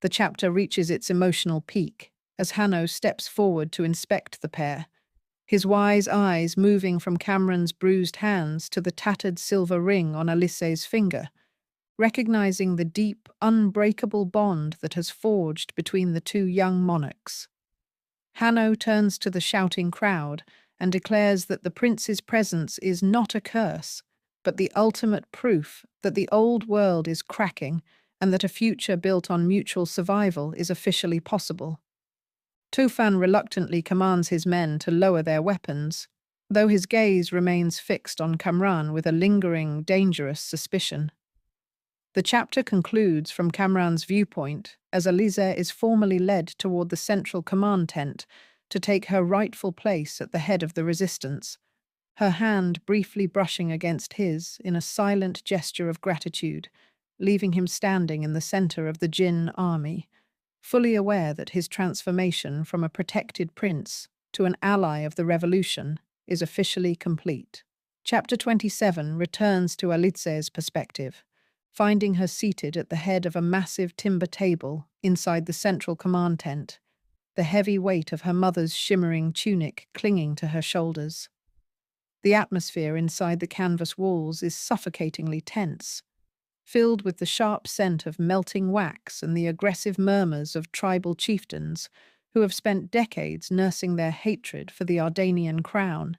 The chapter reaches its emotional peak as Hanno steps forward to inspect the pair, his wise eyes moving from Kamran's bruised hands to the tattered silver ring on Alizeh's finger, recognizing the deep, unbreakable bond that has forged between the two young monarchs. Hanno turns to the shouting crowd and declares that the prince's presence is not a curse, but the ultimate proof that the old world is cracking and that a future built on mutual survival is officially possible. Tufan reluctantly commands his men to lower their weapons, though his gaze remains fixed on Kamran with a lingering, dangerous suspicion. The chapter concludes from Kamran's viewpoint as Alizeh is formally led toward the central command tent to take her rightful place at the head of the resistance, her hand briefly brushing against his in a silent gesture of gratitude, leaving him standing in the center of the Jinn army, fully aware that his transformation from a protected prince to an ally of the revolution is officially complete. Chapter 27 returns to Alizeh's perspective, finding her seated at the head of a massive timber table inside the central command tent, the heavy weight of her mother's shimmering tunic clinging to her shoulders. The atmosphere inside the canvas walls is suffocatingly tense, filled with the sharp scent of melting wax and the aggressive murmurs of tribal chieftains who have spent decades nursing their hatred for the Ardanian crown.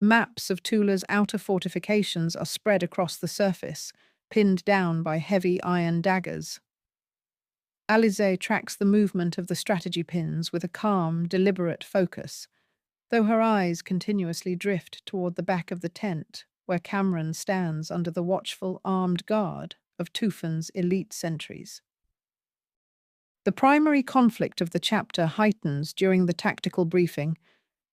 Maps of Tula's outer fortifications are spread across the surface, pinned down by heavy iron daggers. Alizeh tracks the movement of the strategy pins with a calm, deliberate focus, though her eyes continuously drift toward the back of the tent, where Kamran stands under the watchful armed guard of Tufan's elite sentries. The primary conflict of the chapter heightens during the tactical briefing,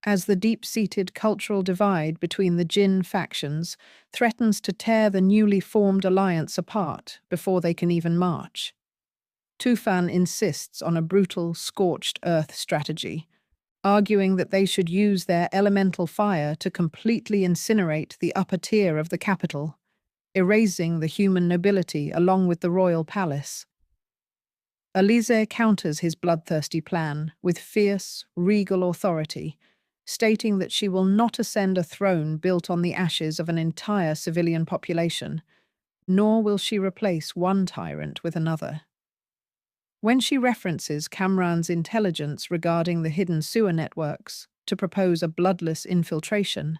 as the deep-seated cultural divide between the Jinn factions threatens to tear the newly formed alliance apart before they can even march. Tufan insists on a brutal, scorched earth strategy, arguing that they should use their elemental fire to completely incinerate the upper tier of the capital, erasing the human nobility along with the royal palace. Alizeh counters his bloodthirsty plan with fierce, regal authority, stating that she will not ascend a throne built on the ashes of an entire civilian population, nor will she replace one tyrant with another. When she references Kamran's intelligence regarding the hidden sewer networks to propose a bloodless infiltration,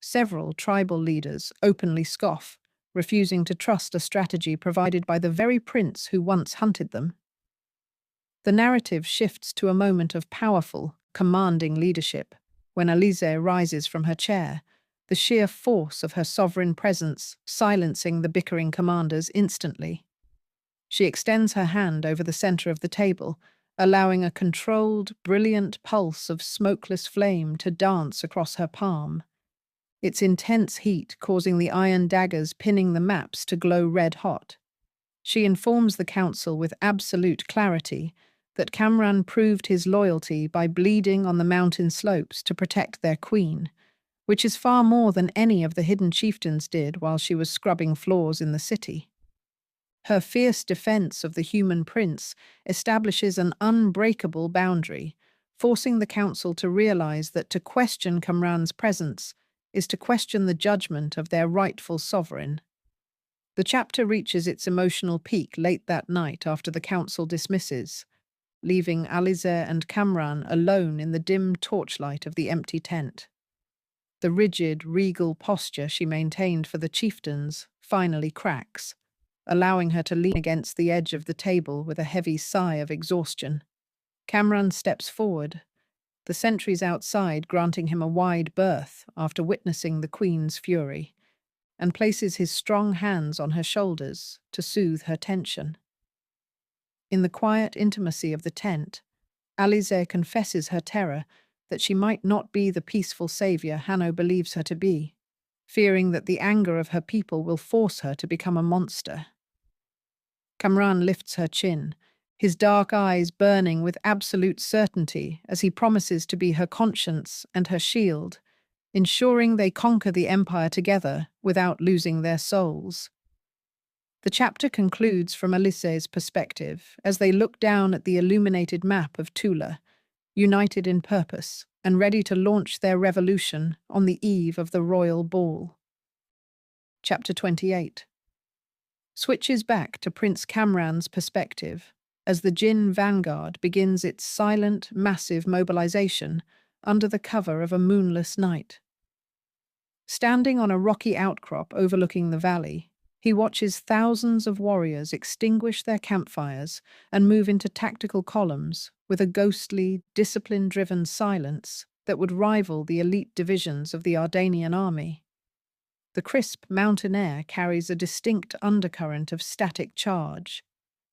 Several tribal leaders openly scoff, refusing to trust a strategy provided by the very prince who once hunted them. The narrative shifts to a moment of powerful, commanding leadership, when Alizeh rises from her chair, the sheer force of her sovereign presence silencing the bickering commanders instantly. She extends her hand over the center of the table, allowing a controlled, brilliant pulse of smokeless flame to dance across her palm, its intense heat causing the iron daggers pinning the maps to glow red-hot. She informs the council with absolute clarity that Kamran proved his loyalty by bleeding on the mountain slopes to protect their queen, which is far more than any of the hidden chieftains did while she was scrubbing floors in the city. Her fierce defense of the human prince establishes an unbreakable boundary, forcing the council to realize that to question Kamran's presence is to question the judgment of their rightful sovereign. The chapter reaches its emotional peak late that night after the council dismisses, leaving Alizeh and Kamran alone in the dim torchlight of the empty tent. The rigid, regal posture she maintained for the chieftains finally cracks, allowing her to lean against the edge of the table with a heavy sigh of exhaustion. Kamran steps forward, the sentries outside granting him a wide berth after witnessing the queen's fury, and places his strong hands on her shoulders to soothe her tension. In the quiet intimacy of the tent, Alizeh confesses her terror that she might not be the peaceful savior Hanno believes her to be, fearing that the anger of her people will force her to become a monster. Kamran lifts her chin, his dark eyes burning with absolute certainty as he promises to be her conscience and her shield, ensuring they conquer the empire together without losing their souls. The chapter concludes from Alizeh's perspective as they look down at the illuminated map of Tula, united in purpose and ready to launch their revolution on the eve of the royal ball. Chapter 28 switches back to Prince Kamran's perspective as the Jinn vanguard begins its silent, massive mobilization under the cover of a moonless night. Standing on a rocky outcrop overlooking the valley, he watches thousands of warriors extinguish their campfires and move into tactical columns with a ghostly, discipline-driven silence that would rival the elite divisions of the Ardanian army. The crisp mountain air carries a distinct undercurrent of static charge,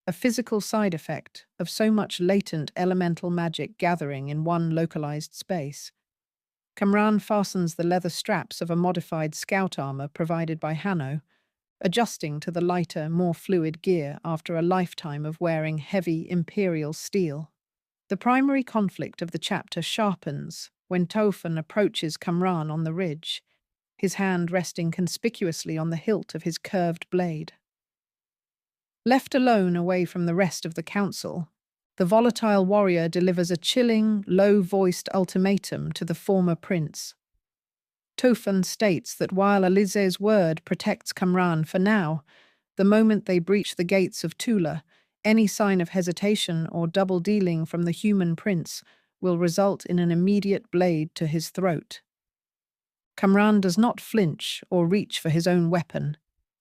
a physical side effect of so much latent elemental magic gathering in one localized space. Kamran fastens the leather straps of a modified scout armor provided by Hanno, adjusting to the lighter, more fluid gear after a lifetime of wearing heavy imperial steel. The primary conflict of the chapter sharpens when Tofan approaches Kamran on the ridge, his hand resting conspicuously on the hilt of his curved blade. Left alone away from the rest of the council, the volatile warrior delivers a chilling, low-voiced ultimatum to the former prince. Tofan states that while Alizeh's word protects Kamran for now, the moment they breach the gates of Tula, any sign of hesitation or double-dealing from the human prince will result in an immediate blade to his throat. Kamran does not flinch or reach for his own weapon.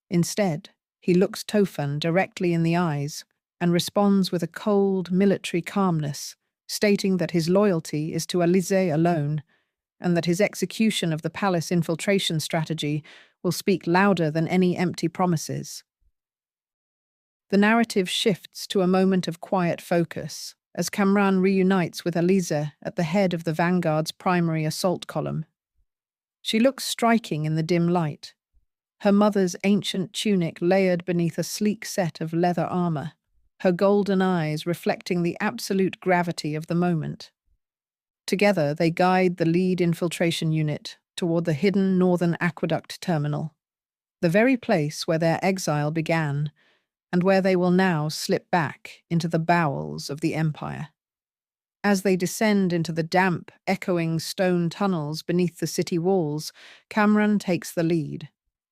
Instead, he looks Tofan directly in the eyes and responds with a cold, military calmness, stating that his loyalty is to Alizeh alone, and that his execution of the palace infiltration strategy will speak louder than any empty promises. The narrative shifts to a moment of quiet focus as Kamran reunites with Alizeh at the head of the vanguard's primary assault column. She looks striking in the dim light, her mother's ancient tunic layered beneath a sleek set of leather armor, her golden eyes reflecting the absolute gravity of the moment. Together, they guide the lead infiltration unit toward the hidden northern aqueduct terminal, the very place where their exile began and where they will now slip back into the bowels of the empire. As they descend into the damp, echoing stone tunnels beneath the city walls, Kamran takes the lead,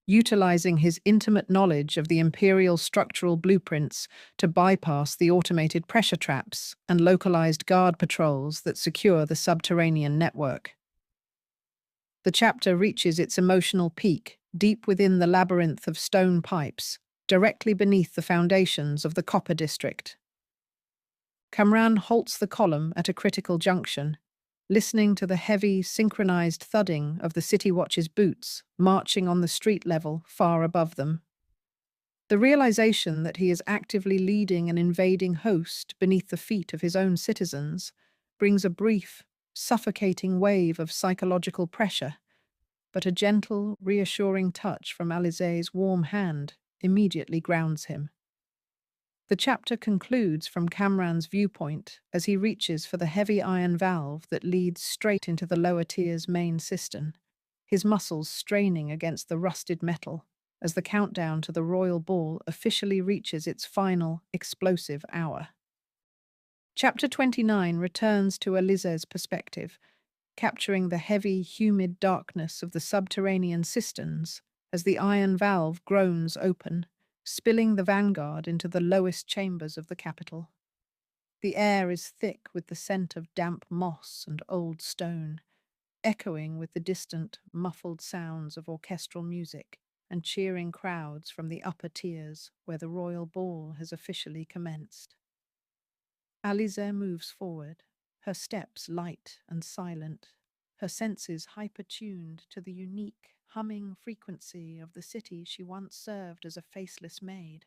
utilizing his intimate knowledge of the imperial structural blueprints to bypass the automated pressure traps and localized guard patrols that secure the subterranean network. The chapter reaches its emotional peak, deep within the labyrinth of stone pipes, directly beneath the foundations of the copper district. Kamran halts the column at a critical junction, listening to the heavy, synchronized thudding of the city watch's boots marching on the street level far above them. The realization that he is actively leading an invading host beneath the feet of his own citizens brings a brief, suffocating wave of psychological pressure, but a gentle, reassuring touch from Alizeh's warm hand immediately grounds him. The chapter concludes from Kamran's viewpoint as he reaches for the heavy iron valve that leads straight into the lower tier's main cistern, his muscles straining against the rusted metal as the countdown to the royal ball officially reaches its final, explosive hour. Chapter 29 returns to Alizeh's perspective, capturing the heavy, humid darkness of the subterranean cisterns as the iron valve groans open, spilling the vanguard into the lowest chambers of the capital. The air is thick with the scent of damp moss and old stone, echoing with the distant, muffled sounds of orchestral music and cheering crowds from the upper tiers where the royal ball has officially commenced. Alizeh moves forward, her steps light and silent, her senses hyper-tuned to the unique, humming frequency of the city she once served as a faceless maid.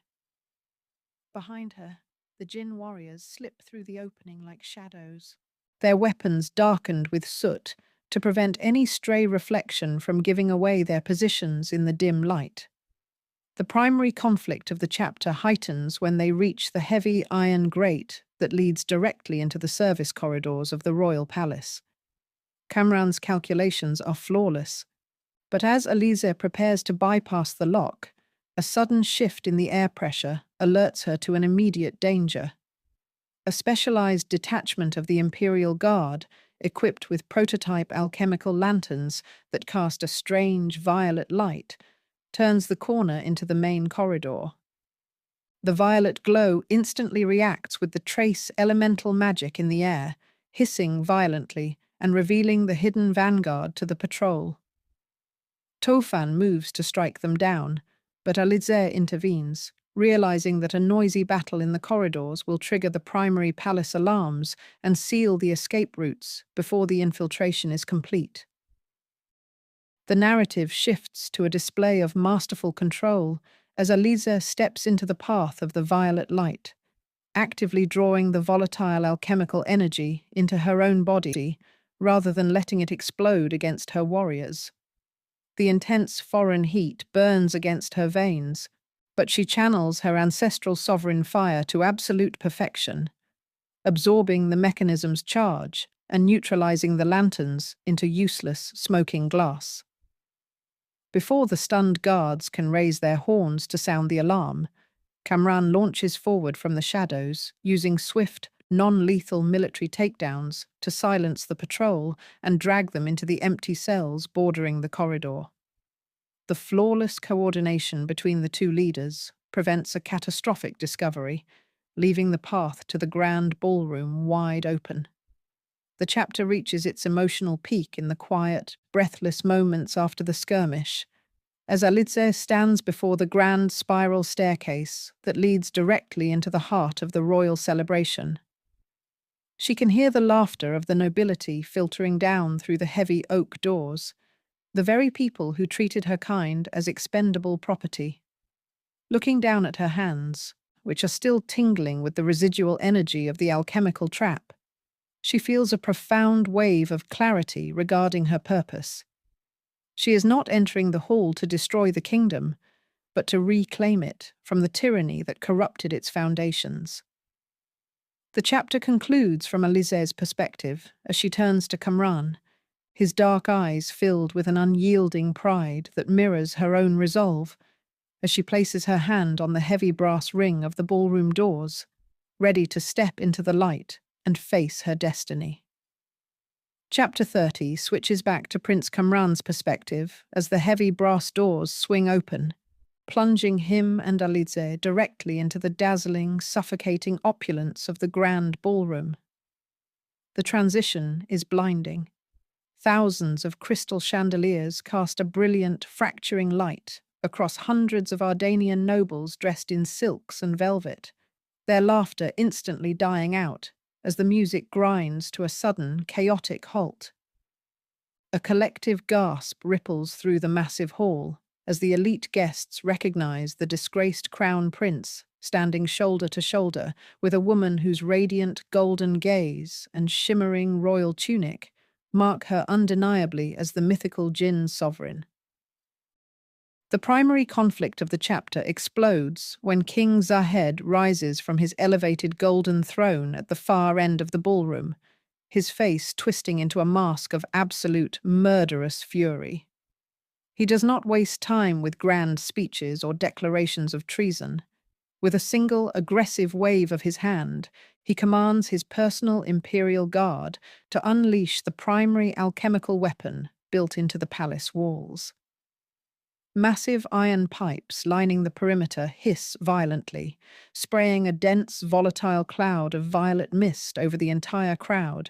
Behind her, the Jinn warriors slip through the opening like shadows, their weapons darkened with soot to prevent any stray reflection from giving away their positions in the dim light. The primary conflict of the chapter heightens when they reach the heavy iron grate that leads directly into the service corridors of the royal palace. Kamran's calculations are flawless, but as Alizeh prepares to bypass the lock, a sudden shift in the air pressure alerts her to an immediate danger. A specialized detachment of the Imperial Guard, equipped with prototype alchemical lanterns that cast a strange violet light, turns the corner into the main corridor. The violet glow instantly reacts with the trace elemental magic in the air, hissing violently and revealing the hidden vanguard to the patrol. Tofan moves to strike them down, but Alizeh intervenes, realizing that a noisy battle in the corridors will trigger the primary palace alarms and seal the escape routes before the infiltration is complete. The narrative shifts to a display of masterful control as Alizeh steps into the path of the violet light, actively drawing the volatile alchemical energy into her own body rather than letting it explode against her warriors. The intense foreign heat burns against her veins, but she channels her ancestral sovereign fire to absolute perfection, absorbing the mechanism's charge and neutralizing the lanterns into useless, smoking glass. Before the stunned guards can raise their horns to sound the alarm, Kamran launches forward from the shadows, using swift, non-lethal military takedowns to silence the patrol and drag them into the empty cells bordering the corridor. The flawless coordination between the two leaders prevents a catastrophic discovery, leaving the path to the grand ballroom wide open. The chapter reaches its emotional peak in the quiet, breathless moments after the skirmish, as Alizeh stands before the grand spiral staircase that leads directly into the heart of the royal celebration. She can hear the laughter of the nobility filtering down through the heavy oak doors, the very people who treated her kind as expendable property. Looking down at her hands, which are still tingling with the residual energy of the alchemical trap, she feels a profound wave of clarity regarding her purpose. She is not entering the hall to destroy the kingdom, but to reclaim it from the tyranny that corrupted its foundations. The chapter concludes from Alizeh's perspective as she turns to Kamran, his dark eyes filled with an unyielding pride that mirrors her own resolve, as she places her hand on the heavy brass ring of the ballroom doors, ready to step into the light and face her destiny. Chapter 30 switches back to Prince Kamran's perspective as the heavy brass doors swing open, plunging him and Alizeh directly into the dazzling, suffocating opulence of the grand ballroom. The transition is blinding. Thousands of crystal chandeliers cast a brilliant, fracturing light across hundreds of Ardanian nobles dressed in silks and velvet, their laughter instantly dying out as the music grinds to a sudden, chaotic halt. A collective gasp ripples through the massive hall as the elite guests recognize the disgraced crown prince standing shoulder to shoulder with a woman whose radiant golden gaze and shimmering royal tunic mark her undeniably as the mythical Jinn sovereign. The primary conflict of the chapter explodes when King Zahed rises from his elevated golden throne at the far end of the ballroom, his face twisting into a mask of absolute murderous fury. He does not waste time with grand speeches or declarations of treason. With a single aggressive wave of his hand, he commands his personal imperial guard to unleash the primary alchemical weapon built into the palace walls. Massive iron pipes lining the perimeter hiss violently, spraying a dense, volatile cloud of violet mist over the entire crowd,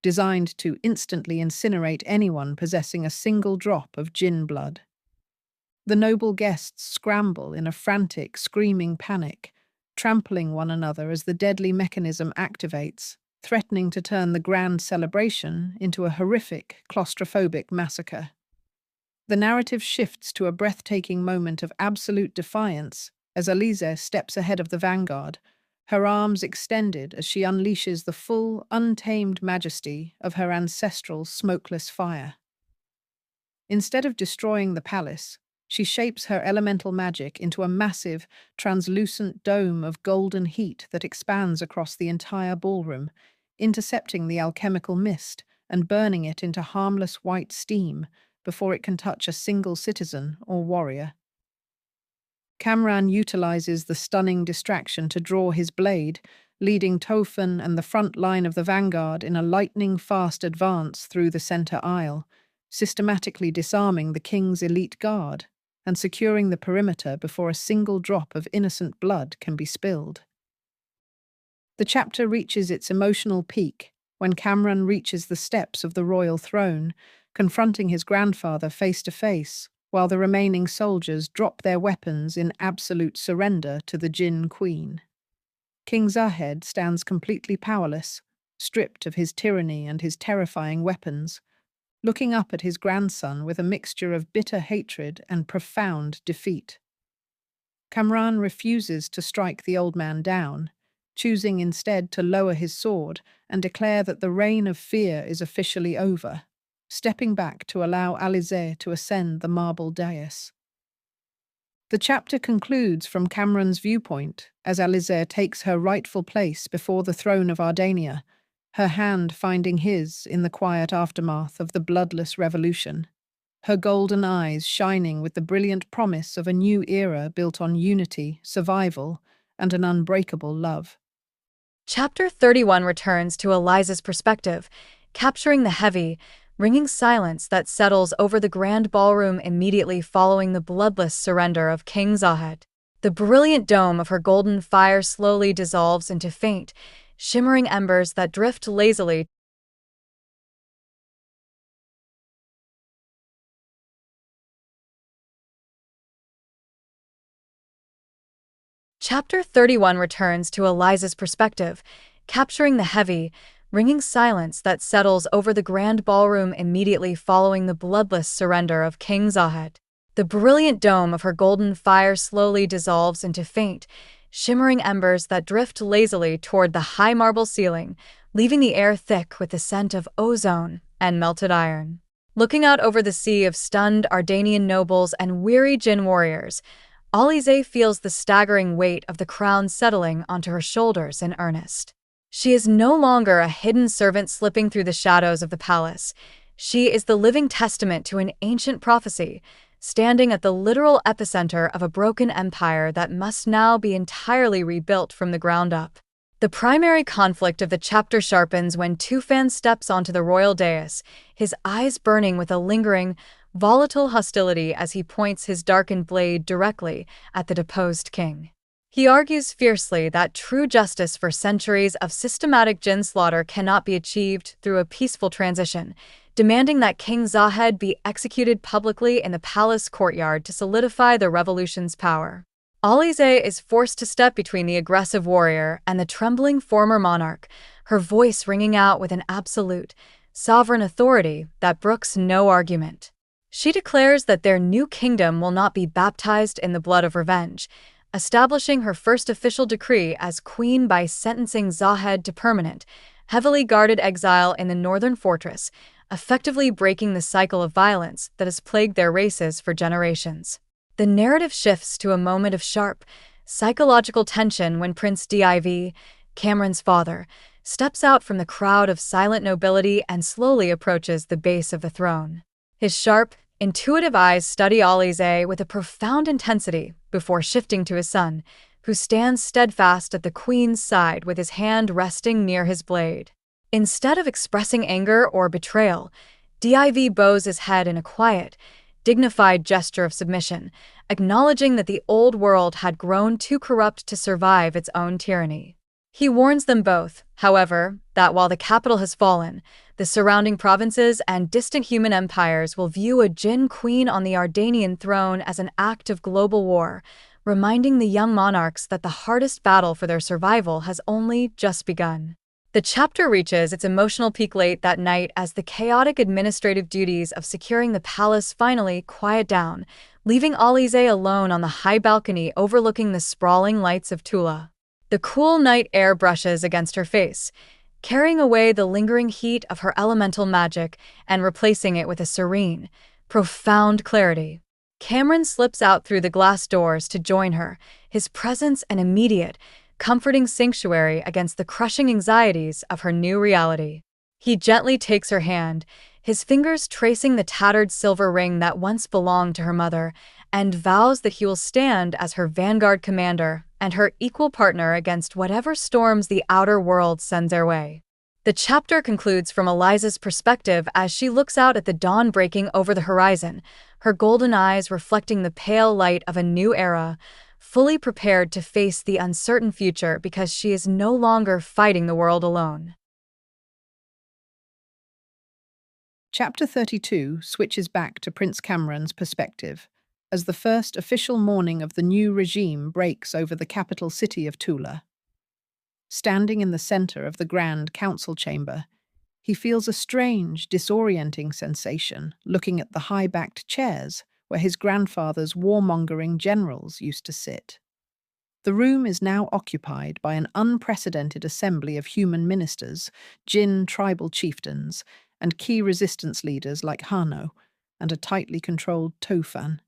designed to instantly incinerate anyone possessing a single drop of Jinn blood. The noble guests scramble in a frantic, screaming panic, trampling one another as the deadly mechanism activates, threatening to turn the grand celebration into a horrific, claustrophobic massacre. The narrative shifts to a breathtaking moment of absolute defiance as Alizeh steps ahead of the vanguard, her arms extended as she unleashes the full, untamed majesty of her ancestral smokeless fire. Instead of destroying the palace, she shapes her elemental magic into a massive, translucent dome of golden heat that expands across the entire ballroom, intercepting the alchemical mist and burning it into harmless white steam before it can touch a single citizen or warrior. Kamran utilizes the stunning distraction to draw his blade, leading Tofan and the front line of the vanguard in a lightning-fast advance through the center aisle, systematically disarming the king's elite guard and securing the perimeter before a single drop of innocent blood can be spilled. The chapter reaches its emotional peak when Kamran reaches the steps of the royal throne, confronting his grandfather face to face, while the remaining soldiers drop their weapons in absolute surrender to the Jinn Queen. King Zahed stands completely powerless, stripped of his tyranny and his terrifying weapons, looking up at his grandson with a mixture of bitter hatred and profound defeat. Kamran refuses to strike the old man down, choosing instead to lower his sword and declare that the reign of fear is officially over, stepping back to allow Alizeh to ascend the marble dais. The chapter concludes from Kamran's viewpoint as Alizeh takes her rightful place before the throne of Ardania, her hand finding his in the quiet aftermath of the bloodless revolution, her golden eyes shining with the brilliant promise of a new era built on unity, survival, and an unbreakable love. Chapter 31 returns to Alizeh's perspective, capturing the heavy, ringing silence that settles over the grand ballroom immediately following the bloodless surrender of King Zahed. The brilliant dome of her golden fire slowly dissolves into faint, shimmering embers that drift lazily. Chapter 31 returns to Alizeh's perspective, capturing the heavy, ringing silence that settles over the grand ballroom immediately following the bloodless surrender of King Zahed. The brilliant dome of her golden fire slowly dissolves into faint, shimmering embers that drift lazily toward the high marble ceiling, leaving the air thick with the scent of ozone and melted iron. Looking out over the sea of stunned Ardanian nobles and weary Jinn warriors, Alizeh feels the staggering weight of the crown settling onto her shoulders in earnest. She is no longer a hidden servant slipping through the shadows of the palace. She is the living testament to an ancient prophecy, standing at the literal epicenter of a broken empire that must now be entirely rebuilt from the ground up. The primary conflict of the chapter sharpens when Tufan steps onto the royal dais, his eyes burning with a lingering, volatile hostility as he points his darkened blade directly at the deposed king. He argues fiercely that true justice for centuries of systematic Jinn slaughter cannot be achieved through a peaceful transition, demanding that King Zahed be executed publicly in the palace courtyard to solidify the revolution's power. Alizeh is forced to step between the aggressive warrior and the trembling former monarch, her voice ringing out with an absolute, sovereign authority that brooks no argument. She declares that their new kingdom will not be baptized in the blood of revenge, establishing her first official decree as queen by sentencing Zahed to permanent, heavily guarded exile in the northern fortress, effectively breaking the cycle of violence that has plagued their races for generations. The narrative shifts to a moment of sharp, psychological tension when Prince Div, Kamran's father, steps out from the crowd of silent nobility and slowly approaches the base of the throne. His sharp, intuitive eyes study Alizeh with a profound intensity before shifting to his son, who stands steadfast at the queen's side with his hand resting near his blade. Instead of expressing anger or betrayal, Div bows his head in a quiet, dignified gesture of submission, acknowledging that the old world had grown too corrupt to survive its own tyranny. He warns them both, however, that while the capital has fallen, the surrounding provinces and distant human empires will view a Jinn queen on the Ardanian throne as an act of global war, reminding the young monarchs that the hardest battle for their survival has only just begun. The chapter reaches its emotional peak late that night as the chaotic administrative duties of securing the palace finally quiet down, leaving Alizeh alone on the high balcony overlooking the sprawling lights of Tula. The cool night air brushes against her face, carrying away the lingering heat of her elemental magic and replacing it with a serene, profound clarity. Kamran slips out through the glass doors to join her, his presence an immediate, comforting sanctuary against the crushing anxieties of her new reality. He gently takes her hand, his fingers tracing the tattered silver ring that once belonged to her mother, and vows that he will stand as her vanguard commander and her equal partner against whatever storms the outer world sends their way. The chapter concludes from Alizeh's perspective as she looks out at the dawn breaking over the horizon, her golden eyes reflecting the pale light of a new era, fully prepared to face the uncertain future because she is no longer fighting the world alone. Chapter 32 switches back to Prince Kamran's perspective as the first official morning of the new regime breaks over the capital city of Tula. Standing in the center of the Grand Council chamber, he feels a strange, disorienting sensation looking at the high-backed chairs where his grandfather's warmongering generals used to sit. The room is now occupied by an unprecedented assembly of human ministers, Jinn tribal chieftains, and key resistance leaders like Hano, and a tightly controlled Tofan.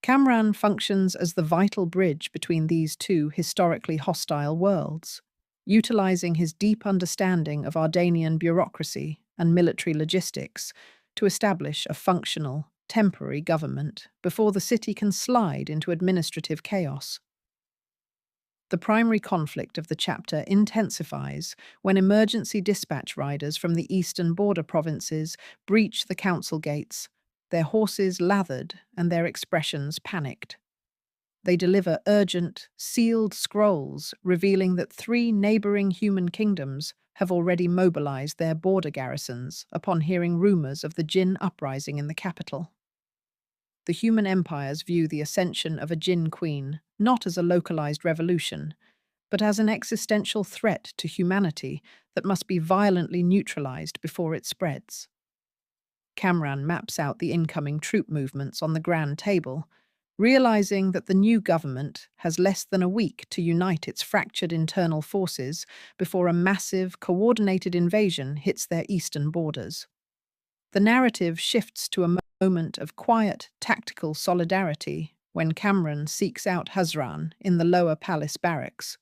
Kamran functions as the vital bridge between these two historically hostile worlds, utilizing his deep understanding of Ardanian bureaucracy and military logistics to establish a functional, temporary government before the city can slide into administrative chaos. The primary conflict of the chapter intensifies when emergency dispatch riders from the eastern border provinces breach the council gates, their horses lathered and their expressions panicked. They deliver urgent, sealed scrolls revealing that 3 neighboring human kingdoms have already mobilized their border garrisons upon hearing rumors of the Jinn uprising in the capital. The human empires view the ascension of a Jinn queen not as a localized revolution, but as an existential threat to humanity that must be violently neutralized before it spreads. Kamran maps out the incoming troop movements on the Grand Table, realizing that the new government has less than a week to unite its fractured internal forces before a massive, coordinated invasion hits their eastern borders. The narrative shifts to a moment of quiet, tactical solidarity when Kamran seeks out Hazran in the lower palace barracks,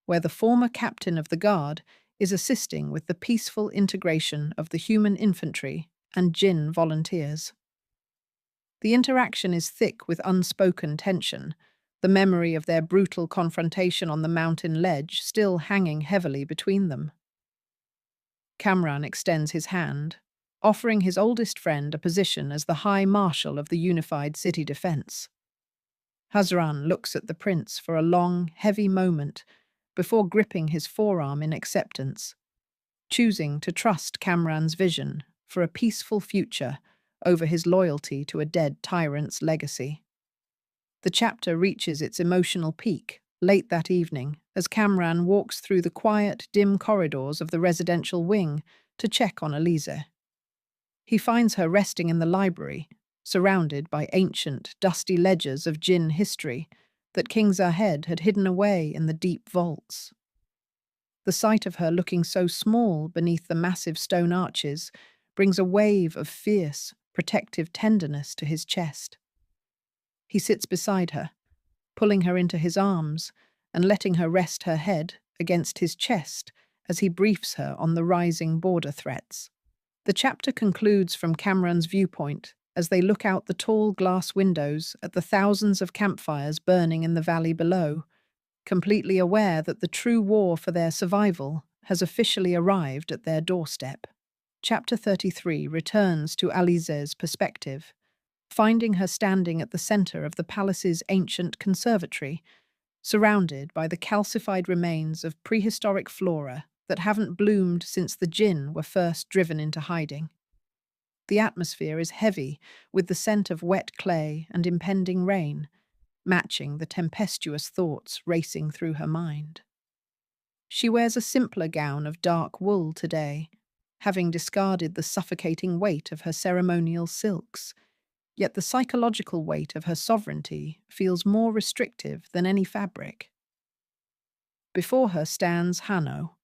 where the former captain of the guard is assisting with the peaceful integration of the human infantry and Jinn volunteers. The interaction is thick with unspoken tension, the memory of their brutal confrontation on the mountain ledge still hanging heavily between them. Kamran extends his hand, offering his oldest friend a position as the High Marshal of the unified city defense. Hazran looks at the prince for a long, heavy moment before gripping his forearm in acceptance, choosing to trust Kamran's vision for a peaceful future over his loyalty to a dead tyrant's legacy. The chapter reaches its emotional peak late that evening as Kamran walks through the quiet, dim corridors of the residential wing to check on Alizeh. He finds her resting in the library, surrounded by ancient, dusty ledgers of jinn history that King Zahed had hidden away in the deep vaults. The sight of her looking so small beneath the massive stone arches brings a wave of fierce, protective tenderness to his chest. He sits beside her, pulling her into his arms and letting her rest her head against his chest as he briefs her on the rising border threats. The chapter concludes from Kamran's viewpoint as they look out the tall glass windows at the thousands of campfires burning in the valley below, completely aware that the true war for their survival has officially arrived at their doorstep. Chapter 33 returns to Alizeh's perspective, finding her standing at the center of the palace's ancient conservatory, surrounded by the calcified remains of prehistoric flora that haven't bloomed since the jinn were first driven into hiding. The atmosphere is heavy with the scent of wet clay and impending rain, matching the tempestuous thoughts racing through her mind. She wears a simpler gown of dark wool today, having discarded the suffocating weight of her ceremonial silks, yet the psychological weight of her sovereignty feels more restrictive than any fabric. Before her stands Hanno,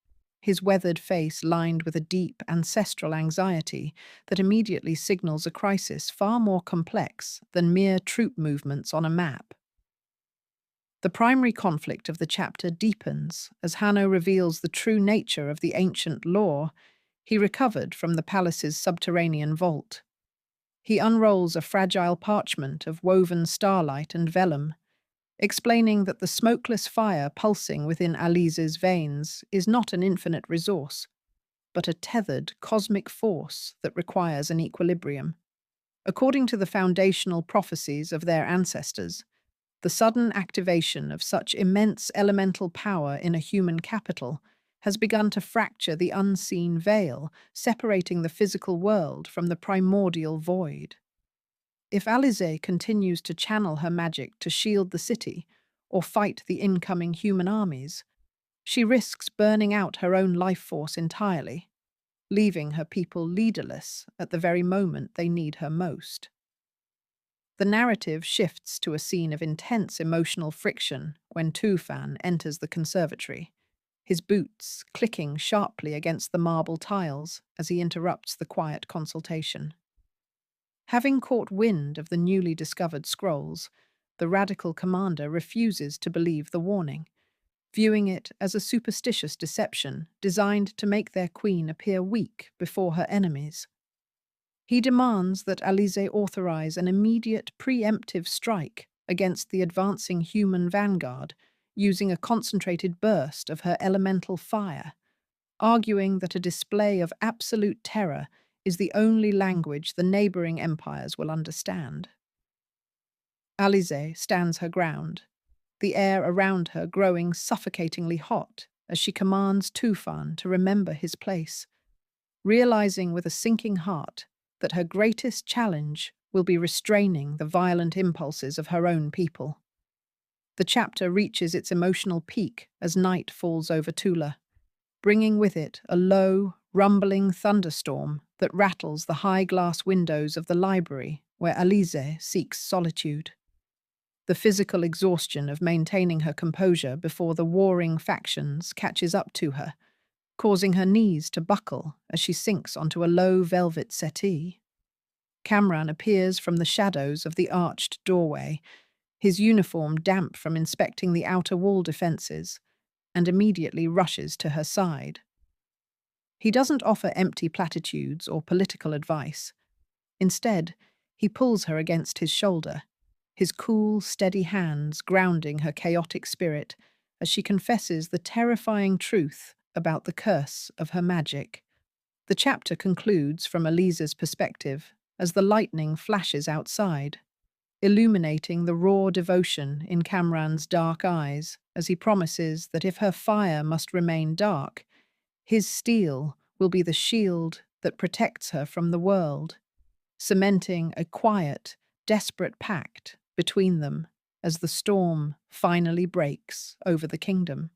his weathered face lined with a deep ancestral anxiety that immediately signals a crisis far more complex than mere troop movements on a map. The primary conflict of the chapter deepens as Hanno reveals the true nature of the ancient lore he recovered from the palace's subterranean vault. He unrolls a fragile parchment of woven starlight and vellum, explaining that the smokeless fire pulsing within Alizeh's veins is not an infinite resource, but a tethered cosmic force that requires an equilibrium. According to the foundational prophecies of their ancestors, the sudden activation of such immense elemental power in a human capital has begun to fracture the unseen veil separating the physical world from the primordial void. If Alizeh continues to channel her magic to shield the city or fight the incoming human armies, she risks burning out her own life force entirely, leaving her people leaderless at the very moment they need her most. The narrative shifts to a scene of intense emotional friction when Tufan enters the conservatory, his boots clicking sharply against the marble tiles as he interrupts the quiet consultation. Having caught wind of the newly discovered scrolls, the radical commander refuses to believe the warning, viewing it as a superstitious deception designed to make their queen appear weak before her enemies. He demands that Alizeh authorize an immediate preemptive strike against the advancing human vanguard using a concentrated burst of her elemental fire, arguing that a display of absolute terror is the only language the neighboring empires will understand. Alizeh stands her ground, the air around her growing suffocatingly hot as she commands Tufan to remember his place, realizing with a sinking heart that her greatest challenge will be restraining the violent impulses of her own people. The chapter reaches its emotional peak as night falls over Tula, bringing with it a low, rumbling thunderstorm that rattles the high glass windows of the library where Alizeh seeks solitude. The physical exhaustion of maintaining her composure before the warring factions catches up to her, causing her knees to buckle as she sinks onto a low velvet settee. Kamran appears from the shadows of the arched doorway, his uniform damp from inspecting the outer wall defences, and immediately rushes to her side. He doesn't offer empty platitudes or political advice. Instead, he pulls her against his shoulder, his cool, steady hands grounding her chaotic spirit as she confesses the terrifying truth about the curse of her magic. The chapter concludes from Alizeh's perspective as the lightning flashes outside, illuminating the raw devotion in Kamran's dark eyes as he promises that if her fire must remain dark, his steel will be the shield that protects her from the world, cementing a quiet, desperate pact between them as the storm finally breaks over the kingdom.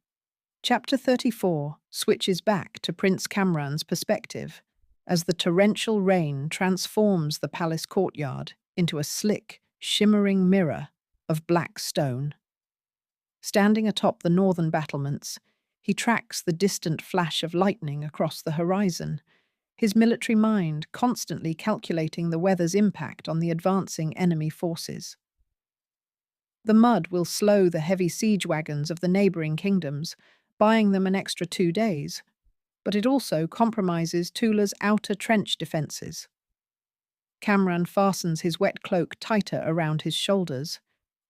Chapter 34 switches back to Prince Kamran's perspective as the torrential rain transforms the palace courtyard into a slick, shimmering mirror of black stone. Standing atop the northern battlements, he tracks the distant flash of lightning across the horizon, his military mind constantly calculating the weather's impact on the advancing enemy forces. The mud will slow the heavy siege wagons of the neighbouring kingdoms, buying them an extra 2 days, but it also compromises Tula's outer trench defences. Kamran fastens his wet cloak tighter around his shoulders,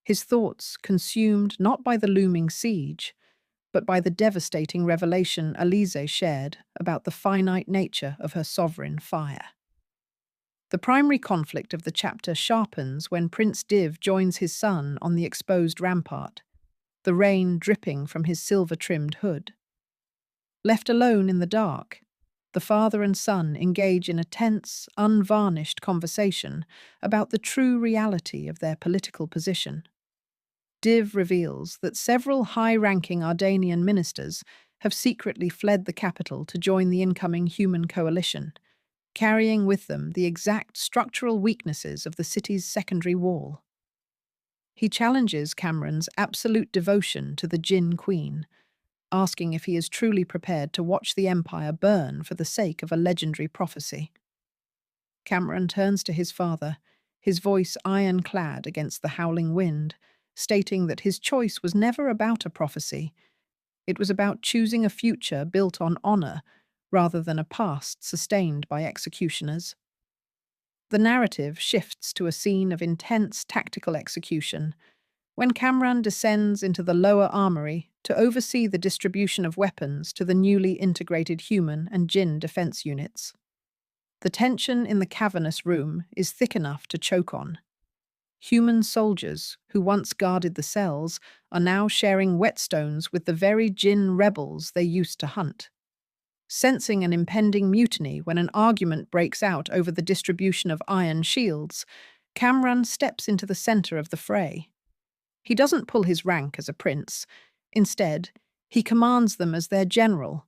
his thoughts consumed not by the looming siege, but by the devastating revelation Alizeh shared about the finite nature of her sovereign fire. The primary conflict of the chapter sharpens when Prince Div joins his son on the exposed rampart, the rain dripping from his silver-trimmed hood. Left alone in the dark, the father and son engage in a tense, unvarnished conversation about the true reality of their political position. Div reveals that several high-ranking Ardanian ministers have secretly fled the capital to join the incoming human coalition, carrying with them the exact structural weaknesses of the city's secondary wall. He challenges Kamran's absolute devotion to the Jinn Queen, asking if he is truly prepared to watch the empire burn for the sake of a legendary prophecy. Kamran turns to his father, his voice ironclad against the howling wind, stating that his choice was never about a prophecy. It was about choosing a future built on honor rather than a past sustained by executioners. The narrative shifts to a scene of intense tactical execution when Kamran descends into the lower armory to oversee the distribution of weapons to the newly integrated human and Jinn defense units. The tension in the cavernous room is thick enough to choke on. Human soldiers who once guarded the cells are now sharing whetstones with the very Jinn rebels they used to hunt. Sensing an impending mutiny when an argument breaks out over the distribution of iron shields, Kamran steps into the center of the fray. He doesn't pull his rank as a prince. Instead, he commands them as their general,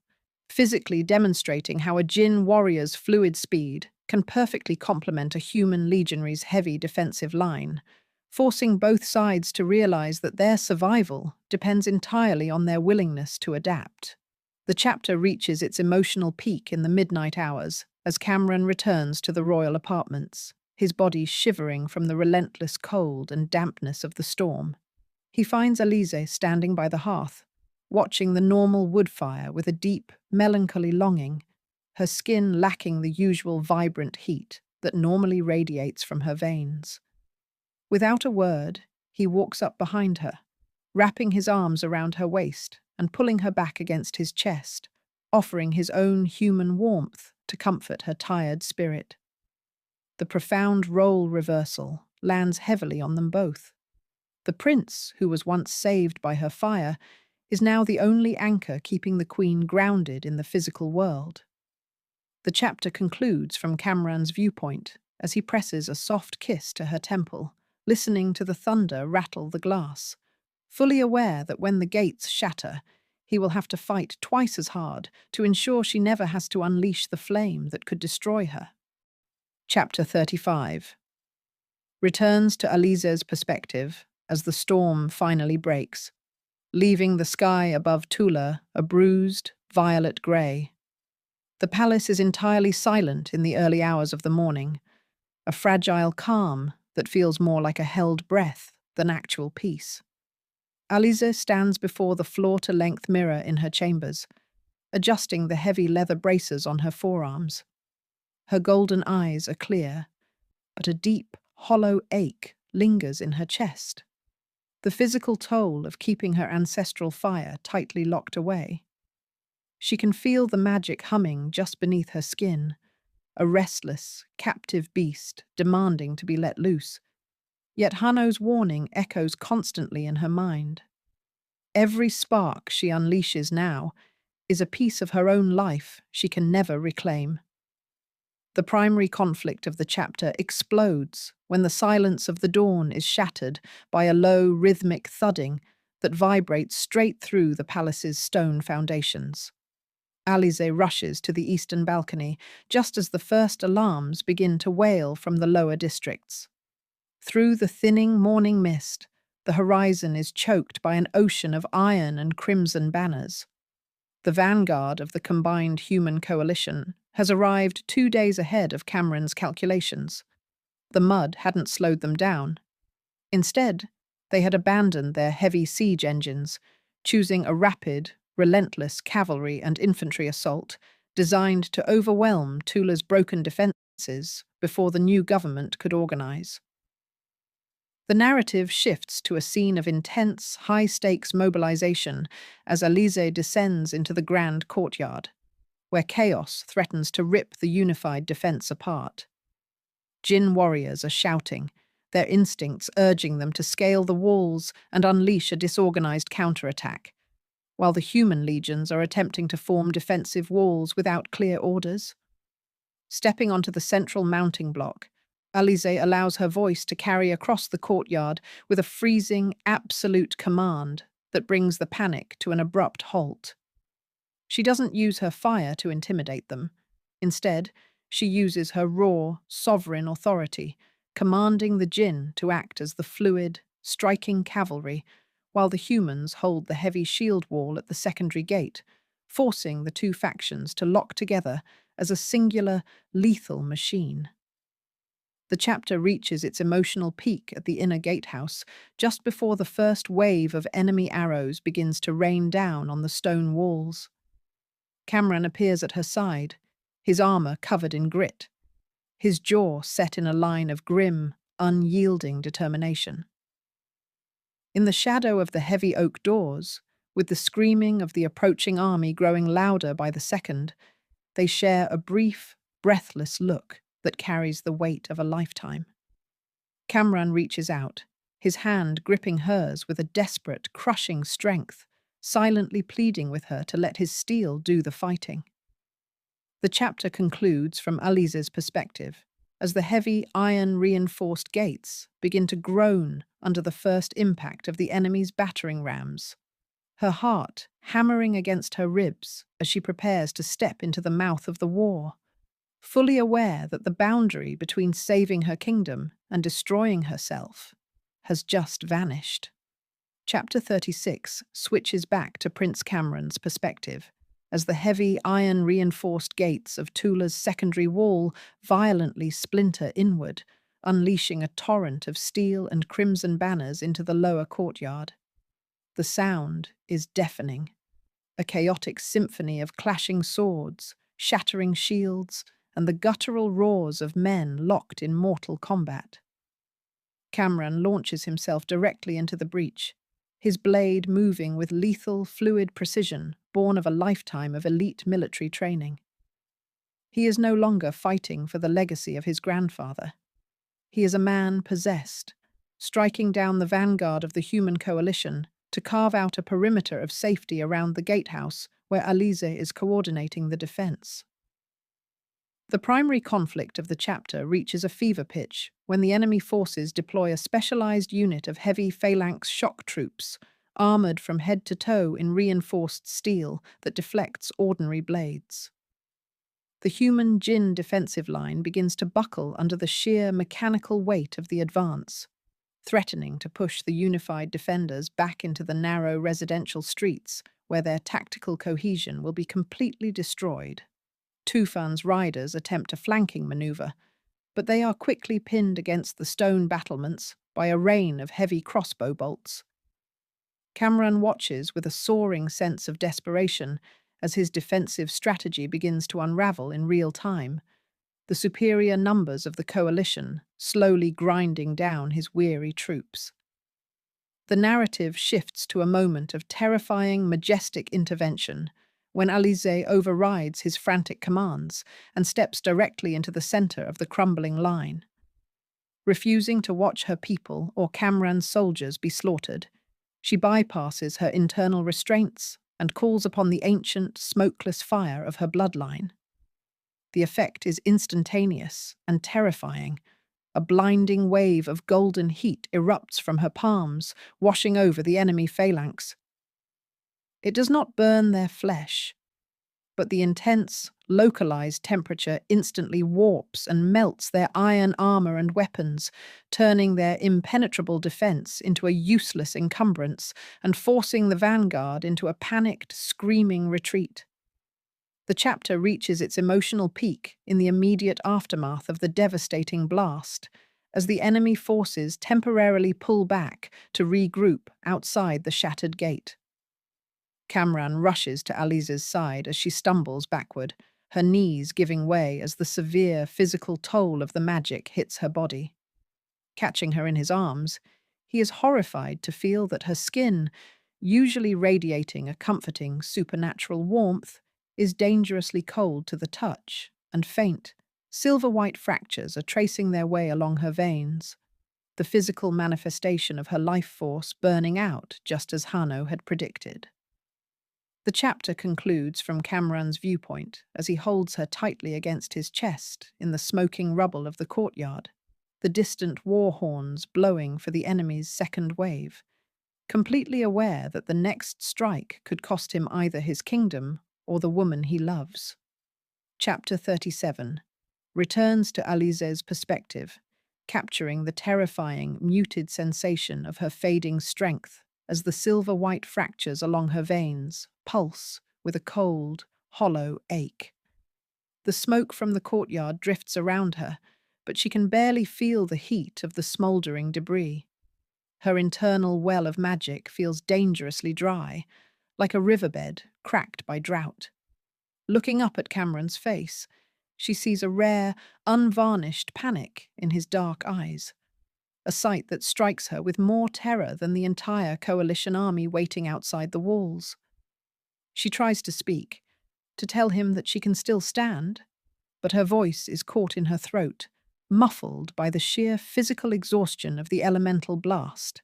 physically demonstrating how a Jinn warrior's fluid speed can perfectly complement a human legionary's heavy defensive line, forcing both sides to realize that their survival depends entirely on their willingness to adapt. The chapter reaches its emotional peak in the midnight hours as Kamran returns to the royal apartments, his body shivering from the relentless cold and dampness of the storm. He finds Alizeh standing by the hearth, watching the normal wood fire with a deep, melancholy longing, her skin lacking the usual vibrant heat that normally radiates from her veins. Without a word, he walks up behind her, wrapping his arms around her waist and pulling her back against his chest, offering his own human warmth to comfort her tired spirit. The profound role reversal lands heavily on them both. The prince, who was once saved by her fire, is now the only anchor keeping the queen grounded in the physical world. The chapter concludes from Kamran's viewpoint as he presses a soft kiss to her temple, listening to the thunder rattle the glass, fully aware that when the gates shatter, he will have to fight twice as hard to ensure she never has to unleash the flame that could destroy her. Chapter 35 returns to Alizeh's perspective as the storm finally breaks, leaving the sky above Tula a bruised, violet grey. The palace is entirely silent in the early hours of the morning, a fragile calm that feels more like a held breath than actual peace. Alizeh stands before the floor-to-length mirror in her chambers, adjusting the heavy leather braces on her forearms. Her golden eyes are clear, but a deep, hollow ache lingers in her chest, the physical toll of keeping her ancestral fire tightly locked away. She can feel the magic humming just beneath her skin, a restless, captive beast demanding to be let loose. Yet Hanno's warning echoes constantly in her mind. Every spark she unleashes now is a piece of her own life she can never reclaim. The primary conflict of the chapter explodes when the silence of the dawn is shattered by a low, rhythmic thudding that vibrates straight through the palace's stone foundations. Alizeh rushes to the eastern balcony just as the first alarms begin to wail from the lower districts. Through the thinning morning mist, the horizon is choked by an ocean of iron and crimson banners. The vanguard of the combined human coalition has arrived 2 days ahead of Kamran's calculations. The mud hadn't slowed them down. Instead, they had abandoned their heavy siege engines, choosing a rapid, relentless cavalry and infantry assault designed to overwhelm Tula's broken defences before the new government could organize. The narrative shifts to a scene of intense, high-stakes mobilization as Alizeh descends into the grand courtyard, where chaos threatens to rip the unified defense apart. Jinn warriors are shouting, their instincts urging them to scale the walls and unleash a disorganized counterattack, while the human legions are attempting to form defensive walls without clear orders. Stepping onto the central mounting block, Alizeh allows her voice to carry across the courtyard with a freezing, absolute command that brings the panic to an abrupt halt. She doesn't use her fire to intimidate them. Instead, she uses her raw, sovereign authority, commanding the Jinn to act as the fluid, striking cavalry, while the humans hold the heavy shield wall at the secondary gate, forcing the two factions to lock together as a singular, lethal machine. The chapter reaches its emotional peak at the inner gatehouse, just before the first wave of enemy arrows begins to rain down on the stone walls. Kamran appears at her side, his armor covered in grit, his jaw set in a line of grim, unyielding determination. In the shadow of the heavy oak doors, with the screaming of the approaching army growing louder by the second, they share a brief, breathless look that carries the weight of a lifetime. Kamran reaches out, his hand gripping hers with a desperate, crushing strength, silently pleading with her to let his steel do the fighting. The chapter concludes from Alizeh's perspective, as the heavy, iron-reinforced gates begin to groan under the first impact of the enemy's battering rams, her heart hammering against her ribs as she prepares to step into the mouth of the war, fully aware that the boundary between saving her kingdom and destroying herself has just vanished. Chapter 36 switches back to Prince Kamran's perspective, as the heavy iron-reinforced gates of Tula's secondary wall violently splinter inward, unleashing a torrent of steel and crimson banners into the lower courtyard. The sound is deafening, a chaotic symphony of clashing swords, shattering shields, and the guttural roars of men locked in mortal combat. Kamran launches himself directly into the breach, his blade moving with lethal, fluid precision born of a lifetime of elite military training. He is no longer fighting for the legacy of his grandfather. He is a man possessed, striking down the vanguard of the human coalition to carve out a perimeter of safety around the gatehouse where Alizeh is coordinating the defense. The primary conflict of the chapter reaches a fever pitch when the enemy forces deploy a specialized unit of heavy phalanx shock troops, armored from head to toe in reinforced steel that deflects ordinary blades. The human Jinn defensive line begins to buckle under the sheer mechanical weight of the advance, threatening to push the unified defenders back into the narrow residential streets where their tactical cohesion will be completely destroyed. Tufan's riders attempt a flanking maneuver, but they are quickly pinned against the stone battlements by a rain of heavy crossbow bolts. Kamran watches with a soaring sense of desperation as his defensive strategy begins to unravel in real time, the superior numbers of the coalition slowly grinding down his weary troops. The narrative shifts to a moment of terrifying, majestic intervention when Alizeh overrides his frantic commands and steps directly into the center of the crumbling line. Refusing to watch her people or Kamran's soldiers be slaughtered, she bypasses her internal restraints and calls upon the ancient, smokeless fire of her bloodline. The effect is instantaneous and terrifying. A blinding wave of golden heat erupts from her palms, washing over the enemy phalanx. It does not burn their flesh, but the intense, localized temperature instantly warps and melts their iron armor and weapons, turning their impenetrable defense into a useless encumbrance and forcing the vanguard into a panicked, screaming retreat. The chapter reaches its emotional peak in the immediate aftermath of the devastating blast, as the enemy forces temporarily pull back to regroup outside the shattered gate. Kamran rushes to Alizeh's side as she stumbles backward, her knees giving way as the severe physical toll of the magic hits her body. Catching her in his arms, he is horrified to feel that her skin, usually radiating a comforting supernatural warmth, is dangerously cold to the touch, and faint, silver-white fractures are tracing their way along her veins, the physical manifestation of her life force burning out just as Hanno had predicted. The chapter concludes from Kamran's viewpoint as he holds her tightly against his chest in the smoking rubble of the courtyard, the distant war horns blowing for the enemy's second wave, completely aware that the next strike could cost him either his kingdom or the woman he loves. Chapter 37 returns to Alizeh's perspective, capturing the terrifying, muted sensation of her fading strength as the silver-white fractures along her veins pulse with a cold, hollow ache. The smoke from the courtyard drifts around her, but she can barely feel the heat of the smouldering debris. Her internal well of magic feels dangerously dry, like a riverbed cracked by drought. Looking up at Kamran's face, she sees a rare, unvarnished panic in his dark eyes, a sight that strikes her with more terror than the entire coalition army waiting outside the walls. She tries to speak, to tell him that she can still stand, but her voice is caught in her throat, muffled by the sheer physical exhaustion of the elemental blast.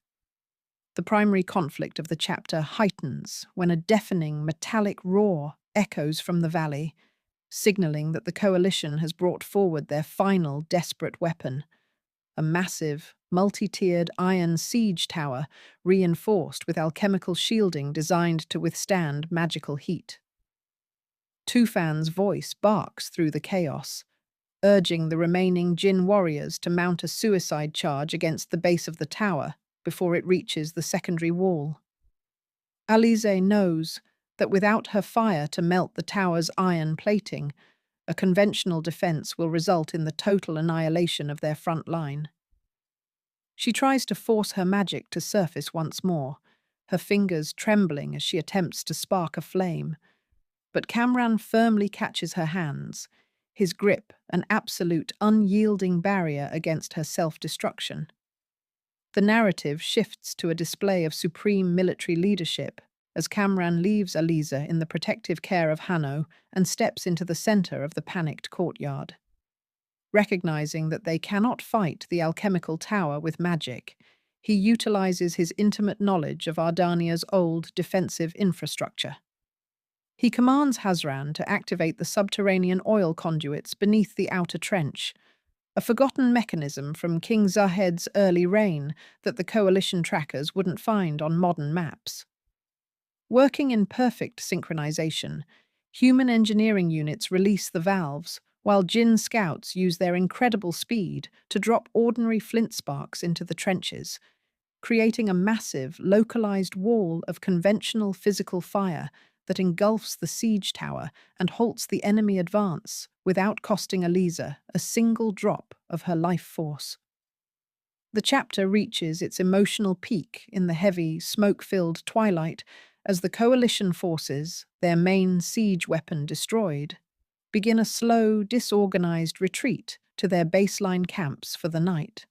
The primary conflict of the chapter heightens when a deafening metallic roar echoes from the valley, signaling that the coalition has brought forward their final desperate weapon, a massive, multi-tiered iron siege tower reinforced with alchemical shielding designed to withstand magical heat. Tufan's voice barks through the chaos, urging the remaining Jinn warriors to mount a suicide charge against the base of the tower before it reaches the secondary wall. Alizeh knows that without her fire to melt the tower's iron plating, a conventional defense will result in the total annihilation of their front line. She tries to force her magic to surface once more, her fingers trembling as she attempts to spark a flame. But Kamran firmly catches her hands, his grip an absolute unyielding barrier against her self-destruction. The narrative shifts to a display of supreme military leadership as Kamran leaves Alizeh in the protective care of Hanno and steps into the center of the panicked courtyard. Recognizing that they cannot fight the alchemical tower with magic, he utilizes his intimate knowledge of Ardania's old defensive infrastructure. He commands Hazran to activate the subterranean oil conduits beneath the outer trench, a forgotten mechanism from King Zahed's early reign that the coalition trackers wouldn't find on modern maps. Working in perfect synchronization, human engineering units release the valves, while Jinn scouts use their incredible speed to drop ordinary flint sparks into the trenches, creating a massive, localized wall of conventional physical fire that engulfs the siege tower and halts the enemy advance without costing Alizeh a single drop of her life force. The chapter reaches its emotional peak in the heavy, smoke-filled twilight as the coalition forces, their main siege weapon destroyed, begin a slow, disorganized retreat to their baseline camps for the night.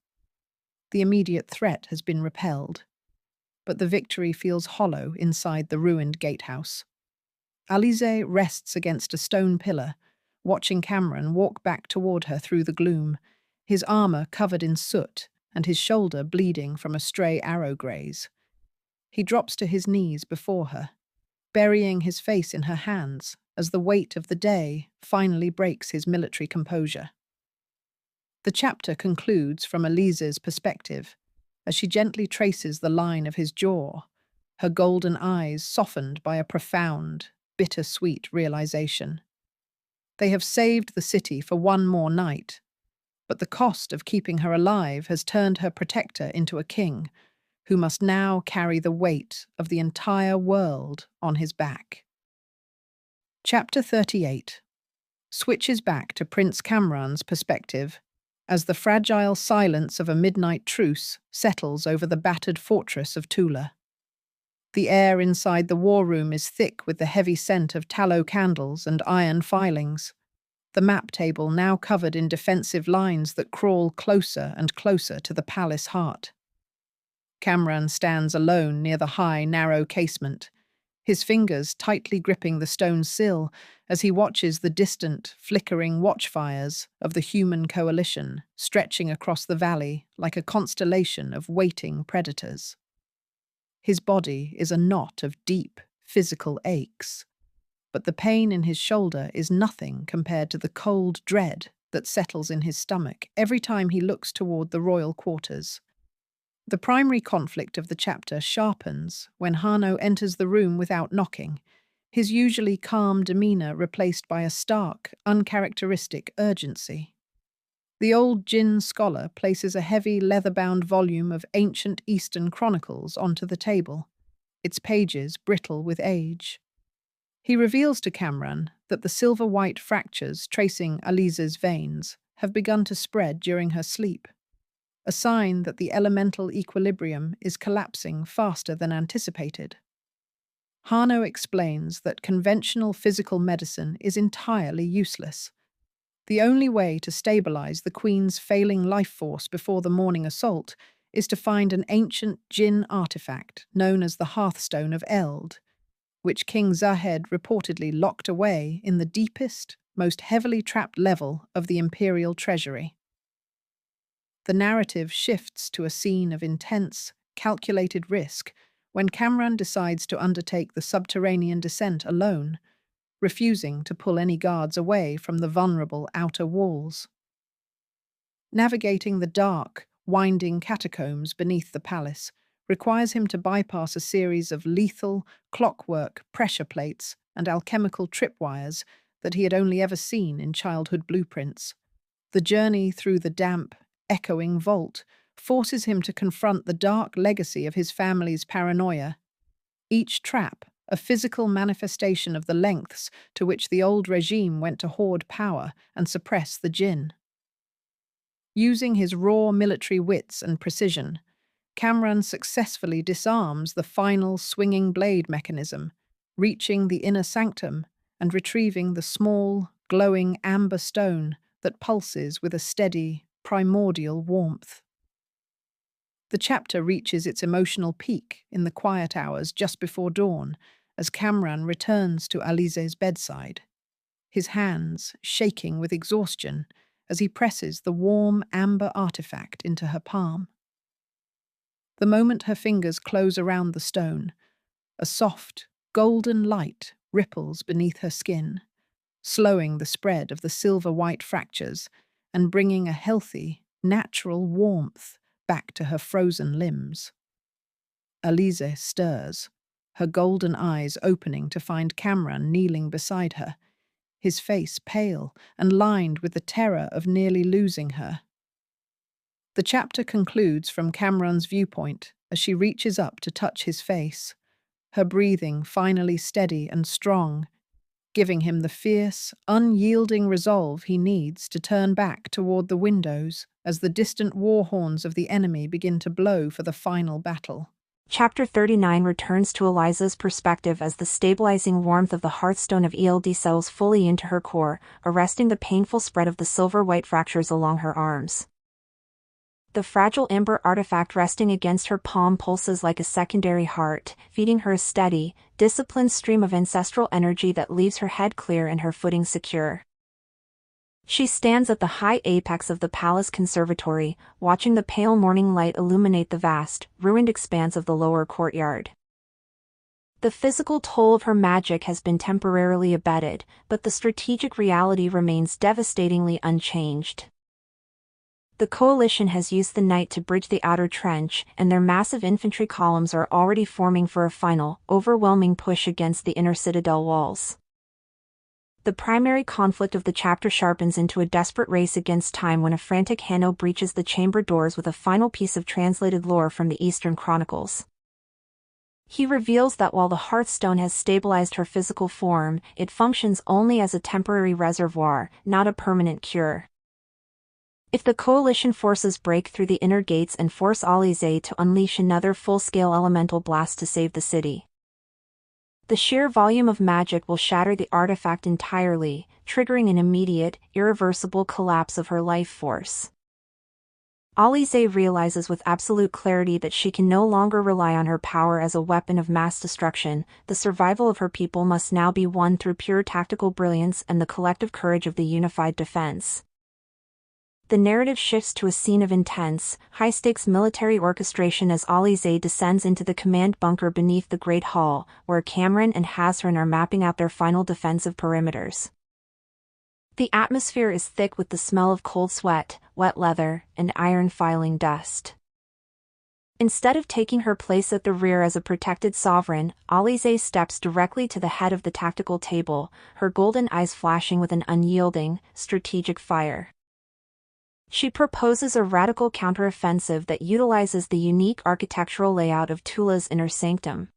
The immediate threat has been repelled, but the victory feels hollow inside the ruined gatehouse. Alizeh rests against a stone pillar, watching Kamran walk back toward her through the gloom, his armor covered in soot and his shoulder bleeding from a stray arrow graze. He drops to his knees before her, burying his face in her hands as the weight of the day finally breaks his military composure. The chapter concludes from Alizeh's perspective, as she gently traces the line of his jaw, her golden eyes softened by a profound, bittersweet realization. They have saved the city for one more night, but the cost of keeping her alive has turned her protector into a king, who must now carry the weight of the entire world on his back. Chapter 38 switches back to Prince Kamran's perspective as the fragile silence of a midnight truce settles over the battered fortress of Tula. The air inside the war room is thick with the heavy scent of tallow candles and iron filings, the map table now covered in defensive lines that crawl closer and closer to the palace heart. Kamran stands alone near the high, narrow casement, his fingers tightly gripping the stone sill as he watches the distant, flickering watchfires of the human coalition stretching across the valley like a constellation of waiting predators. His body is a knot of deep, physical aches, but the pain in his shoulder is nothing compared to the cold dread that settles in his stomach every time he looks toward the royal quarters. The primary conflict of the chapter sharpens when Hano enters the room without knocking, his usually calm demeanor replaced by a stark, uncharacteristic urgency. The old Jinn scholar places a heavy leather-bound volume of ancient Eastern chronicles onto the table, its pages brittle with age. He reveals to Kamran that the silver-white fractures tracing Alizeh's veins have begun to spread during her sleep, a sign that the elemental equilibrium is collapsing faster than anticipated. Hano explains that conventional physical medicine is entirely useless. The only way to stabilize the Queen's failing life force before the morning assault is to find an ancient Jinn artifact known as the Hearthstone of Eld, which King Zahed reportedly locked away in the deepest, most heavily trapped level of the imperial treasury. The narrative shifts to a scene of intense, calculated risk when Kamran decides to undertake the subterranean descent alone, refusing to pull any guards away from the vulnerable outer walls. Navigating the dark, winding catacombs beneath the palace requires him to bypass a series of lethal, clockwork pressure plates and alchemical tripwires that he had only ever seen in childhood blueprints. The journey through the damp, echoing vault forces him to confront the dark legacy of his family's paranoia. Each trap, a physical manifestation of the lengths to which the old regime went to hoard power and suppress the Jinn. Using his raw military wits and precision, Kamran successfully disarms the final swinging blade mechanism, reaching the inner sanctum and retrieving the small, glowing amber stone that pulses with a steady, primordial warmth. The chapter reaches its emotional peak in the quiet hours just before dawn as Kamran returns to Alizeh's bedside, his hands shaking with exhaustion as he presses the warm amber artifact into her palm. The moment her fingers close around the stone, a soft, golden light ripples beneath her skin, slowing the spread of the silver-white fractures and bringing a healthy, natural warmth back to her frozen limbs. Alizeh stirs, her golden eyes opening to find Kamran kneeling beside her, his face pale and lined with the terror of nearly losing her. The chapter concludes from Kamran's viewpoint as she reaches up to touch his face, her breathing finally steady and strong, giving him the fierce, unyielding resolve he needs to turn back toward the windows as the distant war horns of the enemy begin to blow for the final battle. Chapter 39 returns to Alizeh's perspective as the stabilizing warmth of the hearthstone of Eld settles fully into her core, arresting the painful spread of the silver-white fractures along her arms. The fragile amber artifact resting against her palm pulses like a secondary heart, feeding her a steady, disciplined stream of ancestral energy that leaves her head clear and her footing secure. She stands at the high apex of the palace conservatory, watching the pale morning light illuminate the vast, ruined expanse of the lower courtyard. The physical toll of her magic has been temporarily abated, but the strategic reality remains devastatingly unchanged. The coalition has used the night to bridge the outer trench, and their massive infantry columns are already forming for a final, overwhelming push against the inner citadel walls. The primary conflict of the chapter sharpens into a desperate race against time when a frantic Hanno breaches the chamber doors with a final piece of translated lore from the Eastern Chronicles. He reveals that while the Hearthstone has stabilized her physical form, it functions only as a temporary reservoir, not a permanent cure. If the coalition forces break through the inner gates and force Alizeh to unleash another full-scale elemental blast to save the city, the sheer volume of magic will shatter the artifact entirely, triggering an immediate, irreversible collapse of her life force. Alizeh realizes with absolute clarity that she can no longer rely on her power as a weapon of mass destruction. The survival of her people must now be won through pure tactical brilliance and the collective courage of the unified defense. The narrative shifts to a scene of intense, high-stakes military orchestration as Alizeh descends into the command bunker beneath the Great Hall, where Kamran and Hazran are mapping out their final defensive perimeters. The atmosphere is thick with the smell of cold sweat, wet leather, and iron filing dust. Instead of taking her place at the rear as a protected sovereign, Alizeh steps directly to the head of the tactical table, her golden eyes flashing with an unyielding, strategic fire. She proposes a radical counteroffensive that utilizes the unique architectural layout of Tula's inner sanctum,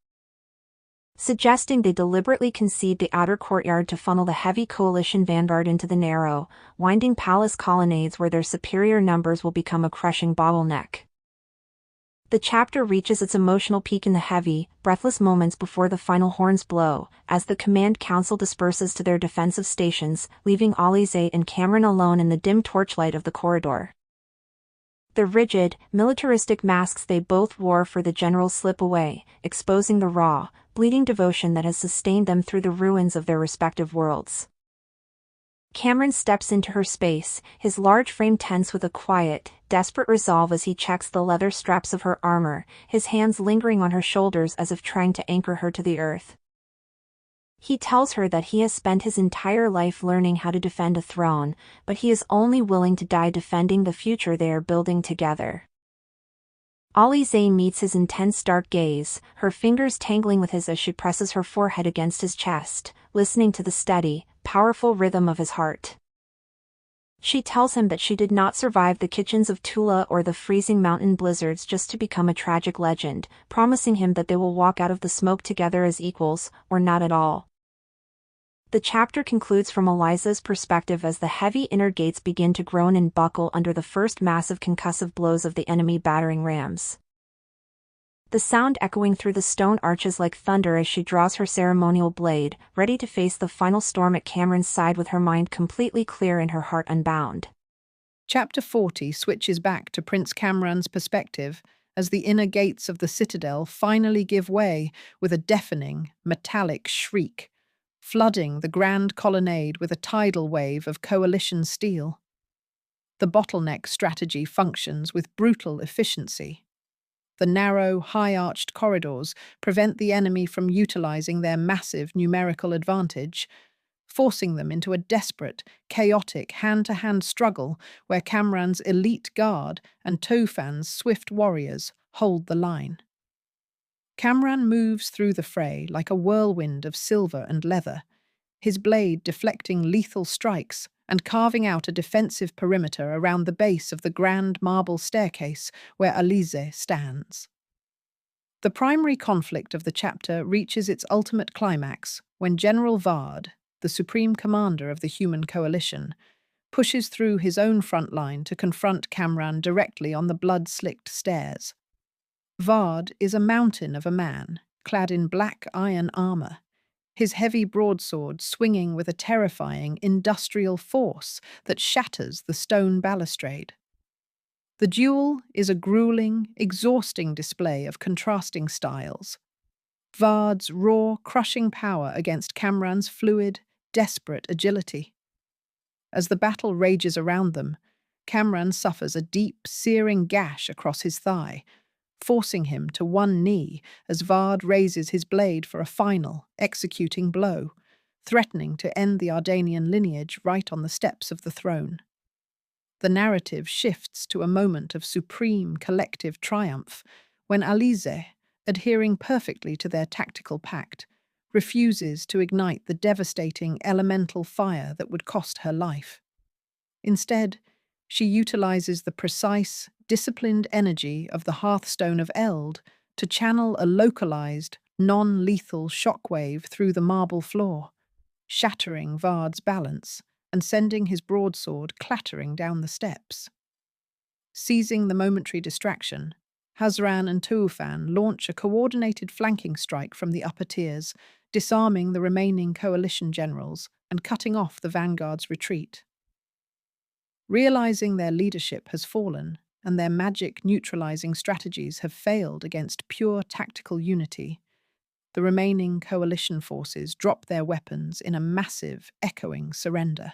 suggesting they deliberately concede the outer courtyard to funnel the heavy coalition vanguard into the narrow, winding palace colonnades where their superior numbers will become a crushing bottleneck. The chapter reaches its emotional peak in the heavy, breathless moments before the final horns blow, as the command council disperses to their defensive stations, leaving Alizeh and Kamran alone in the dim torchlight of the corridor. The rigid, militaristic masks they both wore for the general slip away, exposing the raw, bleeding devotion that has sustained them through the ruins of their respective worlds. Kamran steps into her space, his large frame tense with a quiet, desperate resolve as he checks the leather straps of her armor, his hands lingering on her shoulders as if trying to anchor her to the earth. He tells her that he has spent his entire life learning how to defend a throne, but he is only willing to die defending the future they are building together. Alizeh meets his intense dark gaze, her fingers tangling with his as she presses her forehead against his chest, listening to the steady, powerful rhythm of his heart. She tells him that she did not survive the kitchens of Tula or the freezing mountain blizzards just to become a tragic legend, promising him that they will walk out of the smoke together as equals, or not at all. The chapter concludes from Alizeh's perspective as the heavy inner gates begin to groan and buckle under the first massive concussive blows of the enemy battering rams. The sound echoing through the stone arches like thunder as she draws her ceremonial blade, ready to face the final storm at Kamran's side with her mind completely clear and her heart unbound. Chapter 40 switches back to Prince Kamran's perspective as the inner gates of the citadel finally give way with a deafening, metallic shriek, flooding the grand colonnade with a tidal wave of coalition steel. The bottleneck strategy functions with brutal efficiency. The narrow, high-arched corridors prevent the enemy from utilizing their massive numerical advantage, forcing them into a desperate, chaotic hand-to-hand struggle where Kamran's elite guard and Tofan's swift warriors hold the line. Kamran moves through the fray like a whirlwind of silver and leather, his blade deflecting lethal strikes and carving out a defensive perimeter around the base of the grand marble staircase where Alizeh stands. The primary conflict of the chapter reaches its ultimate climax when General Vard, the supreme commander of the human coalition, pushes through his own front line to confront Kamran directly on the blood-slicked stairs. Vard is a mountain of a man, clad in black iron armor, his heavy broadsword swinging with a terrifying industrial force that shatters the stone balustrade. The duel is a grueling, exhausting display of contrasting styles. Vard's raw, crushing power against Kamran's fluid, desperate agility. As the battle rages around them, Kamran suffers a deep, searing gash across his thigh, forcing him to one knee as Vard raises his blade for a final, executing blow, threatening to end the Ardanian lineage right on the steps of the throne. The narrative shifts to a moment of supreme collective triumph when Alizeh, adhering perfectly to their tactical pact, refuses to ignite the devastating elemental fire that would cost her life. Instead, she utilizes the precise, disciplined energy of the Hearthstone of Eld to channel a localized, non-lethal shockwave through the marble floor, shattering Vard's balance and sending his broadsword clattering down the steps. Seizing the momentary distraction, Hazran and Tuufan launch a coordinated flanking strike from the upper tiers, disarming the remaining coalition generals and cutting off the vanguard's retreat. Realizing their leadership has fallen and their magic neutralizing strategies have failed against pure tactical unity, the remaining coalition forces drop their weapons in a massive, echoing surrender.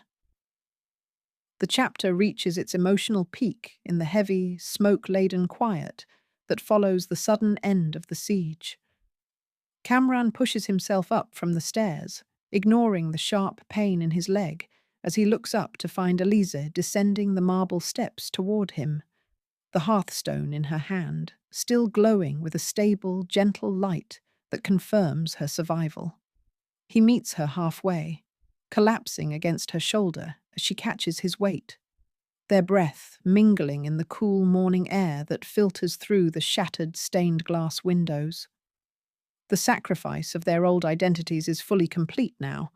The chapter reaches its emotional peak in the heavy, smoke-laden quiet that follows the sudden end of the siege. Kamran pushes himself up from the stairs, ignoring the sharp pain in his leg, as he looks up to find Alizeh descending the marble steps toward him, the hearthstone in her hand, still glowing with a stable, gentle light that confirms her survival. He meets her halfway, collapsing against her shoulder as she catches his weight, their breath mingling in the cool morning air that filters through the shattered stained glass windows. The sacrifice of their old identities is fully complete now.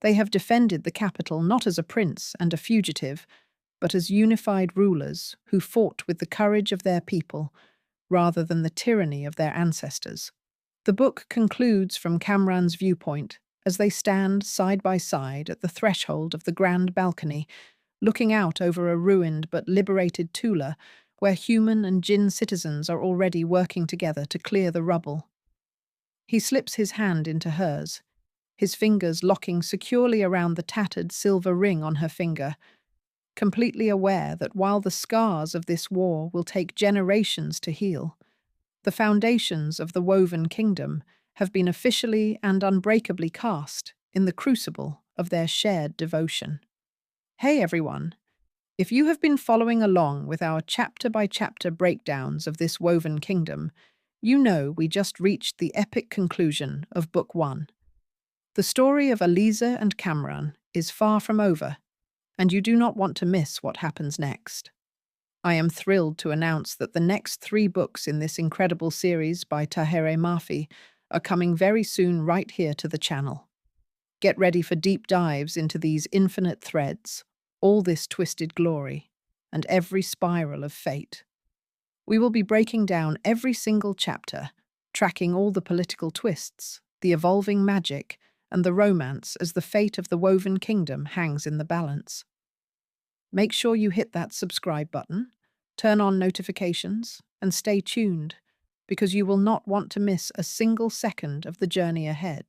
They have defended the capital not as a prince and a fugitive, but as unified rulers who fought with the courage of their people rather than the tyranny of their ancestors. The book concludes from Kamran's viewpoint as they stand side by side at the threshold of the grand balcony, looking out over a ruined but liberated Tula where human and Jinn citizens are already working together to clear the rubble. He slips his hand into hers, his fingers locking securely around the tattered silver ring on her finger, completely aware that while the scars of this war will take generations to heal, the foundations of the woven kingdom have been officially and unbreakably cast in the crucible of their shared devotion. Hey everyone! If you have been following along with our chapter-by-chapter breakdowns of this woven kingdom, you know we just reached the epic conclusion of Book 1. The story of Alizeh and Kamran is far from over, and you do not want to miss what happens next. I am thrilled to announce that the next 3 books in this incredible series by Tahereh Mafi are coming very soon right here to the channel. Get ready for deep dives into these infinite threads, all this twisted glory, and every spiral of fate. We will be breaking down every single chapter, tracking all the political twists, the evolving magic, and the romance as the fate of the woven kingdom hangs in the balance. Make sure you hit that subscribe button, turn on notifications, and stay tuned, because you will not want to miss a single second of the journey ahead.